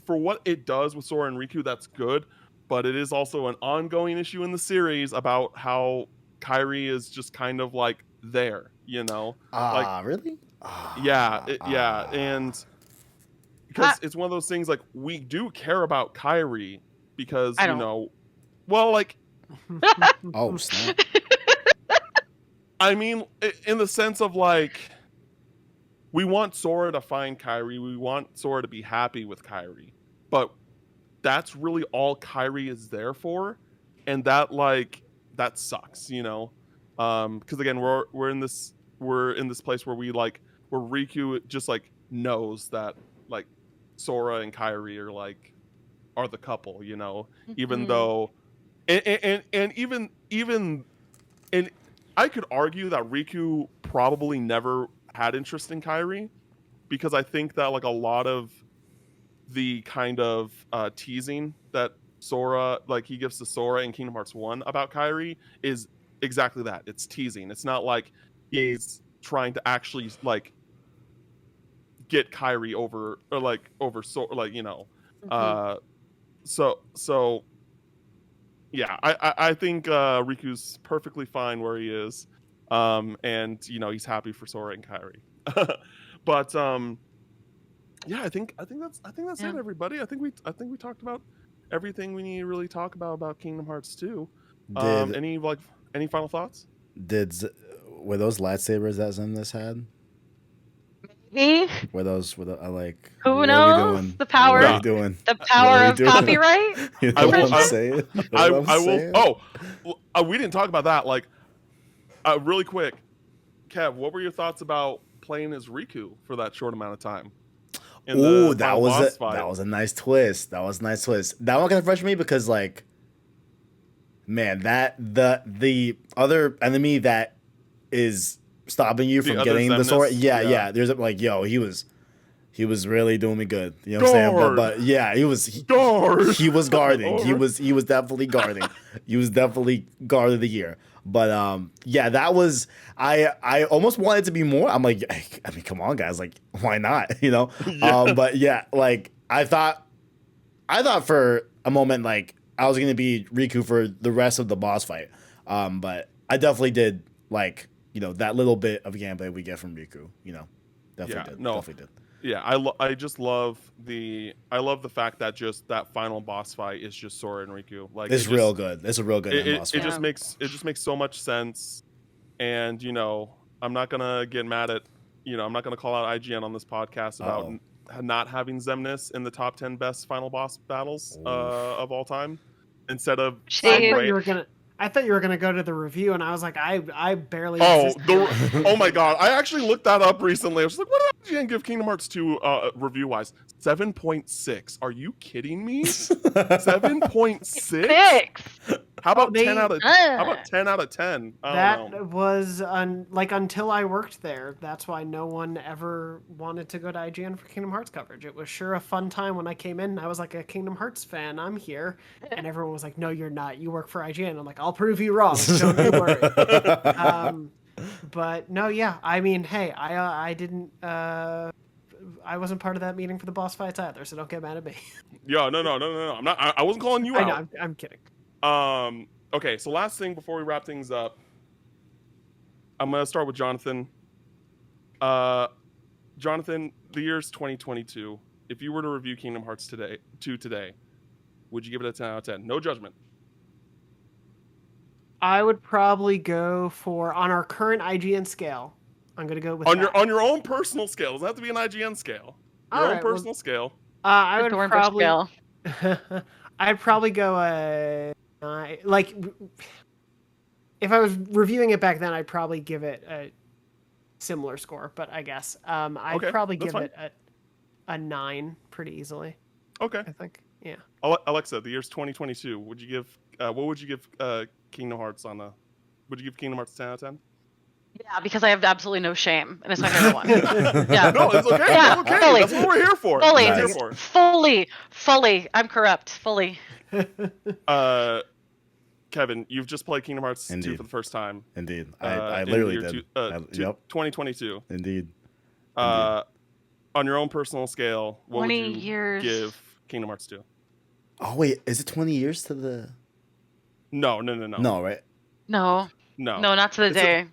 for what it does with Sora and Riku, that's good, but it is also an ongoing issue in the series about how Kyrie is just kind of like there, like, Really? yeah, and because it's one of those things like we do care about Kyrie because I don't. well, like, Oh snap! I mean, in the sense of like, we want Sora to find Kyrie, we want Sora to be happy with Kyrie, but that's really all Kyrie is there for, and that sucks, because again, we're in this place where where Riku just like knows that like Sora and Kyrie are the couple, even Mhm. though, and even and I could argue that Riku probably never had interest in Kyrie, because I think that like a lot of the kind of teasing that Sora he gives to Sora in Kingdom Hearts 1 about Kyrie is exactly that. It's teasing. It's not like he's trying to actually like get Kyrie over Sora, Mhm. so yeah, I think Riku's perfectly fine where he is, and he's happy for Sora and Kyrie. But yeah, I think that's it, Yeah. everybody. I think we talked about everything we need to really talk about Kingdom Hearts 2. Did Any final thoughts? did Z- were those lightsabers that Zemnis had? Maybe. I like? Who What are we knows? doing? The What are power. we No, doing? The What power are we of doing? copyright. You I know what will. I'm saying? You know I what I'm I will. saying? Oh, we didn't talk about that. Like, really quick, Kev, what were your thoughts about playing as Riku for that short amount of time in Ooh, the final boss fight? that was a nice twist. That was a nice twist. That one kind of frustrated me because like, man, that the other enemy that is stopping you The from other getting the sword. Zemnis, Yeah, yeah. yeah. There's like, yo, he was really doing me good. You know what I'm saying? Guard, But yeah, guard. he was guarding. All right. He was definitely guarding. He was definitely guard of the year. But yeah, that was I almost wanted to be more. I'm like, I mean, come on, guys, like, why not? Yeah, But yeah, like I thought for a moment like I was gonna be Riku for the rest of the boss fight. But I definitely did like, that little bit of gameplay we get from Riku, yeah. definitely did. No, Definitely did. yeah. I just love the fact that just that final boss fight is just Sora and Riku. Like, It's real good. It's a real good end boss it fight. just Yeah. makes so much sense. And I'm not gonna get mad at I'm not gonna call out IGN on this podcast about Uh-oh. not having Zemnis in the top 10 best final boss battles Oof. of all time, instead of I Shade. thought you were gonna. I thought you were gonna go to the review, and I was like, I barely. Oh, exist. oh my god! I actually looked that up recently. I was like, "What did IGN give Kingdom Hearts 2 review wise? 7.6. Are you kidding me? 7.6? Six. How about they- 10 out of How about 10 out of 10? I don't know. That was until I worked there. That's why no one ever wanted to go to IGN for Kingdom Hearts coverage. It was sure a fun time when I came in. I was like a Kingdom Hearts fan. I'm here, and everyone was like, "No, you're not. You work for IGN." I'm like, "I'll prove you wrong. Don't you worry." But no, yeah. I mean, hey, I didn't. I wasn't part of that meeting for the boss fights either, so don't get mad at me. Yeah, no. I'm not. I wasn't calling you I know. out. I'm kidding. Okay, so last thing before we wrap things up, I'm gonna start with Jonathan. Jonathan, the year's 2022. If you were to review Kingdom Hearts today, would you give it a 10 out of 10? No judgment. I would probably go for, on our current IGN scale, I'm gonna go with On that. your own personal scale. It doesn't have to be an IGN scale. Your All own right, well, personal scale. I The would Dornbush probably, scale. I'd probably go like, if I was reviewing it back then, I'd probably give it a similar score. But I guess I'd Okay, probably that's give it a 9 pretty easily. Okay. I think, yeah. Alexa, the year's 2022. What would you give Kingdom Hearts on a would you give Kingdom Hearts 10 out of 10? Yeah, because I have absolutely no shame, and it's my favorite one. Yeah. No, it's okay. Yeah, It's okay. fully. That's what we're here for. Fully, That's what Nice. we're here for. fully. I'm corrupt. Fully. Kevin, you've just played Kingdom Hearts 2 Indeed. for the first time. Indeed. I in literally year did. Yep. 2022. Indeed. On your own personal scale, what would 20 you years. give Kingdom Hearts 2? Oh wait, is it 20 years to the? No. No, right? No, No. not to the It's a- day.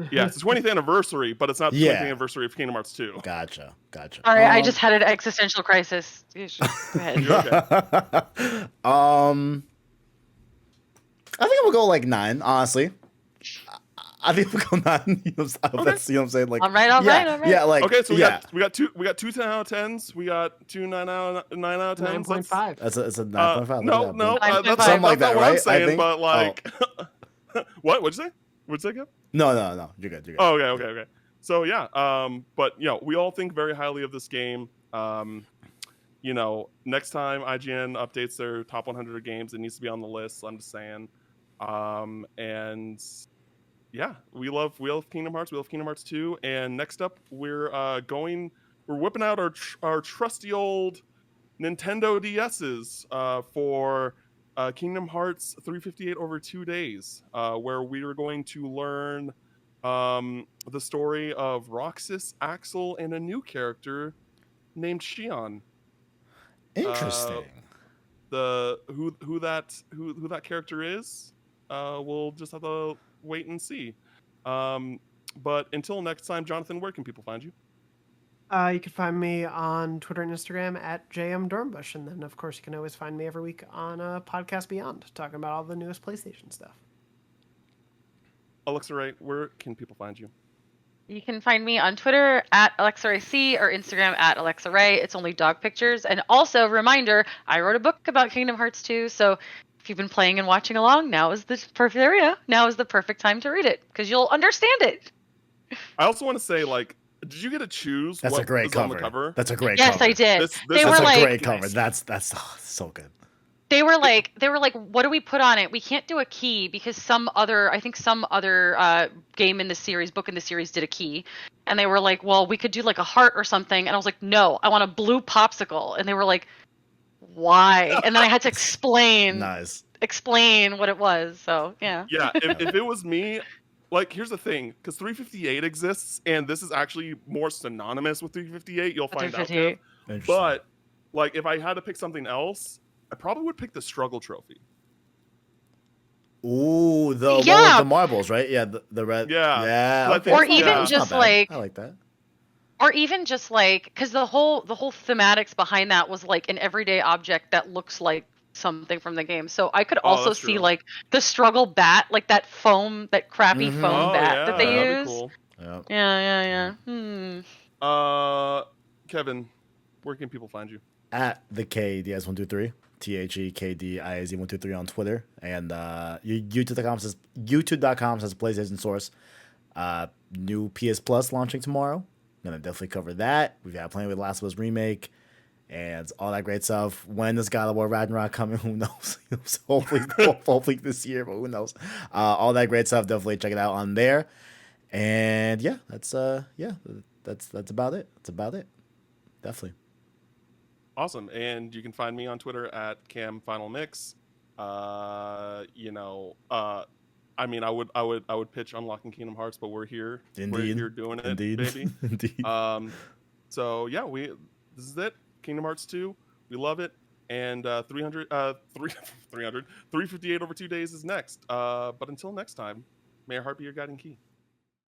Yeah, it's the 20th anniversary, but it's not the 20th Yeah. anniversary of Kingdom Hearts 2. Gotcha. Sorry, I just had an existential crisis. You should go ahead. You're okay. I think I would go like 9. Honestly, I think we'll go 9. You know what I'm saying? Like, All right. Yeah, like Okay, so we yeah. got two 10 out of 10s. We got two 9 out of 10s. 9.5. It's a 9.5. No, Look at that, no, bro. 9.5. that's Something like not that, what I'm right? I saying, think- but like, what? What'd you say? What'd you say, Kev? No. You're good. Oh, okay. So yeah, but we all think very highly of this game. Next time IGN updates their top 100 games, it needs to be on the list. I'm just saying. And yeah, we love Kingdom Hearts. We love Kingdom Hearts 2. And next up, we're whipping out our trusty old Nintendo DSs for Kingdom Hearts 358 over 2 days, where we are going to learn the story of Roxas, Axel, and a new character named Shion. Interesting. Who that character is, we'll just have to wait and see. But until next time, Jonathan, where can people find you? You can find me on Twitter and Instagram at JMDornbush. And then, of course, you can always find me every week on Podcast Beyond, talking about all the newest PlayStation stuff. Alexa Ray, where can people find you? You can find me on Twitter at AlexaRayC or Instagram at AlexaRay. It's only dog pictures. And also, reminder, I wrote a book about Kingdom Hearts 2, so if you've been playing and watching along, now is the perfect area. Now is the perfect time to read it, because you'll understand it. I also want to say, like, did you get to choose That's what a great is on the cover. cover? That's a great Yes, cover. I did. This They is were That's a like, great cover. That's so good. they were like, what do we put on it? We can't do a key because some other game in the series, book in the series, did a key, and they were like, well, we could do like a heart or something, and I was like, no, I want a blue popsicle, and they were like, why? And then I had to explain Nice. what it was. So yeah. Yeah, if it was me, like, here's the thing, because 358 exists, and this is actually more synonymous with 358. You'll find out, Kev. 358. Interesting. But like, if I had to pick something else, I probably would pick the struggle trophy. Ooh, the one Yeah. with the marbles, right? Yeah, the red. Yeah. Yeah. So I Okay. think- Or even Yeah. That's not just bad. like, I like that. or even just like, because the whole thematics behind that was like an everyday object that looks like something from the game. So I could Oh, also that's see true. like the struggle bat, like that foam, that crappy Mhm. foam Oh, bat yeah, that they that'd use. be cool. Yeah. Yeah. Kevin, where can people find you? At the KDS123, THEKDIAZ123 on Twitter, and YouTube.com says PlayStation Source. New PS Plus launching tomorrow. Gonna definitely cover that. We've got plenty with Last of Us remake and all that great stuff. When is God of War Ragnarok coming? Who knows? hopefully this year, but who knows? All that great stuff. Definitely check it out on there. And yeah, that's about it. That's about it. Definitely. Awesome. And you can find me on Twitter at CamFinalMix. I mean, I would pitch Unlocking Kingdom Hearts, but we're here. Indeed. We're here doing it, Indeed. baby. Indeed. So yeah, this is it. Kingdom Hearts 2. We love it. And 358 over 2 days is next. But until next time, may your heart be your guiding key.